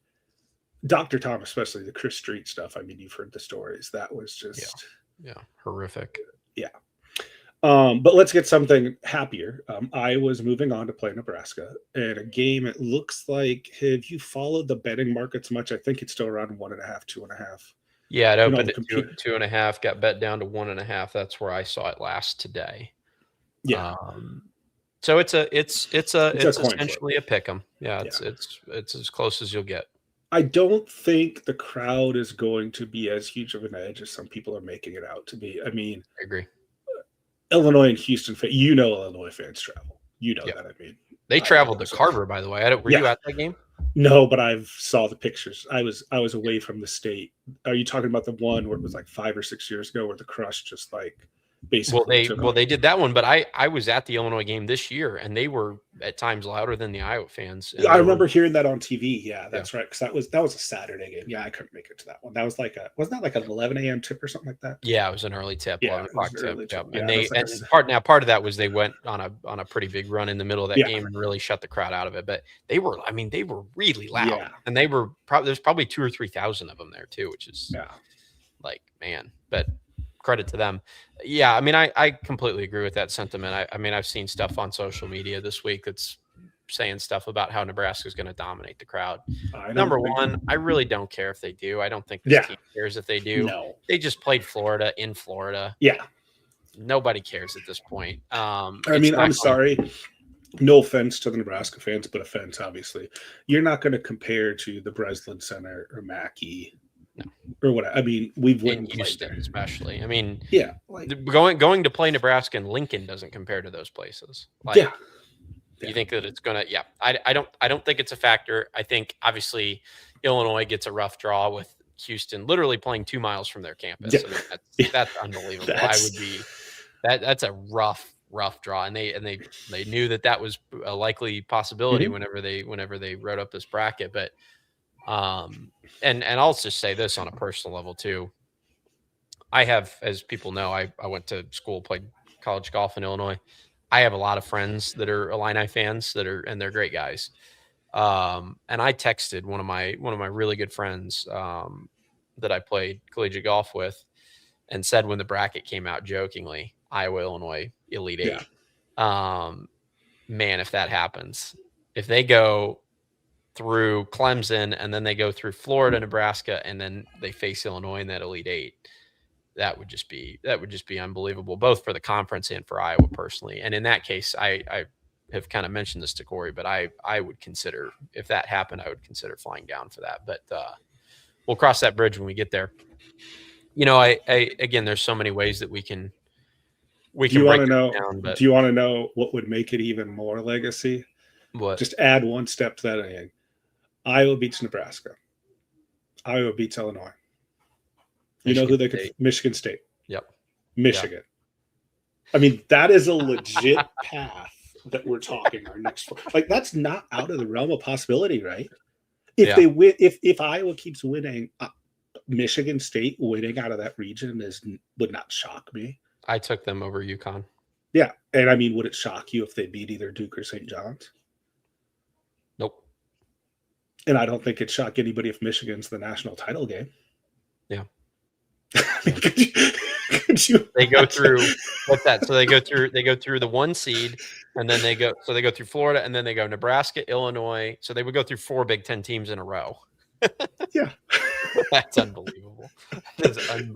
Dr. Tom, especially the Chris Street stuff. I mean, you've heard the stories. That was just horrific. Yeah. But let's get something happier. I was moving on to play Nebraska and a game. It looks like, have you followed the betting markets much? I think it's still around 1.5, 2.5. Yeah, it opened at 2.5, got bet down to 1.5. That's where I saw it last today. Yeah. So it's essentially a pick 'em. Yeah, it's as close as you'll get. I don't think the crowd is going to be as huge of an edge as some people are making it out to be. I mean, I agree. Illinois and Houston, Illinois fans travel. That. I mean, they traveled to Carver, by the way. Were you at that game? No, but I saw the pictures. I was away from the state. Are you talking about the one where it was like 5 or 6 years ago where the Crush just like basically they did that one, but I was at the Illinois game this year and they were at times louder than the Iowa fans. I remember hearing that on TV. Yeah, that's right. Because that was a Saturday game. Yeah, I couldn't make it to that one. That was wasn't that like an 11 a.m. tip or something like that? Yeah, it was an early tip, 11 o'clock tip. Yep. Yeah, part of that was they went on a pretty big run in the middle of that game and really shut the crowd out of it. But they were really loud, and there's probably 2,000 or 3,000 of them there too, which is like, man, but credit to them. Yeah, I mean, I completely agree with that sentiment. I mean, I've seen stuff on social media this week that's saying stuff about how Nebraska is going to dominate the crowd. Number one, I really don't care if they do. I don't think this team cares if they do. No. They just played Florida in Florida. Yeah. Nobody cares at this point. I mean, I'm sorry. No offense to the Nebraska fans, but offense, obviously. You're not going to compare to the Breslin Center or Mackey. No. Or what? I mean, we've in Houston, especially. I mean, like, going to play Nebraska and Lincoln doesn't compare to those places. Like, you think that it's gonna? Yeah, I don't think it's a factor. I think obviously Illinois gets a rough draw with Houston, literally playing 2 miles from their campus. I mean, that's unbelievable. That's a rough draw, and they knew that was a likely possibility whenever they wrote up this bracket, but. And I'll just say this on a personal level too. I have, as people know, I went to school, played college golf in Illinois. I have a lot of friends that are Illini fans and they're great guys. And I texted one of my really good friends that I played collegiate golf with and said when the bracket came out jokingly, Iowa, Illinois, Elite Eight. Man, if that happens, if they go through Clemson, and then they go through Florida, Nebraska, and then they face Illinois in that Elite Eight. That would just be unbelievable, both for the conference and for Iowa personally. And in that case, I have kind of mentioned this to Corey, but I would consider, if that happened, I would consider flying down for that. But we'll cross that bridge when we get there. You know, I again, there's so many ways that we can. Do you want to know? Do you want to know what would make it even more legacy? What? Just add one step to that. Iowa beats Nebraska. Iowa beats Illinois. You know who they could? Michigan State. Yep. Michigan. I mean, that is a legit path that we're talking our next. Like, that's not out of the realm of possibility, right? If they win, if Iowa keeps winning, Michigan State winning out of that region would not shock me. I took them over UConn. Yeah, and I mean, would it shock you if they beat either Duke or St. John's? Nope. And I don't think it'd shock anybody if Michigan's the national title game. Yeah. could you they go through what's that? So they go through the 1 seed, and then they go through Florida, and then they go Nebraska, Illinois. So they would go through 4 Big Ten teams in a row. Yeah. That's unbelievable.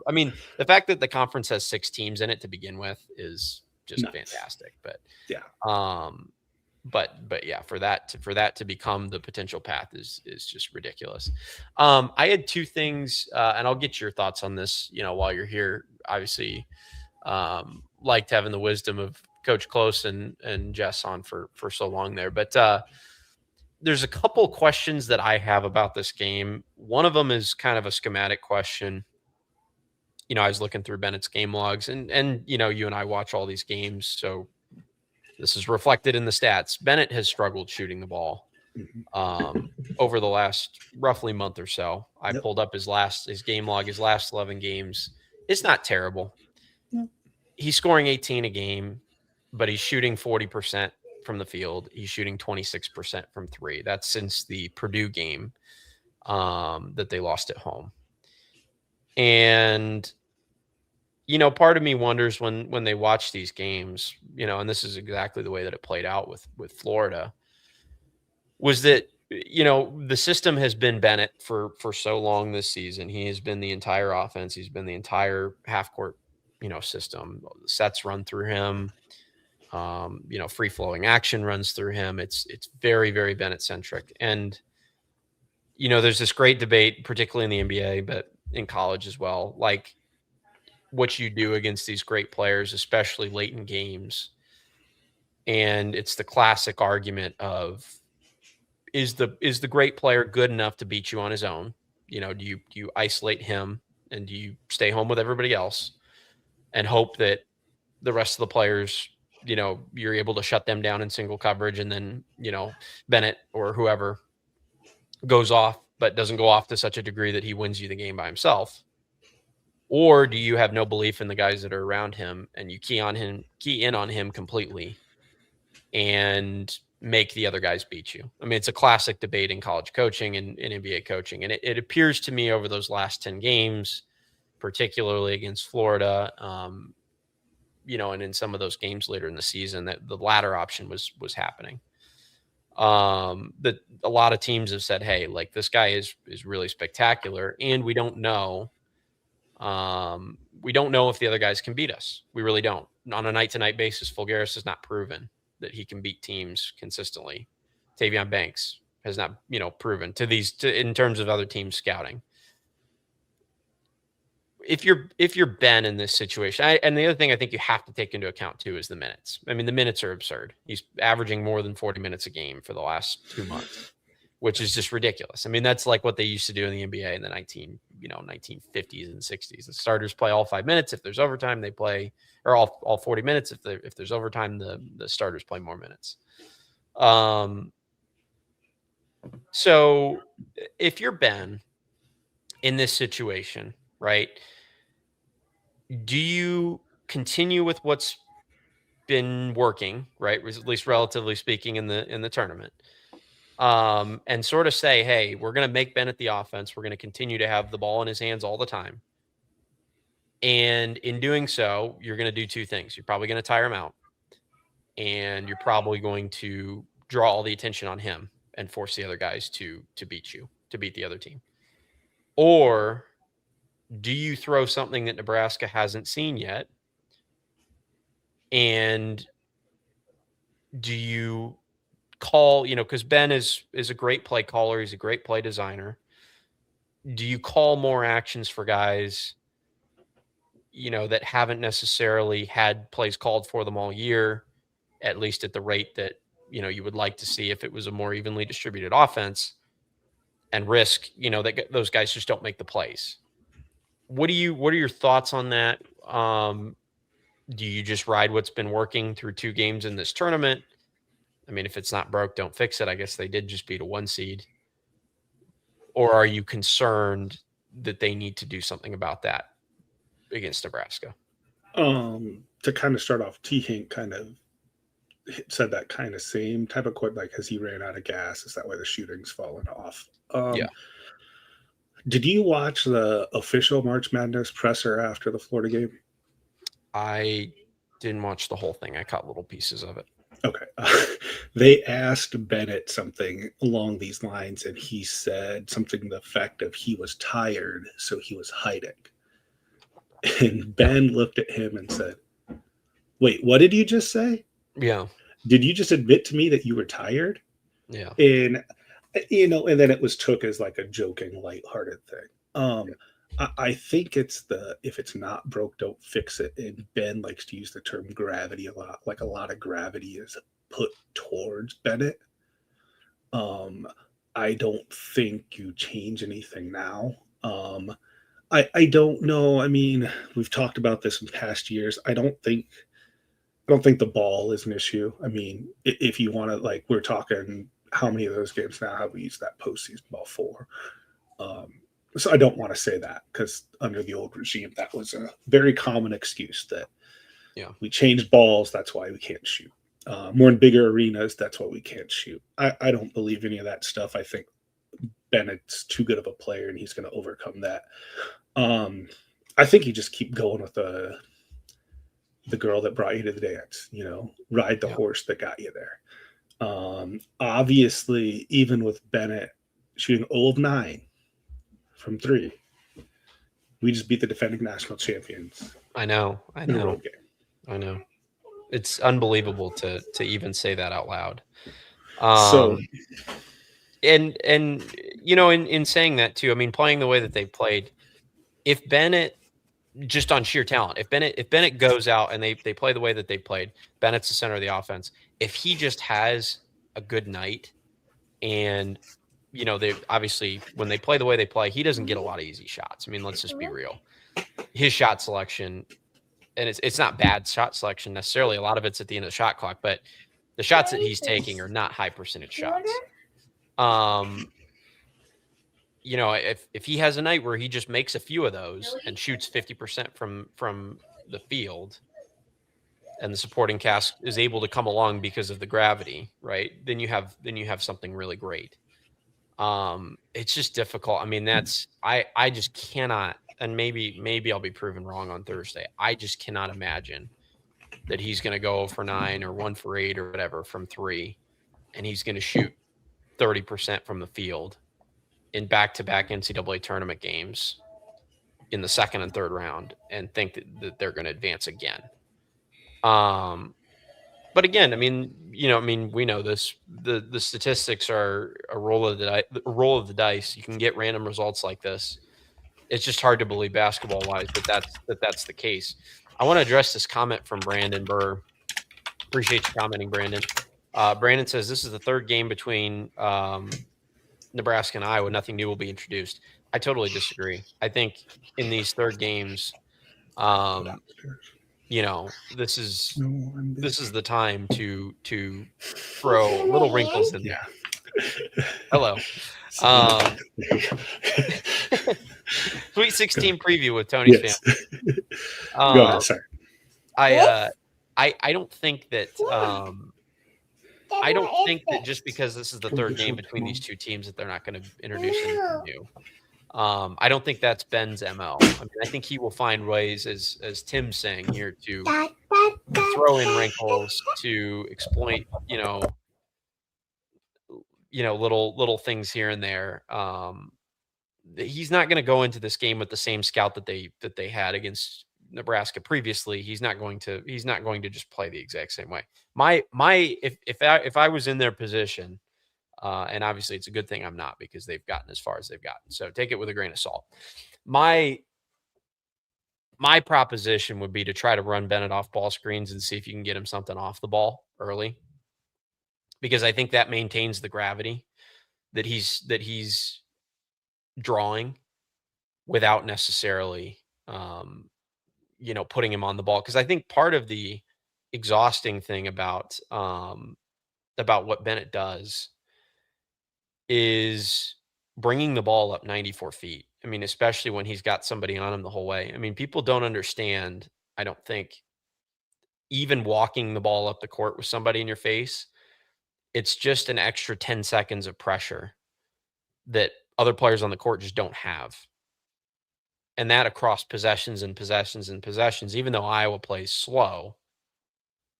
I mean, the fact that the conference has 6 teams in it to begin with is just fantastic. But yeah. But yeah, for that to become the potential path is just ridiculous. I had 2 things, and I'll get your thoughts on this, you know, while you're here. Obviously, liked having the wisdom of Coach Close and Jess on for so long there. But there's a couple questions that I have about this game. One of them is kind of a schematic question. You know, I was looking through Bennett's game logs, and you know, you and I watch all these games, so this is reflected in the stats. Bennett has struggled shooting the ball over the last roughly month or so. I pulled up his game log, his last 11 games. It's not terrible. No. He's scoring 18 a game, but he's shooting 40% from the field. He's shooting 26% from 3. That's since the Purdue game that they lost at home. And you know, part of me wonders when they watch these games, you know, and this is exactly the way that it played out with Florida, was that, you know, the system has been Bennett for so long this season. He has been the entire offense. He's been the entire half court, you know, system. Sets run through him. You know, free flowing action runs through him. It's very, very Bennett centric. And, you know, there's this great debate, particularly in the NBA, but in college as well, like what you do against these great players, especially late in games. And it's the classic argument of, is the great player good enough to beat you on his own? You know, do you isolate him, and do you stay home with everybody else and hope that the rest of the players, you know, you're able to shut them down in single coverage, and then, you know, Bennett or whoever goes off, but doesn't go off to such a degree that he wins you the game by himself? Or do you have no belief in the guys that are around him, and you key in on him completely and make the other guys beat you? I mean, it's a classic debate in college coaching and in NBA coaching. And it appears to me over those last 10 games, particularly against Florida, you know, and in some of those games later in the season, that the latter option was happening. That a lot of teams have said, hey, like, this guy is really spectacular, and we don't know. We don't know if the other guys can beat us. We really don't. On a night-to-night basis, Fulgaris has not proven that he can beat teams consistently. Tavion Banks has not, you know, proven in terms of other teams scouting. If you're Ben in this situation, and the other thing I think you have to take into account too is the minutes. I mean, the minutes are absurd. He's averaging more than 40 minutes a game for the last 2 months, which is just ridiculous. I mean, that's like what they used to do in the NBA in the 1950s and 60s. The starters play all 5 minutes. If there's overtime, they play, or all 40 minutes. If there's overtime, the starters play more minutes. So if you're Ben in this situation, right, do you continue with what's been working, right, at least relatively speaking, in the tournament, and sort of say, hey, we're going to make Bennett the offense. We're going to continue to have the ball in his hands all the time. And in doing so, you're going to do 2 things. You're probably going to tire him out, and you're probably going to draw all the attention on him and force the other guys to beat the other team? Or do you throw something that Nebraska hasn't seen yet? And do you call, because Ben is a great play caller, he's a great play designer. Do you call more actions for guys, that haven't necessarily had plays called for them all year, at least at the rate that, you would like to see if it was a more evenly distributed offense, and risk, that those guys just don't make the plays? What are your thoughts on that? Do you just ride what's been working through 2 games in this tournament? I mean, if it's not broke, don't fix it. I guess they did just beat a 1 seed. Or are you concerned that they need to do something about that against Nebraska? To kind of start off, T-Hink kind of said that kind of same type of quote, like, has he ran out of gas? Is that why the shooting's fallen off? Yeah. Did you watch the official March Madness presser after the Florida game? I didn't watch the whole thing. I caught little pieces of it. Okay. They asked Bennett something along these lines, and he said something to the effect of he was tired, so he was hiding. And Ben looked at him and said, wait, what did you just say? Yeah. Did you just admit to me that you were tired? Yeah. And, and then it was took as like a joking, lighthearted thing. I think it's if it's not broke, don't fix it. And Ben likes to use the term gravity a lot. Like, a lot of gravity is put towards Bennett. I don't think you change anything now. I don't know. I mean, we've talked about this in past years. I don't think the ball is an issue. I mean, if you want to, like, we're talking how many of those games now have we used that postseason ball for? So I don't want to say that, because under the old regime, that was a very common excuse that we changed balls. That's why we can't shoot. More in bigger arenas, that's why we can't shoot. I don't believe any of that stuff. I think Bennett's too good of a player, and he's going to overcome that. I think you just keep going with the girl that brought you to the dance, ride the horse that got you there. Obviously, even with Bennett shooting 0 of 9 from 3, we just beat the defending national champions. I know. In a road game. I know. It's unbelievable to even say that out loud. And in saying that too, I mean, playing the way that they played, if Bennett, just on sheer talent, if Bennett goes out and they play the way that they played, Bennett's the center of the offense. If he just has a good night, and they obviously, when they play the way they play, he doesn't get a lot of easy shots. I mean, let's just be real. His shot selection, and it's not bad shot selection necessarily. A lot of it's at the end of the shot clock, but the shots that he's taking are not high percentage shots. If he has a night where he just makes a few of those and shoots 50% from the field, and the supporting cast is able to come along because of the gravity, right? Then you have something really great. It's just difficult. I mean, I just cannot, and maybe I'll be proven wrong on Thursday. I just cannot imagine that he's going to go 0 for 9 or 1 for 8 or whatever from 3, and he's going to shoot 30% from the field in back-to-back NCAA tournament games in the second and third round, and think that they're going to advance again. But again, I mean, we know this. The statistics are a roll of the dice. You can get random results like this. It's just hard to believe basketball-wise that's the case. I want to address this comment from Brandon Burr. Appreciate you commenting, Brandon. Brandon says this is the 3rd game between Nebraska and Iowa. Nothing new will be introduced. I totally disagree. I think in these 3rd games, this is the time to throw little wrinkles in there. Hello. Sweet 16 preview with Tony's family. Go ahead, sorry. I don't think that just because this is the 3rd game between these two teams that they're not going to introduce anything new. I don't think that's Ben's MO. I mean, I think he will find ways, as Tim's saying here, to throw in wrinkles, to exploit, little things here and there. He's not going to go into this game with the same scout that they had against Nebraska previously. He's not going to just play the exact same way. If I was in their position, and obviously it's a good thing I'm not, because they've gotten as far as they've gotten. So take it with a grain of salt. My proposition would be to try to run Bennett off ball screens and see if you can get him something off the ball early, because I think that maintains the gravity that he's drawing without necessarily, putting him on the ball. Because I think part of the exhausting thing about what Bennett does is bringing the ball up 94 feet. I mean, especially when he's got somebody on him the whole way. I mean, people don't understand, I don't think, even walking the ball up the court with somebody in your face, it's just an extra 10 seconds of pressure that other players on the court just don't have. And that across possessions and possessions and possessions, even though Iowa plays slow,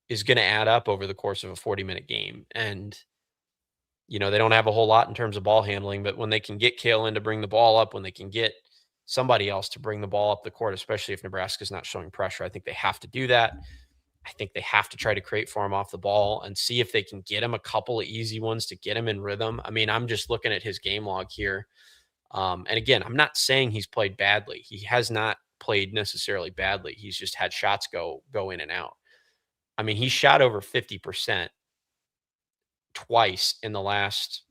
is going to add up over the course of a 40-minute game. And, they don't have a whole lot in terms of ball handling, but when they can get Kale in to bring the ball up, when they can get somebody else to bring the ball up the court, especially if Nebraska's not showing pressure, I think they have to do that. I think they have to try to create for him off the ball and see if they can get him a couple of easy ones to get him in rhythm. I mean, I'm just looking at his game log here. And again, I'm not saying he's played badly. He has not played necessarily badly. He's just had shots go in and out. I mean, he shot over 50% twice in the last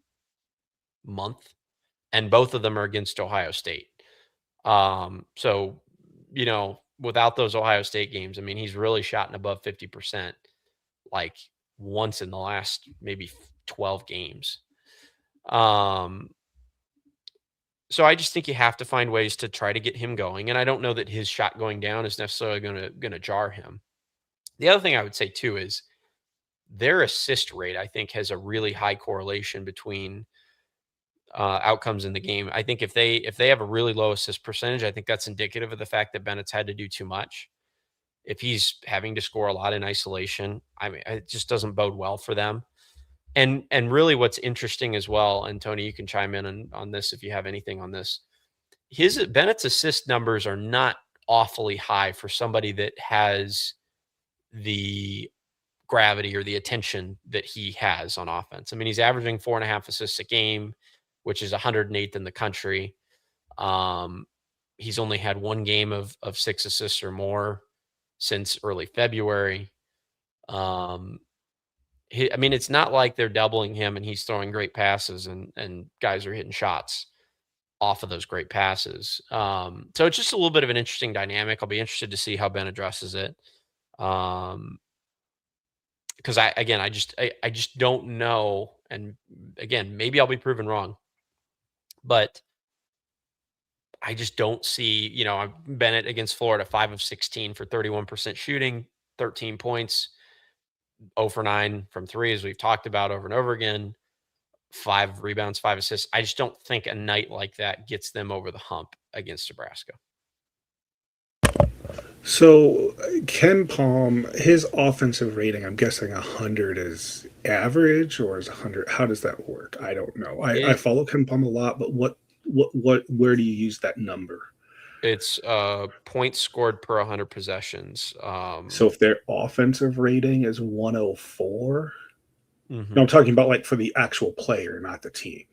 month, and both of them are against Ohio State. So, without those Ohio State games, I mean, he's really shot above 50% like once in the last maybe 12 games. So I just think you have to find ways to try to get him going. And I don't know that his shot going down is necessarily going to jar him. The other thing I would say too is their assist rate, I think, has a really high correlation between outcomes in the game. I think if they have a really low assist percentage, I think that's indicative of the fact that Bennett's had to do too much. If he's having to score a lot in isolation, I mean, it just doesn't bode well for them. And really what's interesting as well, and Tony, you can chime in on this if you have anything on this. Bennett's assist numbers are not awfully high for somebody that has the gravity or the attention that he has on offense. I mean, he's averaging 4.5 assists a game, which is 108th in the country. He's only had one game of 6 assists or more since early February. I mean, it's not like they're doubling him and he's throwing great passes and guys are hitting shots off of those great passes. So it's just a little bit of an interesting dynamic. I'll be interested to see how Ben addresses it. Because I just don't know. And again, maybe I'll be proven wrong, but I just don't see, Bennett against Florida, 5 of 16 for 31% shooting, 13 points, 0 for 9 from 3, as we've talked about over and over again, 5 rebounds, 5 assists. I just don't think a night like that gets them over the hump against Nebraska. So Ken Palm, his offensive rating, I'm guessing 100 is average, or is 100? How does that work? I don't know. I follow Ken Palm a lot, but where do you use that number? It's points scored per 100 possessions. So if their offensive rating is 104, no, I'm talking about like for the actual player, not the team.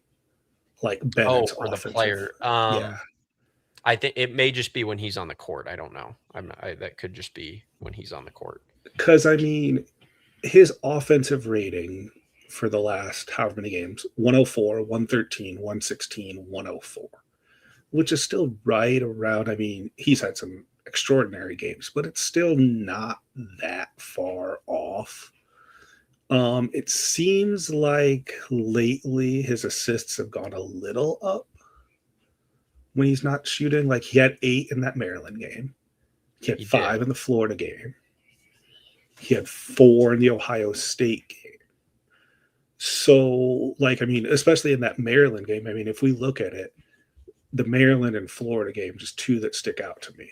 Like Bennett's for the player. Yeah. I think it may just be when he's on the court. I don't know. That could just be when he's on the court. Because, I mean, his offensive rating for the last however many games, 104, 113, 116, 104, which is still right around, I mean, he's had some extraordinary games, but it's still not that far off. It seems like lately his assists have gone a little up when he's not shooting. Like he had 8 in that Maryland game. He had 5 in the Florida game. He had 4 in the Ohio State game. So, like, I mean, especially in that Maryland game, I mean, if we look at it, the Maryland and Florida game, just 2 that stick out to me.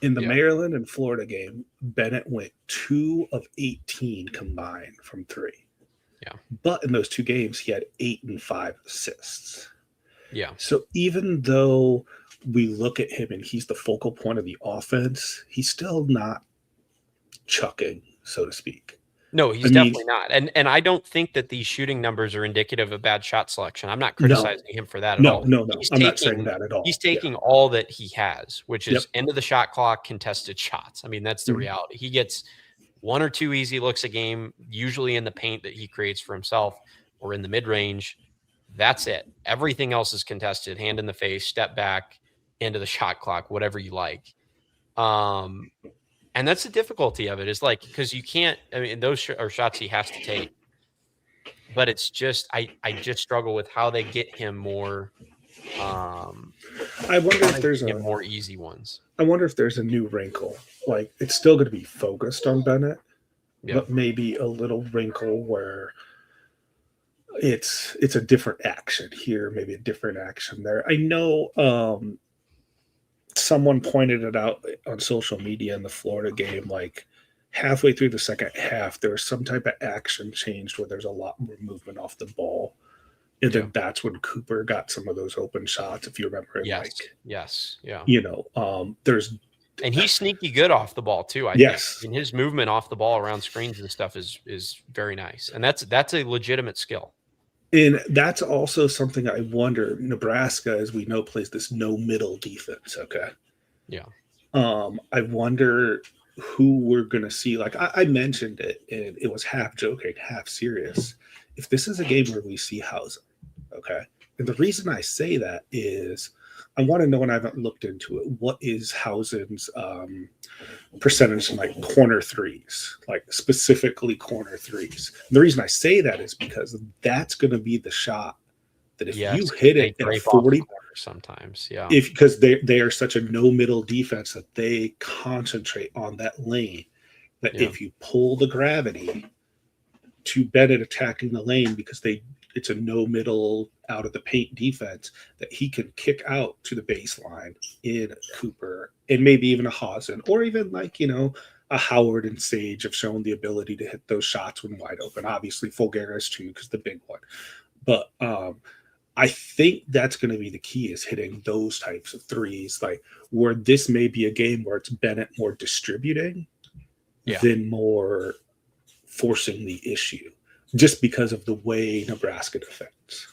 In the Maryland and Florida game, Bennett went 2 of 18 combined from 3. Yeah. But in those 2 games, he had 8 and 5 assists. Yeah. So even though we look at him and he's the focal point of the offense, he's still not chucking, so to speak. No, he's definitely not. And I don't think that these shooting numbers are indicative of bad shot selection. I'm not criticizing him for that at all. No. I'm not saying that at all. He's taking all that he has, which is end of the shot clock, contested shots. I mean, that's the reality. He gets 1 or 2 easy looks a game, usually in the paint that he creates for himself or in the mid-range. That's it. Everything else is contested, hand in the face, step back, into the shot clock, whatever you like. And that's the difficulty of it, is like, because you can't, I mean, those are shots he has to take. But it's just, I just struggle with how they get him more. I wonder if there's more easy ones. I wonder if there's a new wrinkle. Like, it's still going to be focused on Bennett, but maybe a little wrinkle where it's a different action here, maybe a different action there. I know someone pointed it out on social media in the Florida game, like halfway through the second half, there was some type of action changed where there's a lot more movement off the ball. And then that's when Cooper got some of those open shots, if you remember it. Yes. And he's sneaky good off the ball too. I think. And his movement off the ball around screens and stuff is very nice. And that's a legitimate skill. And that's also something I wonder. Nebraska, as we know, plays this no middle defense. Okay. Yeah. I wonder who we're going to see. Like I mentioned it, and it was half joking, half serious. If this is a game where we see Hauser, okay. And the reason I say that is I want to know, and I haven't looked into it, what is Hausen's percentage in like corner threes, like specifically corner threes. And the reason I say that is because that's going to be the shot that if you hit it at 40 sometimes, because they are such a no middle defense that they concentrate on that lane, that if you pull the gravity to Bennett attacking the lane, because it's a no middle out of the paint defense, that he can kick out to the baseline in Cooper and maybe even a Hausen, or even like, a Howard and Sage have shown the ability to hit those shots when wide open. Obviously Fulgaris too, because the big one. But I think that's going to be the key, is hitting those types of threes, like where this may be a game where it's Bennett more distributing than more forcing the issue, just because of the way Nebraska defends.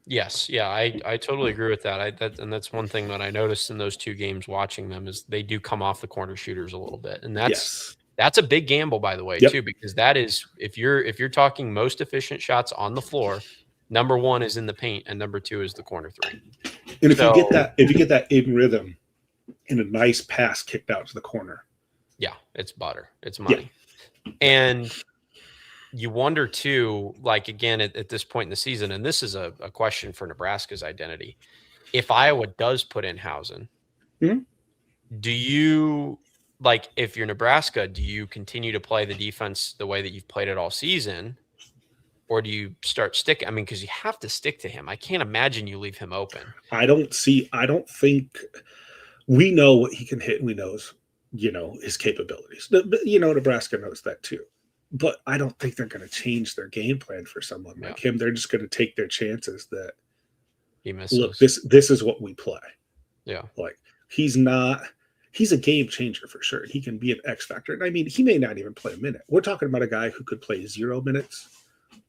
Yes. Yeah. I totally agree with that. And that's one thing that I noticed in those 2 games watching them, is they do come off the corner shooters a little bit. And that's a big gamble, by the way, too, because that is, if you're talking most efficient shots on the floor, number 1 is in the paint and number 2 is the corner 3. And if you get that in rhythm and a nice pass kicked out to the corner. Yeah. It's butter. It's money. Yeah. And you wonder too, like, again, at this point in the season, and this is a question for Nebraska's identity. If Iowa does put in Hausen, do you, like, if you're Nebraska, do you continue to play the defense the way that you've played it all season? Or do you start sticking? I mean, because you have to stick to him. I can't imagine you leave him open. I don't think we know what he can hit, and we knows, his capabilities. But, Nebraska knows that too. But I don't think they're going to change their game plan for someone like him. They're just going to take their chances that he misses. Look, this is what we play. Yeah. Like, he's a game changer for sure. He can be an X factor. And I mean, he may not even play a minute. We're talking about a guy who could play 0 minutes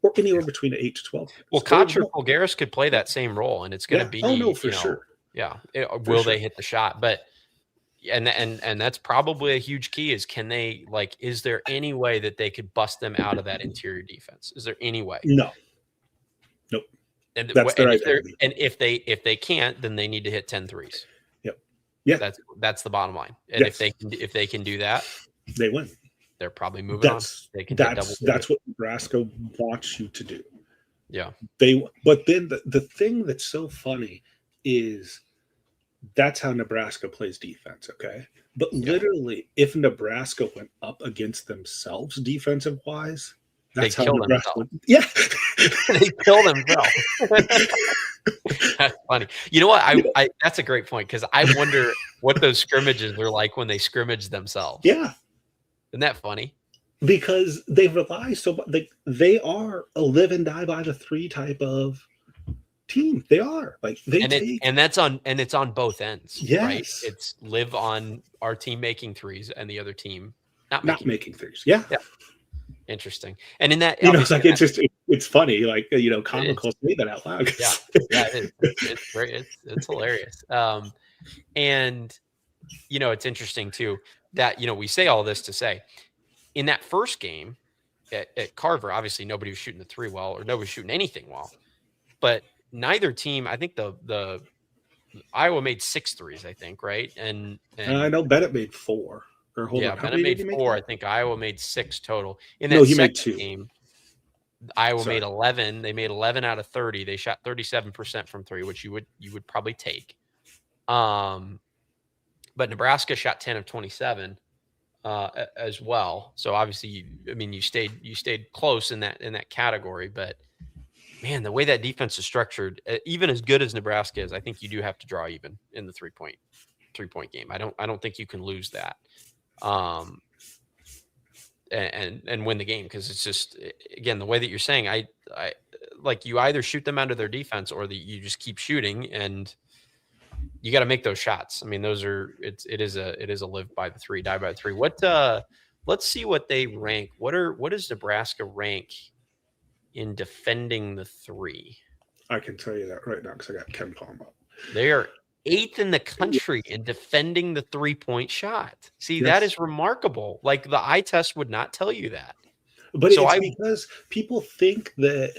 or anywhere between 8 to 12 minutes. Well, Koch or Fulgaris could play that same role, and it's going to be, sure. Yeah. Will they hit the shot? But and that's probably a huge key, is can they, like, is there any way that they could bust them out of that interior defense? Is there any way? No. Nope. And if they can't, then they need to hit 10 threes. Yep. Yeah. That's the bottom line. And if they can do that, they win. They're probably moving on. They can that's what Nebraska wants you to do. Yeah. But then the thing that's so funny is that's how Nebraska plays defense, okay? But literally, if Nebraska went up against themselves defensive wise, that's how Nebraska would. Yeah. They kill themselves. That's funny. You know what? I that's a great point, because I wonder what those scrimmages are like when they scrimmage themselves. Yeah. Isn't that funny? because they rely so much. They are a live and die by the three type of team. They are like it's on both ends. Yes. Right? It's live on our team making threes and the other team not making threes. Yeah. Interesting. And in that, it's like it's funny, like comical to say that out loud. Yeah, it's great. It's hilarious. And it's interesting too that we say all this to say in that first game at Carver, obviously nobody was shooting the three well, or nobody was shooting anything well. But neither team, I think the Iowa made 6 threes, I think, right? And I know Bennett made 4. Or hold on, Bennett made 4. I think Iowa made 6 total. In that he made 2. Game, Iowa made 11. They made 11 out of 30. They shot 37% from 3, which you would probably take. But Nebraska shot 10 of 27 as well. So obviously, you stayed close in that category. But man, the way that defense is structured, even as good as Nebraska is, I think you do have to draw even in the 3-point game. I don't think you can lose that. And win the game, because it's just, again, the way that you're saying, I like, you either shoot them out of their defense or you just keep shooting, and you got to make those shots. I mean, those are it is a live by the 3, die by the 3. Let's see what they rank. What does Nebraska rank in defending the 3? I can tell you that right now because I got Ken Palm up. They are 8th in the country in defending the 3-point shot. See, Yes. that is remarkable. Like, the eye test would not tell you that. But it's because people think that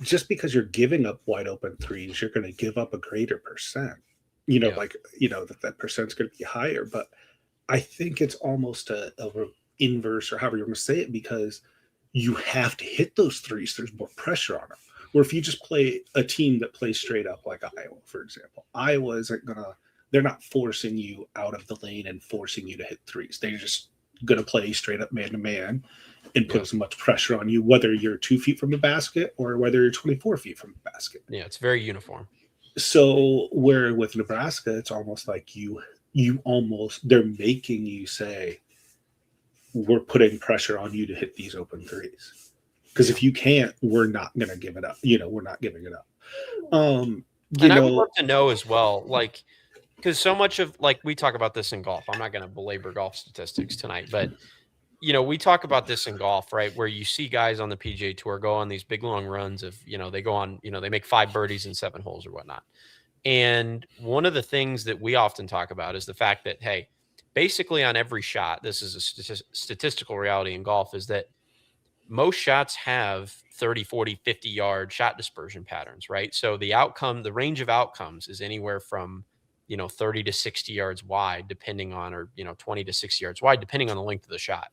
just because you're giving up wide open threes, you're going to give up a greater percent. That percent's going to be higher. But I think it's almost a inverse, or however you want to say it, because you have to hit those threes. There's more pressure on them. Where if you just play a team that plays straight up, like Iowa, for example, Iowa isn't they're not forcing you out of the lane and forcing you to hit threes. They're just going to play straight up man to man and put as much pressure on you, whether you're 2 feet from the basket or whether you're 24 feet from the basket. Yeah, it's very uniform. So where with Nebraska, it's almost like they're making you say, we're putting pressure on you to hit these open threes. Because if you can't, we're not going to give it up. We're not giving it up. I would love to know as well, like, because so much of, like, we talk about this in golf. I'm not going to belabor golf statistics tonight, but, we talk about this in golf, right? Where you see guys on the PGA Tour go on these big, long runs of, they go on, they make 5 birdies in 7 holes or whatnot. And one of the things that we often talk about is the fact that, hey, basically on every shot, this is a statistical reality in golf, is that most shots have 30, 40, 50-yard shot dispersion patterns, right? So the range of outcomes is anywhere from, 30 to 60 yards wide, depending on, or, 20 to 60 yards wide, depending on the length of the shot.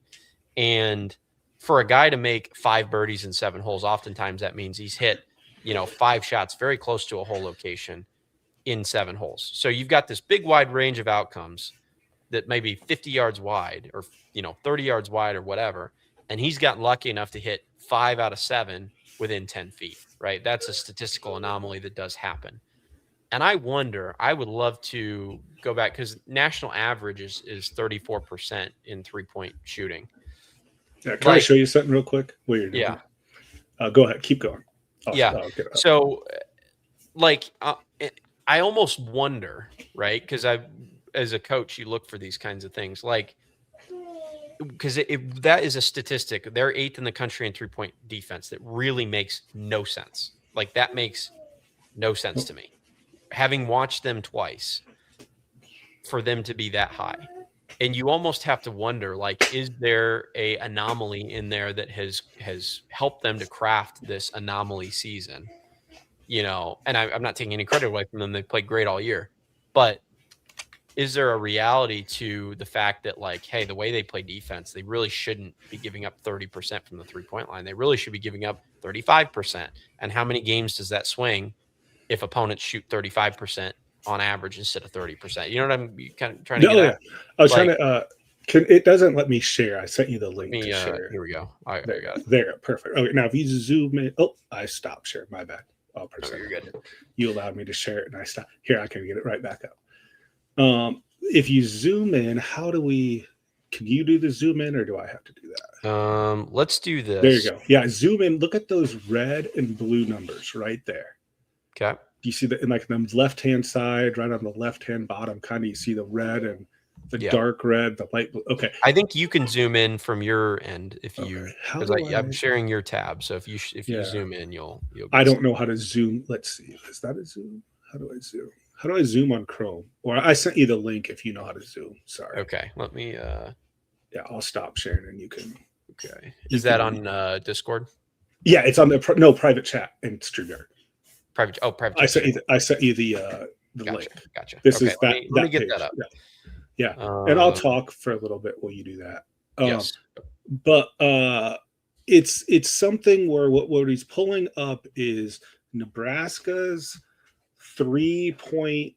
And for a guy to make 5 birdies in 7 holes, oftentimes that means he's hit, 5 shots very close to a hole location in 7 holes. So you've got this big wide range of outcomes that may be 50 yards wide or, 30 yards wide or whatever. And he's gotten lucky enough to hit 5 out of 7 within 10 feet, right? That's a statistical anomaly that does happen. And I wonder, I would love to go back, because national average is 34% in 3-point shooting. Yeah, can I show you something real quick? Weird. Yeah. Go ahead. Keep going. So, I almost wonder, right? Because as a coach, you look for these kinds of things, like, because that is a statistic. They're 8th in the country in 3-point defense. That really makes no sense. Like, that makes no sense to me. Having watched them twice, for them to be that high. And you almost have to wonder, like, is there a anomaly in there that has helped them to craft this anomaly season? And I'm not taking any credit away from them. They played great all year. But is there a reality to the fact that, like, hey, the way they play defense, they really shouldn't be giving up 30% from the 3-point line. They really should be giving up 35%. And how many games does that swing if opponents shoot 35% on average instead of 30%? You know what I'm kind of trying to get at? I was trying to it doesn't let me share. I sent you the link to share. Here we go. I got it. There, perfect. Okay, now if you zoom in, I stopped sharing. My bad. Oh, you're good. You allowed me to share it, and I stopped. Here, I can get it right back up. If you zoom in, can you do the zoom in or do I have to do that? Let's do this. There you go. Yeah, zoom in. Look at those red and blue numbers right there. Okay. Do you see that in like the left-hand side, right on the left-hand bottom, kind of you see the red and the dark red, the light blue. Okay. I think you can zoom in from your end if you, because Okay. I'm sharing your tab. So if you zoom in, you'll. I don't know how to zoom. Let's see. Is that a zoom? How do I zoom? How do I zoom on Chrome? Or I sent you the link if you know how to zoom. Sorry. Okay. Let me. Yeah, I'll stop sharing and you can. Okay. Is that on Discord? Yeah, it's on the private chat in StreamYard. Private. Oh, private. I sent you the link. Gotcha. This is that. Let me get page. that up. Yeah. And I'll talk for a little bit while you do that. Yes. But it's something where what he's pulling up is Nebraska's 3-point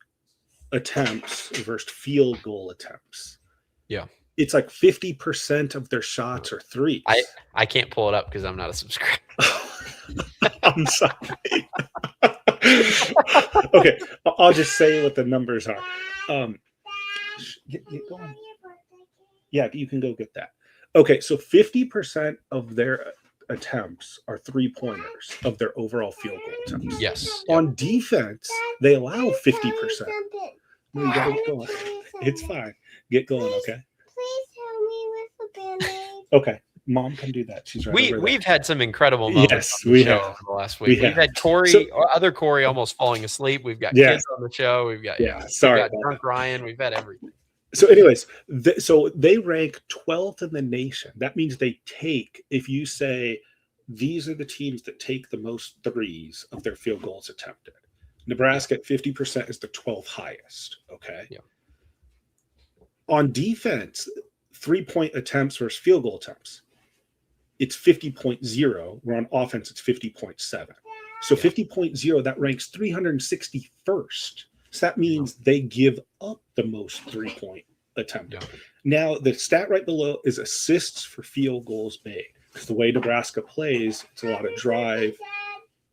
attempts versus field goal attempts. Yeah. It's like 50% of their shots are threes. I can't pull it up because I'm not a subscriber. I'm sorry. Okay, I'll just say what the numbers are. Get going. Yeah, you can go get that. Okay, so 50% of their attempts are 3-pointers of their overall field goal attempts. Yes. On defense, they allow 50%. No, you gotta get going. It's fine. Get going, okay? Please help me with a band-aid. Okay. Mom can do that. She's right. We've had some incredible moments. Yes, on the show over the last week. We've had Corey, other Corey, almost falling asleep. We've got kids on the show. We've got drunk Ryan. We've had everything. So, anyways, so they rank 12th in the nation. That means they take. If you say these are the teams that take the most threes of their field goals attempted, Nebraska at 50% is the 12th highest. Okay. Yeah. On defense, 3-point attempts versus field goal attempts, it's 50.0. Where on offense, it's 50.7. So 50.0, that ranks 361st. So that means they give up the most 3-point attempt. Yeah. Now, the stat right below is assists for field goals made. Because the way Nebraska plays, it's a lot of drive,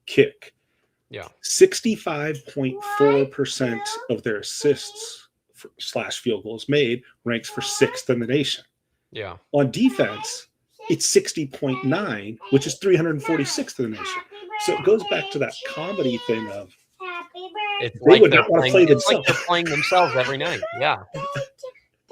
kick. Yeah. 65.4% of their assists / field goals made ranks for 6th in the nation. Yeah. On defense, it's 60.9, which is 346th in the nation. So it goes back to that comedy thing of it's they like would they're not want to playing, play it's like themselves. they're playing themselves every night. Yeah.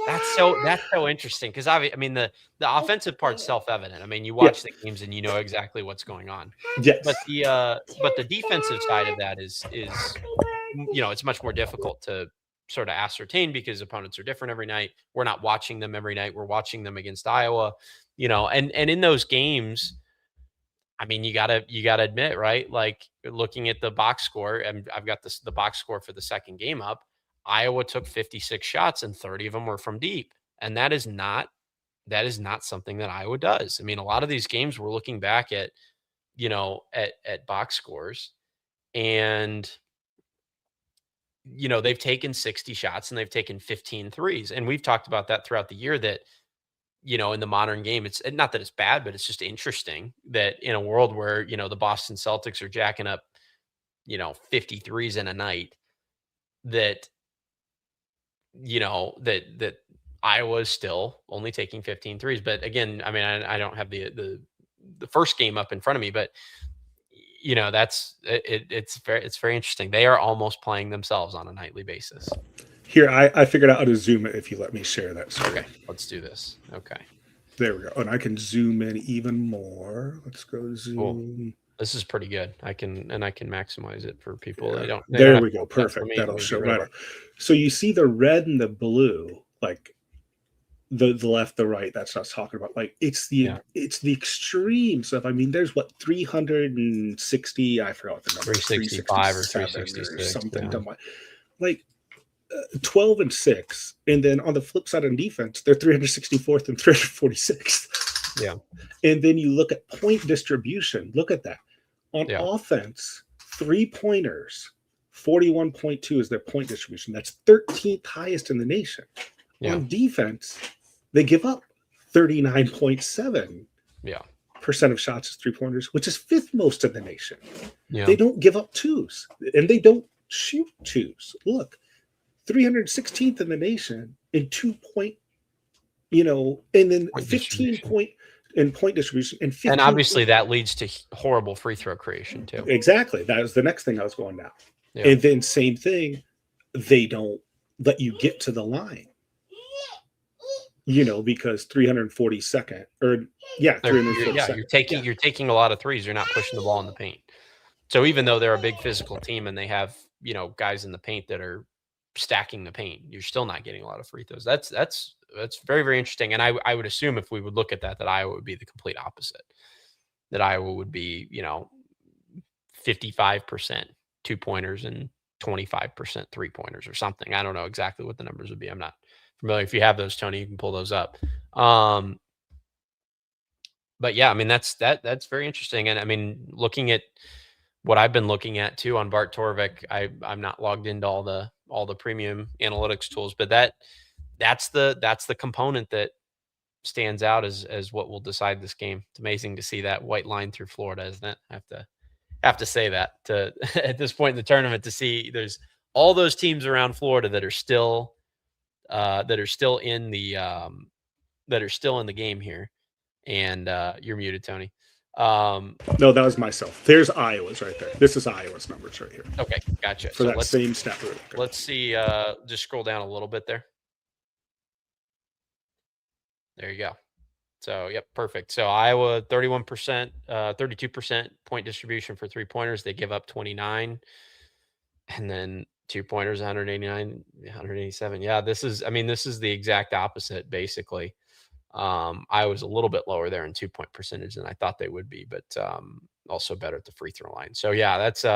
That's so interesting because I mean the offensive part's self-evident. I mean, you watch the games and you know exactly what's going on. Yes. But the defensive side of that is it's much more difficult to sort of ascertain because opponents are different every night. We're not watching them every night. We're watching them against Iowa, and in those games, I mean, you gotta admit, right? Like looking at the box score, and I've got the box score for the second game up. Iowa took 56 shots and 30 of them were from deep. And that is not something that Iowa does. I mean, a lot of these games we're looking back at, at box scores and, they've taken 60 shots and they've taken 15 threes. And we've talked about that throughout the year that, in the modern game, it's not that it's bad, but it's just interesting that in a world where, the Boston Celtics are jacking up, 50 threes in a night, that that Iowa is still only taking 15 threes. But again, I mean, I don't have the first game up in front of me, but it's very interesting. They are almost playing themselves on a nightly basis. Here, I figured out how to zoom it if you let me share that screen. Okay, let's do this. Okay. There we go. And I can zoom in even more. Let's go zoom. Cool. This is pretty good. I can maximize it for people that don't. There we go. Perfect. That'll show right up. So you see the red and the blue, like the left, the right. That's what I was talking about. Like it's the extremes of. I mean, there's 360. I forgot what the number. 365 or 366 or something. Yeah. Like 12 and 6, and then on the flip side on defense, they're 364th and 346th. Yeah. And then you look at point distribution. Look at that. On offense, 3-pointers, 41.2 is their point distribution. That's 13th highest in the nation. Yeah. On defense, they give up 39.7 percent of shots as 3-pointers, which is 5th most in the nation. Yeah. They don't give up twos, and they don't shoot twos. Look, 316th in the nation in 2-point you know, and then Point 15 distribution. point distribution and 15 And obviously that leads to horrible free throw creation too. Exactly. That was the next thing I was going down. Yeah. And then same thing, they don't let you get to the line. You know, because 342nd or yeah, 342nd. You're taking a lot of threes. You're not pushing the ball in the paint. So even though they're a big physical team and they have, you know, guys in the paint that are stacking the paint, you're still not getting a lot of free throws. That's very, very interesting. And I would assume if we would look at that Iowa would be the complete opposite. That Iowa would be, you know, 55% 2-pointers and 25% 3-pointers or something. I don't know exactly what the numbers would be. I'm not familiar. If you have those, Tony, you can pull those up. But yeah, I mean, that's very interesting. And I mean, looking at what I've been looking at too on Bart Torvik, I'm not logged into all the premium analytics tools, but that's the component that stands out as what will decide this game. It's amazing to see that white line through Florida, isn't it? I have to say that at this point in the tournament, to see there's all those teams around Florida that are still in the game here. And you're muted, Tony. No, that was myself. There's Iowa's right there. This is Iowa's numbers right here. Okay, gotcha. For that same stat. Let's see. Just scroll down a little bit there. There you go. So, yep, perfect. So Iowa, 31%, 32% point distribution for 3-pointers. They give up 29. And then 2-pointers, 189, 187. Yeah, this is the exact opposite, basically. I was a little bit lower there in 2-point percentage than I thought they would be, but also better at the free throw line. So yeah, that's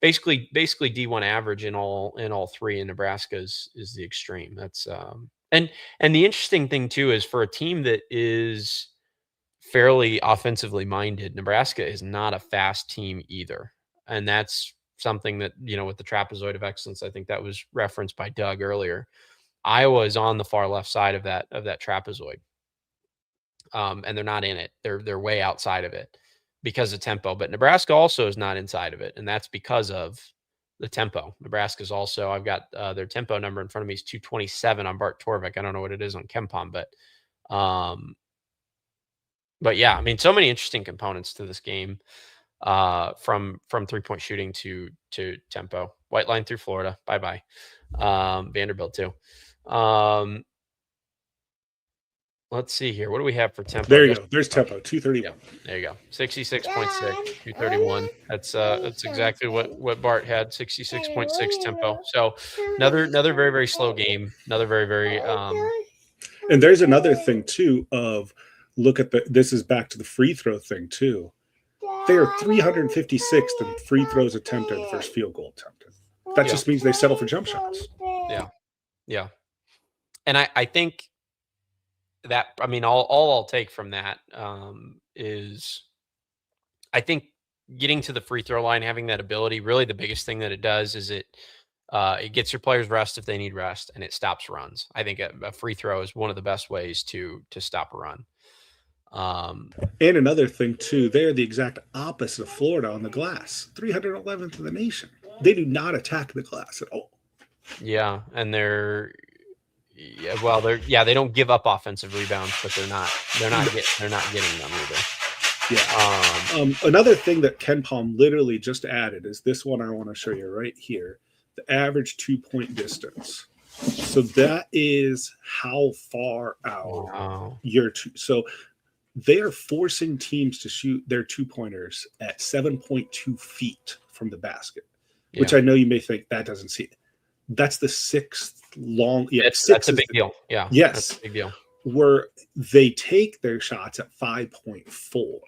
basically D1 average in all three, and Nebraska is the extreme. That's and the interesting thing too is for a team that is fairly offensively minded, Nebraska is not a fast team either. And that's something that, you know, with the trapezoid of excellence, I think that was referenced by Doug earlier. Iowa is on the far left side of that trapezoid. And they're not in it. They're way outside of it because of tempo. But Nebraska also is not inside of it, and that's because of the tempo. Nebraska's also, I've got their tempo number in front of me is 227 on Bart Torvik. I don't know what it is on KenPom, but yeah, I mean, so many interesting components to this game, from 3-point shooting to tempo. White line through Florida. Bye. Vanderbilt too. Let's see here. What do we have for tempo? There you go. There's tempo, 231. Yeah, there you go. 66.6, 231. That's exactly what Bart had, 66.6 tempo. So another very, very slow game. Another very, very and there's another thing too of look at this is back to the free throw thing too. They are 356th in free throws attempted versus field goal attempted. That just means they settle for jump shots. Yeah. And I think that, I mean, all I'll take from that is I think getting to the free throw line, having that ability, really the biggest thing that it does is it gets your players rest if they need rest, and it stops runs. I think a free throw is one of the best ways to stop a run. And another thing too, they're the exact opposite of Florida on the glass, 311th in the nation. They do not attack the glass at all. Yeah, and they don't give up offensive rebounds, but they're not getting them either. Yeah. Another thing that KenPom literally just added is this one I want to show you right here. The average 2-point distance. So that is how far out your two. So they are forcing teams to shoot their 2-pointers at 7.2 feet from the basket, which I know you may think that doesn't see it. That's the sixth long. Yeah, that's a big deal. Yeah. Yes. That's a big deal. Where they take their shots at 5.4.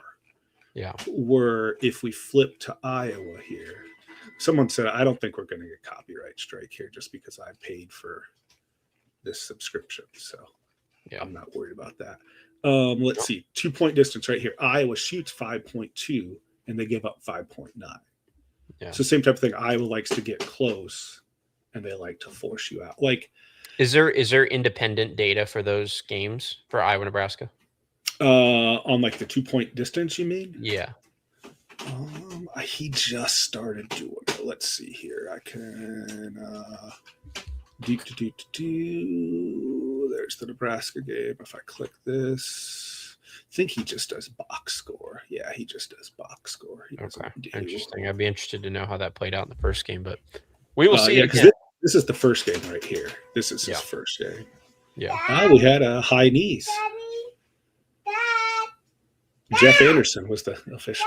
Yeah. Where if we flip to Iowa here, someone said, I don't think we're going to get copyright strike here just because I paid for this subscription. So yeah, I'm not worried about that. Let's see. 2-point distance right here. Iowa shoots 5.2 and they give up 5.9. Yeah. So same type of thing. Iowa likes to get close and they like to force you out. Like, is there independent data for those games for Iowa, Nebraska? On like the 2-point distance, you mean? Yeah. He just started doing it. Let's see here. I can there there's the Nebraska game. If I click this, I think he just does box score. Yeah, he just does box score. Okay, interesting. I'd be interested to know how that played out in the first game, but we will see. Yeah, because this is the first game right here. This is his first game. Yeah. We had a high knees. Jeff Anderson was the official.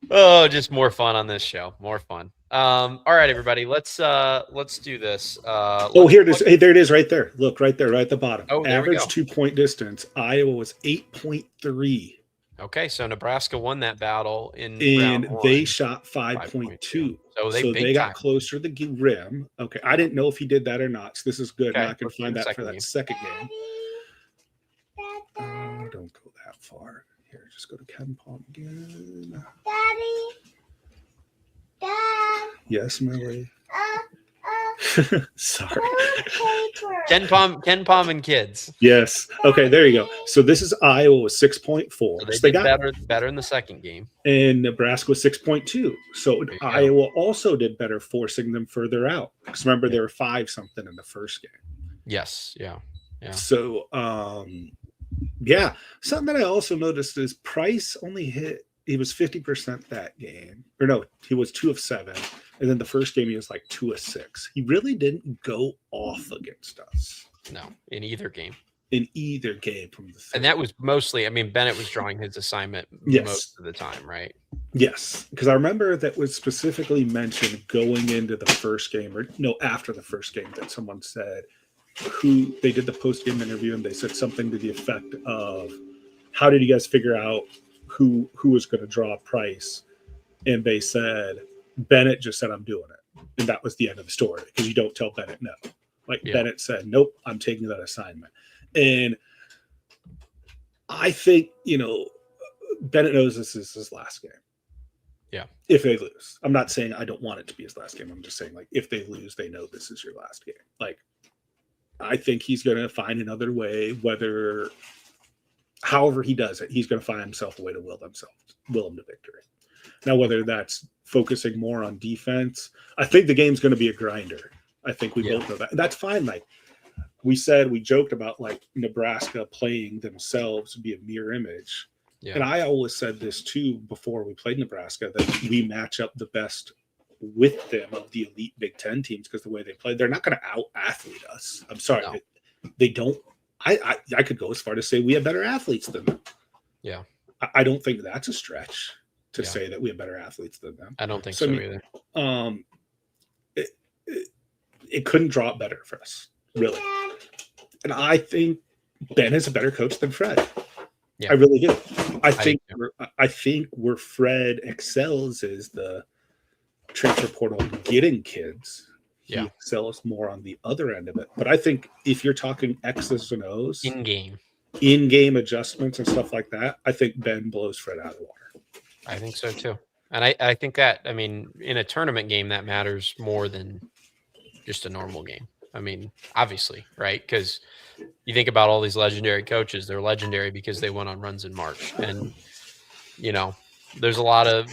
Oh, just more fun on this show. More fun. All right, everybody. Let's do this. Here it is. Hey, there it is right there. Look, right there, right at the bottom. Oh, there we Average go. 2-point distance. Iowa was 8.3. Okay, so Nebraska won that battle in And round they one. shot 5.2. So they big got time. closer to the rim. Okay, I didn't know if he did that or not. So this is good. Okay, Now I can let's do find the that for second that game. second game. Don't go that far. Here, just go to Ken Palm again. Dad. Yes, Millie. Sorry. Ken Palm and kids. Yes. Okay, there you go. So this is Iowa was 6.4. So they So they did got better in the second game. and Nebraska was 6.2. So There you go. Iowa also did better, forcing them further out. Because remember, there were 5 something in the first game. Yes. Yeah. Yeah. So, yeah. Something that I also noticed is Price only hit, he was 50% that game. Or no, he was 2 of 7. And then the first game, he was like 2 of 6. He really didn't go off against us No, in either game. in either game from the third. And that was mostly, I mean, Bennett was drawing his assignment Yes. most of the time, right? Yes, because I remember that was specifically mentioned going into the first game, or no, after the first game, that someone said who they did the post-game interview, and they said something to the effect of, how did you guys figure out who was going to draw Price? And they said, Bennett just said, I'm doing it. And that was the end of the story, because you don't tell Bennett no. Like Bennett said, nope, I'm taking that assignment. And I think, Bennett knows this is his last game. Yeah. If they lose. I'm not saying I don't want it to be his last game. I'm just saying, like, if they lose, they know this is your last game. Like, I think he's going to find another way, however he does it, he's going to find himself a way to will him to victory. Now, whether that's focusing more on defense, I think the game's going to be a grinder. I think we both know that. And that's fine. Like we joked about like Nebraska playing themselves to be a mirror image. Yeah. And I always said this too before we played Nebraska, that we match up the best with them of the elite Big Ten teams because the way they play, they're not going to out-athlete us. I'm sorry. No. They don't. I could go as far to say we have better athletes than them. Yeah. I don't think that's a stretch to say that we have better athletes than them. I don't think so either. It couldn't draw it better for us, really. And I think Ben is a better coach than Fred. Yeah. I really do. I think where Fred excels is the transfer portal getting kids. He excels more on the other end of it. But I think if you're talking X's and O's, in-game adjustments and stuff like that, I think Ben blows Fred out of the water. I think so too. And I think that, I mean, in a tournament game, that matters more than just a normal game. I mean, obviously, right? Because you think about all these legendary coaches, they're legendary because they went on runs in March. And, there's a lot of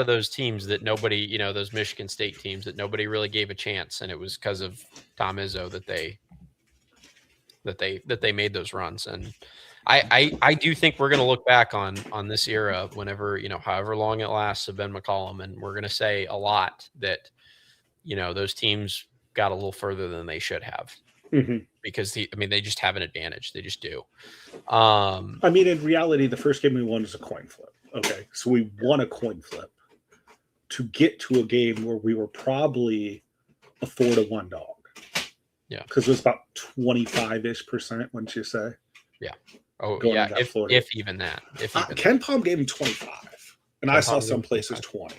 those teams that nobody, those Michigan State teams that nobody really gave a chance. And it was because of Tom Izzo that they made those runs. And I do think we're going to look back on this era whenever, however long it lasts of Ben McCollum. And we're going to say a lot that, those teams got a little further than they should have. Mm-hmm. Because they just have an advantage. They just do. In reality, the first game we won was a coin flip. Okay. So we won a coin flip to get to a game where we were probably a 4-1 dog. Yeah. Because it was about 25-ish%, wouldn't you say? Yeah. Oh, yeah. If even that. Ken Palm gave him 25. And I saw some places 20.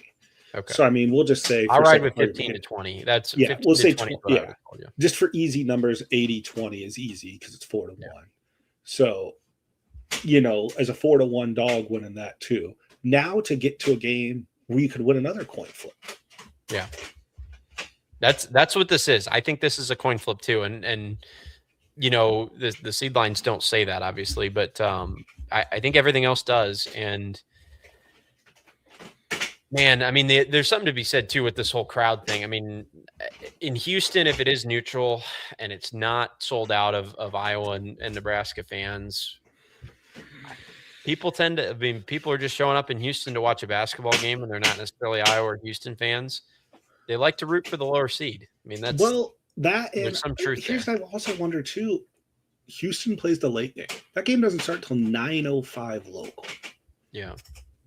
Okay. So, we'll just say. I'll ride with 15 to 20. That's we'll say 20. Yeah. Just for easy numbers, 80-20 is easy because it's 4-1. Yeah. So, as a 4-1 dog winning that too. Now to get to a game where you could win another coin flip. Yeah. That's what this is. I think this is a coin flip too. And the seed lines don't say that obviously, but I think everything else does. And Man, I mean, there's something to be said too with this whole crowd thing. I mean, in Houston, if it is neutral and it's not sold out of Iowa and Nebraska fans, people tend to. I mean, people are just showing up in Houston to watch a basketball game, and they're not necessarily Iowa or Houston fans. They like to root for the lower seed. I mean, that's there's some truth here's there. I also wonder too. Houston plays the late game. That game doesn't start till 9:05 local. Yeah,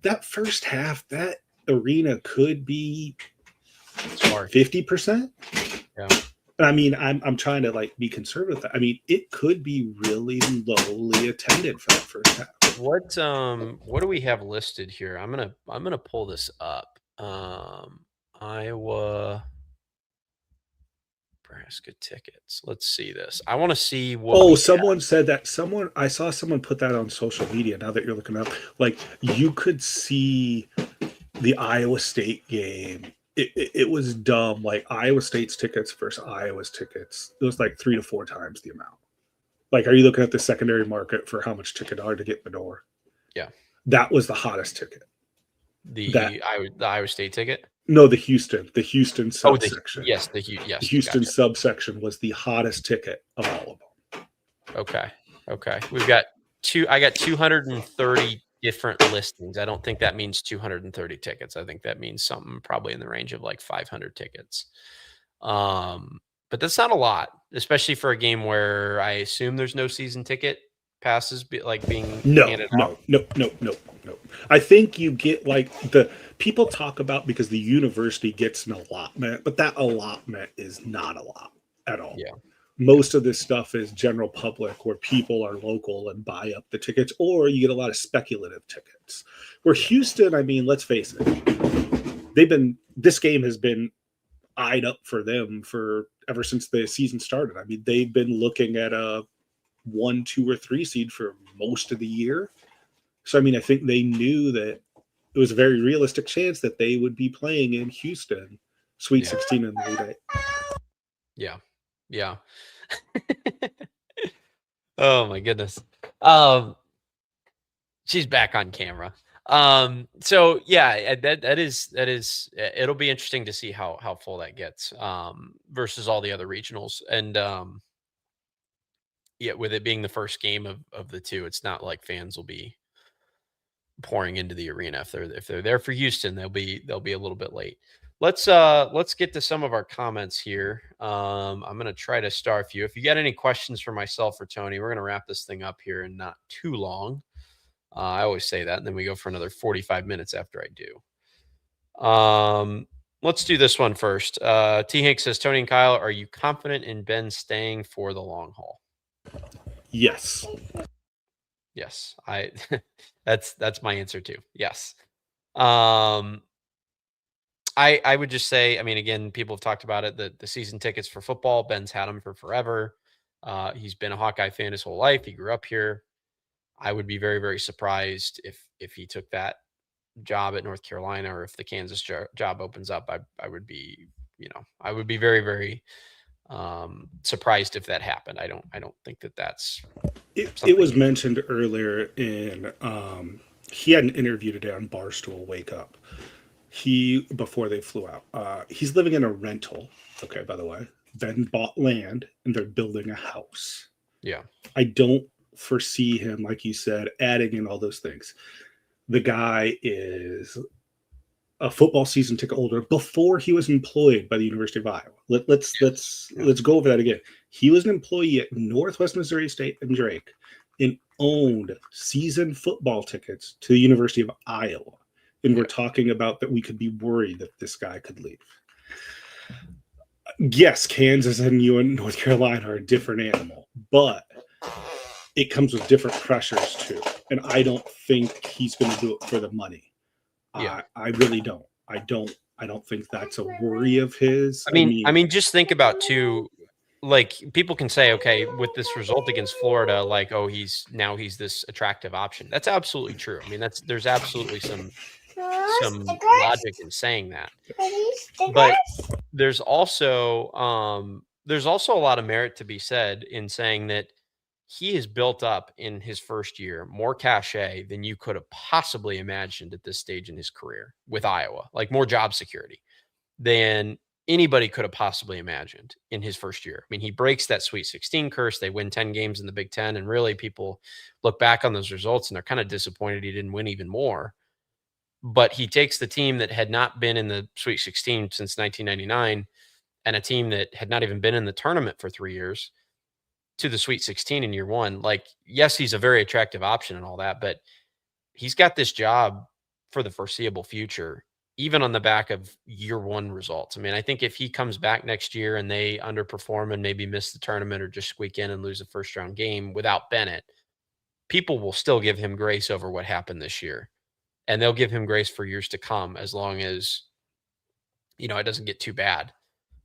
that first half, that arena could be 50%. Yeah. I mean, I'm trying to like be conservative. I mean, it could be really lowly attended for that first half. What do we have listed here? I'm gonna pull this up. Iowa Nebraska tickets. Let's see this. I want to see what. Someone said that. I saw someone put that on social media. Now that you're looking up, like you could see the Iowa State game. It was dumb. Like Iowa State's tickets versus Iowa's tickets. It was like 3 to 4 times the amount. Like, are you looking at the secondary market for how much ticket are to get in the door? Yeah, that was the hottest ticket. The Iowa State ticket. No, the Houston subsection. The Houston subsection was the hottest ticket of all of them. Okay. We've got I got 230 different listings. I don't think that means 230 tickets. I think that means something probably in the range of like 500 tickets. But that's not a lot, especially for a game where I assume there's no season ticket passes being handed out. No. I think you get like the people talk about because the university gets an allotment, but that allotment is not a lot at all. Yeah. Most of this stuff is general public where people are local and buy up the tickets, or you get a lot of speculative tickets. Where Houston, I mean, let's face it, this game has been eyed up for them ever since the season started. I mean, they've been looking at a 1, 2, or 3 seed for most of the year. So, I mean, I think they knew that it was a very realistic chance that they would be playing in Houston, Sweet 16 in the Elite Eight. Yeah. Oh my goodness. She's back on camera. So yeah, that is it'll be interesting to see how full that gets versus all the other regionals. And with it being the first game of the two, it's not like fans will be pouring into the arena. If they're there for Houston, they'll be a little bit late. Let's get to some of our comments here. I'm gonna try to star a few. If you got any questions for myself or Tony, we're gonna wrap this thing up here in not too long. I always say that, and then we go for another 45 minutes after I do. Let's do this one first. T. Hank says, Tony and Kyle, are you confident in Ben staying for the long haul? Yes. That's my answer too. Yes. I would just say, I mean, again, people have talked about it, the season tickets for football, Ben's had them for forever. He's been a Hawkeye fan his whole life. He grew up here. I would be very, very surprised if he took that job at North Carolina, or if the Kansas job opens up. I would be very, very surprised if that happened. I don't think that's it was mentioned earlier in he had an interview today on Barstool Wake Up. Before they flew out, he's living in a rental. Okay, by the way, Ben bought land and they're building a house. Yeah, I don't foresee him, like you said, adding in all those things. The guy is a football season ticket holder before he was employed by the University of Iowa. Let's go over that again. He was an employee at Northwest Missouri State and Drake and owned season football tickets to the University of Iowa. And we're talking about that we could be worried that this guy could leave. Yes, Kansas and North Carolina are a different animal, but it comes with different pressures too. And I don't think he's going to do it for the money. Yeah. I really don't. I don't think that's a worry of his. I mean, just think about too, like people can say, okay, with this result against Florida, like, oh, he's this attractive option. That's absolutely true. I mean, there's absolutely some logic in saying that. But there's also a lot of merit to be said in saying that he has built up in his first year more cachet than you could have possibly imagined at this stage in his career with Iowa, like more job security than anybody could have possibly imagined in his first year. I mean, he breaks that Sweet 16 curse. They win 10 games in the Big Ten, and really people look back on those results and they're kind of disappointed he didn't win even more. But he takes the team that had not been in the Sweet 16 since 1999 and a team that had not even been in the tournament for 3 years to the Sweet 16 in year one. Like, yes, he's a very attractive option and all that, but he's got this job for the foreseeable future, even on the back of year one results. I mean, I think if he comes back next year and they underperform and maybe miss the tournament or just squeak in and lose a first round game without Bennett, people will still give him grace over what happened this year. And they'll give him grace for years to come, as long as, it doesn't get too bad.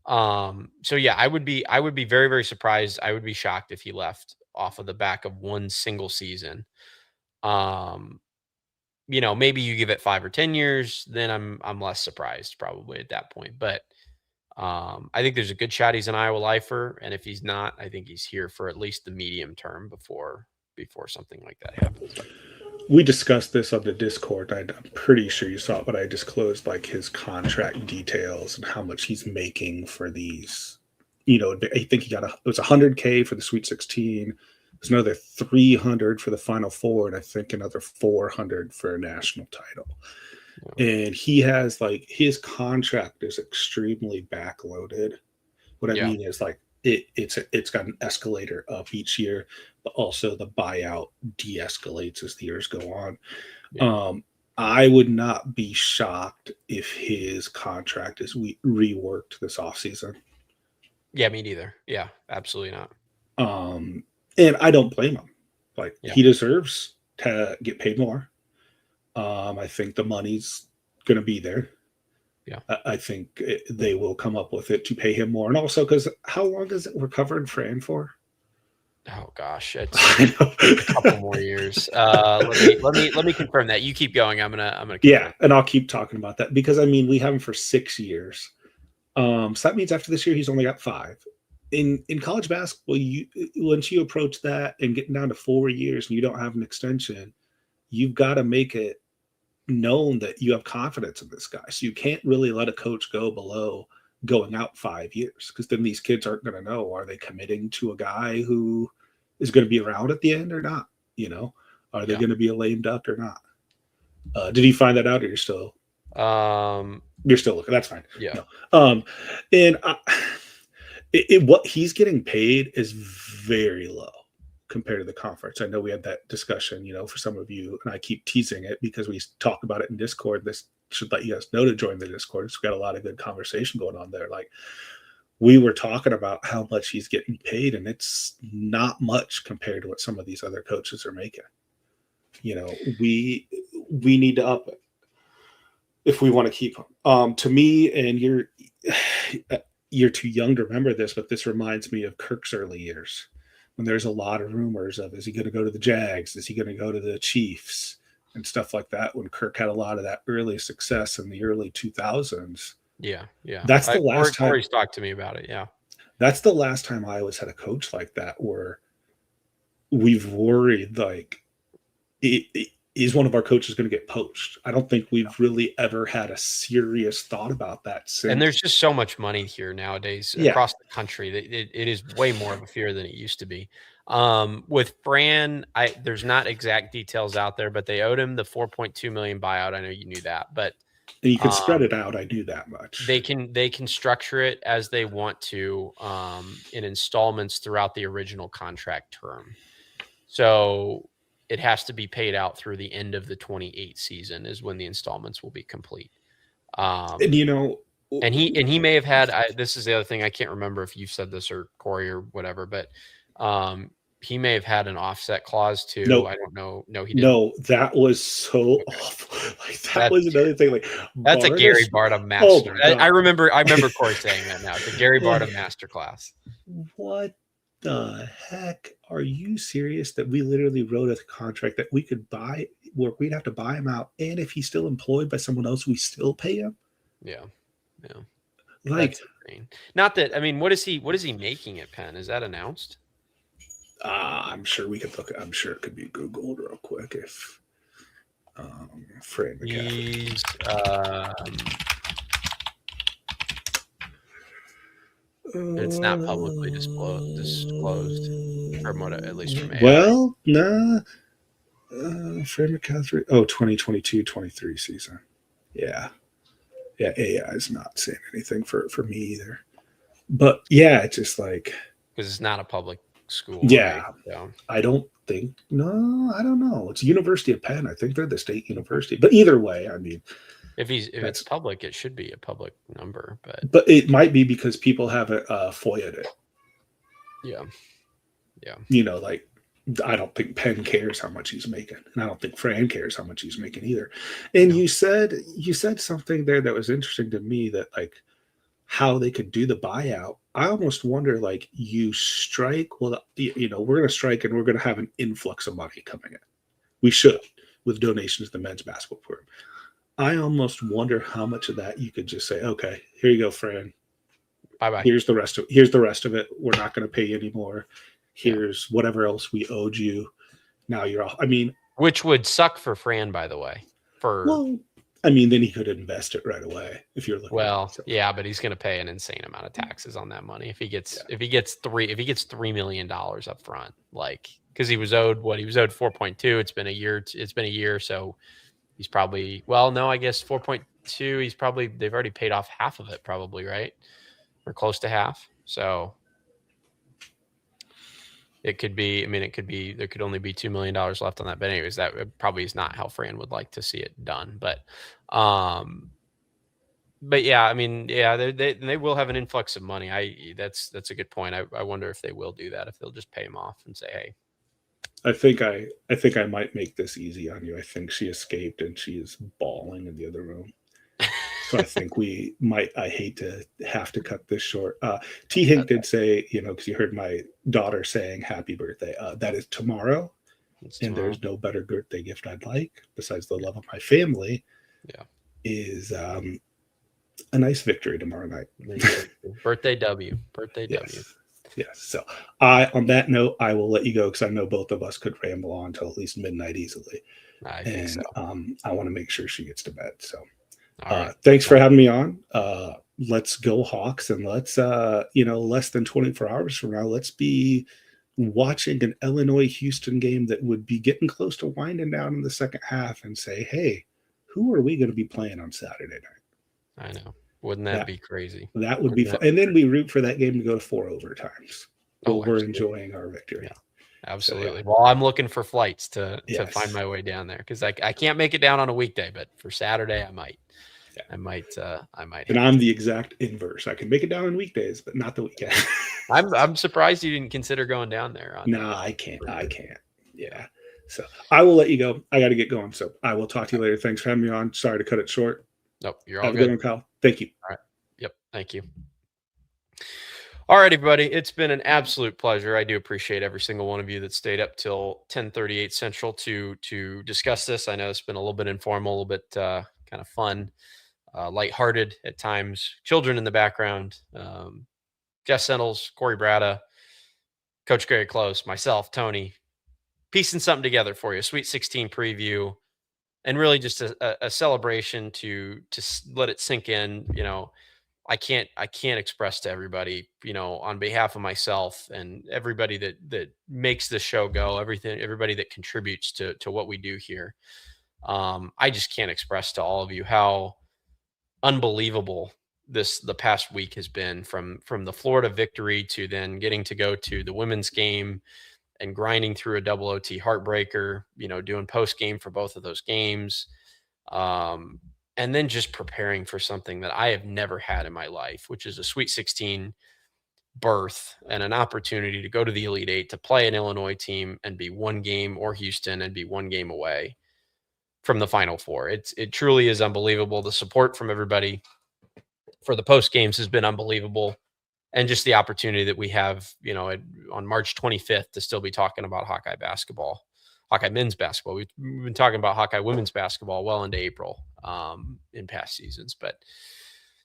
So yeah, I would be very, very surprised. I would be shocked if he left off of the back of one single season. Maybe you give it 5 or 10 years, then I'm less surprised probably at that point. But I think there's a good shot he's an Iowa lifer, and if he's not, I think he's here for at least the medium term before something like that happens. We discussed this on the Discord. I'm pretty sure you saw it, but I disclosed like his contract details and how much he's making for these. I think it was $100K for the Sweet 16. There's another 300 for the Final Four, and I think another 400 for a national title. Yeah. And he has his contract is extremely backloaded. What I mean is it's got an escalator up each year, but also the buyout de-escalates as the years go on. Yeah. I would not be shocked if his contract is reworked this offseason. Yeah, me neither. Yeah, absolutely not. And I don't blame him. He deserves to get paid more. I think the money's going to be there. Yeah, I think they will come up with it to pay him more. And also because how long is it recovered Fran for? Oh gosh, it's a couple more years. Let me confirm that. You keep going. I'm gonna. Yeah, and I'll keep talking about that because we have him for 6 years. So that means after this year he's only got 5. In college basketball, once you approach that and getting down to 4 years and you don't have an extension, you've got to make it known that you have confidence in this guy. So you can't really let a coach go below going out 5 years, because then these kids aren't going to know, are they committing to a guy who is going to be around at the end or not? Are they going to be a lame duck or not? Did you find that out, or you're still looking? That's fine. Yeah. No. And what he's getting paid is very low compared to the conference. I know we had that discussion, for some of you, and I keep teasing it because we talk about it in Discord. This should let you guys know to join the Discord. We've got a lot of good conversation going on there. We were talking about how much he's getting paid, and it's not much compared to what some of these other coaches are making. We need to up it if we want to keep him. To me, and you're too young to remember this, but this reminds me of Kirk's early years, when there's a lot of rumors of, is he going to go to the Jags? Is he going to go to the Chiefs and stuff like that? When Kirk had a lot of that early success in the early 2000s. Yeah. That's the last time. Corey's talked to me about it. Yeah. That's the last time Iowa's had a coach like that, where we've worried is one of our coaches going to get poached? I don't think we've really ever had a serious thought about that since. And there's just so much money here nowadays across the country that it is way more of a fear than it used to be. With Fran, there's not exact details out there, but they owed him the $4.2 million buyout. I know you knew that, but and you can spread it out. I knew that much. They can structure it as they want to in installments throughout the original contract term. So it has to be paid out through the end of the 28 season is when the installments will be complete. And he may have had, this is the other thing. I can't remember if you've said this or Corey or whatever, but he may have had an offset clause too. No, I don't know. No, he didn't. No, that was so awful. That was another thing. That's a Gary Barta master. I remember Corey saying that now. It's a Gary Barta masterclass. What the heck? Are you serious that we literally wrote a contract that we could buy, where we'd have to buy him out, and if he's still employed by someone else, we still pay him? Yeah. Not that. I mean, what is he making at Penn? Is that announced? I'm sure we could look. I'm sure it could be Googled real quick if Fran McCaffrey. He's it's not publicly disclosed from what, at least from AI. Well, nah. Fran McCaffrey. Oh, 2022-23 season. Yeah. Yeah, AI is not saying anything for me either. But yeah, it's just like, because it's not a public school. Yeah. Right? So. I don't know. It's University of Penn. I think they're the state university. But either way, I mean, if it's public, it should be a public number. But it might be because people haven't FOIA'd it. Yeah. Yeah. You know, like, I don't think Penn cares how much he's making, and I don't think Fran cares how much he's making either. And you said something there that was interesting to me, that like how they could do the buyout. I almost wonder, like, you strike, well, you know, we're going to strike and we're going to have an influx of money coming in. We should, with donations to the men's basketball program. I almost wonder how much of that you could just say, okay, here you go, Fran. Bye-bye. Here's the rest of it. We're not going to pay you anymore. Here's whatever else we owed you. Now you're off. I mean, which would suck for Fran, by the way. Well, I mean, then he could invest it right away if you're looking. Well, yeah, but he's going to pay an insane amount of taxes on that money if he gets $3 million up front, like, because he was owed 4.2. It's been a year, so he's probably, well, no, I guess 4.2. They've already paid off half of it, probably, right, or close to half. So it could be. I mean, there could only be $2 million left on that. But anyways, that probably is not how Fran would like to see it done. But yeah, I mean, yeah, they will have an influx of money. That's a good point. I wonder if they will do that, if they'll just pay him off and say, hey. I think I might make this easy on you. I think she escaped and she is bawling in the other room. So I think I hate to have to cut this short. T. Hink did say, you know, because you heard my daughter saying happy birthday. That is tomorrow. And there's no better birthday gift I'd like, besides the love of my family. Yeah. Is a nice victory tomorrow night. Birthday W. Yes. So on that note, I will let you go because I know both of us could ramble on till at least midnight easily. I think so. I want to make sure she gets to bed. So right. Thanks for having me on. Let's go Hawks, and let's less than 24 hours from now, let's be watching an Illinois-Houston game that would be getting close to winding down in the second half, and say, hey, who are we going to be playing on Saturday night? I know. Wouldn't that be crazy? That would be fun. And then we root for that game to go to 4 overtimes. We're enjoying our victory. Yeah, absolutely. So, yeah. Well, I'm looking for flights to find my way down there, because I can't make it down on a weekday, but for Saturday I might. Yeah. I might. And I'm the exact inverse. I can make it down on weekdays, but not the weekend. I'm surprised you didn't consider going down there. No, I can't. Yeah. So I will let you go. I got to get going. So I will talk to you later. Thanks for having me on. Sorry to cut it short. Nope. You're all good. Have a good one, Kyle. Thank you. All right. Yep. Thank you. All right, everybody. It's been an absolute pleasure. I do appreciate every single one of you that stayed up till 10:38 Central to discuss this. I know it's been a little bit informal, a little bit kind of fun, lighthearted at times. Children in the background. Jess Sendles, Corey Brada, Coach Gary Close, myself, Tony, piecing something together for you. Sweet 16 preview, and really just a celebration to let it sink in. You know, I can't express to everybody, you know, on behalf of myself and everybody that makes this show go, everybody that contributes to what we do here. I just can't express to all of you how unbelievable the past week has been, from the Florida victory to then getting to go to the women's game and grinding through a double OT heartbreaker, you know, doing post game for both of those games. And then just preparing for something that I have never had in my life, which is a Sweet 16 berth and an opportunity to go to the Elite Eight, to play an Illinois team and be one game, or Houston and be one game away from the Final Four. It truly is unbelievable. The support from everybody for the post games has been unbelievable. And just the opportunity that we have, you know, on March 25th to still be talking about Hawkeye basketball, Hawkeye men's basketball. We've been talking about Hawkeye women's basketball well into April in past seasons, but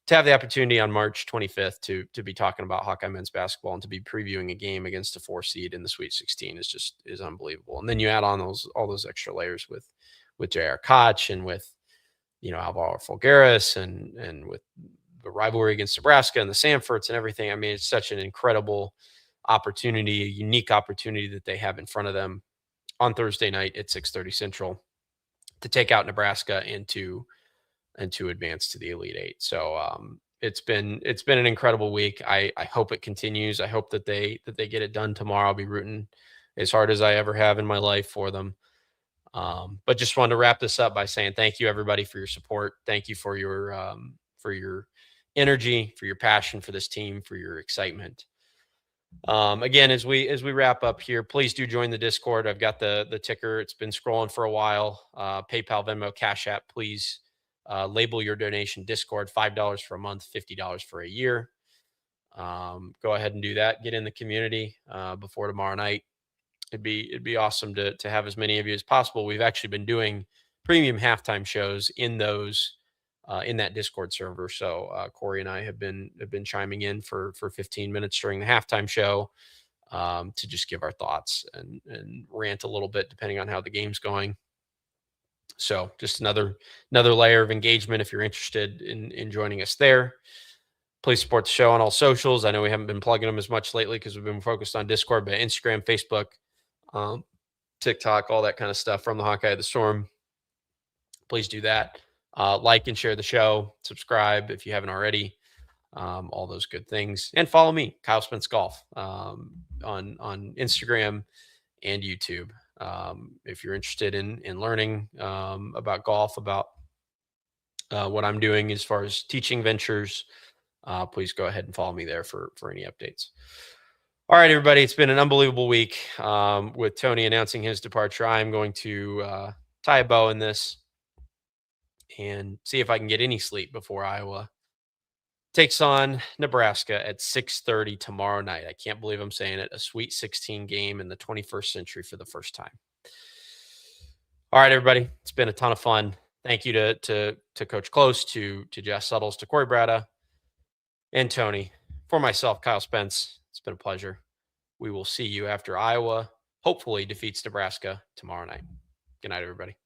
to have the opportunity on March 25th to be talking about Hawkeye men's basketball and to be previewing a game against a 4 seed in the Sweet 16 is unbelievable. And then you add on all those extra layers with J.R. Koch and with, Alvaro Fulgaris and with the rivalry against Nebraska and the Sanfords and everything. I mean, it's such an incredible opportunity, a unique opportunity that they have in front of them on Thursday night at 6:30 Central to take out Nebraska and to advance to the Elite Eight. So it's been an incredible week. I hope it continues. I hope that they get it done tomorrow. I'll be rooting as hard as I ever have in my life for them. But just wanted to wrap this up by saying thank you, everybody, for your support. Thank you for your energy, for your passion for this team, for your excitement. Again, as we wrap up here, please do join the Discord. I've got the ticker. It's been scrolling for a while. PayPal, Venmo, Cash App. Please label your donation Discord, $5 for a month, $50 for a year. Go ahead and do that. Get in the community before tomorrow night. It'd be awesome to have as many of you as possible. We've actually been doing premium halftime shows in those in that Discord server. So Corey and I have been chiming in for 15 minutes during the halftime show to just give our thoughts and rant a little bit depending on how the game's going. So just another layer of engagement if you're interested in joining us there. Please support the show on all socials. I know we haven't been plugging them as much lately because we've been focused on Discord, but Instagram, Facebook, TikTok, all that kind of stuff from the Hawkeye of the Storm. Please do that. Like and share the show. Subscribe if you haven't already. All those good things. And follow me, Kyle Spence Golf, on Instagram and YouTube. If you're interested in learning about golf, about what I'm doing as far as teaching ventures, please go ahead and follow me there for any updates. All right, everybody, it's been an unbelievable week with Tony announcing his departure. I'm going to tie a bow in this and see if I can get any sleep before Iowa takes on Nebraska at 6:30 tomorrow night. I can't believe I'm saying it. A Sweet 16 game in the 21st century for the first time. All right, everybody, it's been a ton of fun. Thank you to Coach Close, to Jess Suttles, to Corey Brada, and Tony. For myself, Kyle Spence, it's been a pleasure. We will see you after Iowa hopefully defeats Nebraska tomorrow night. Good night, everybody.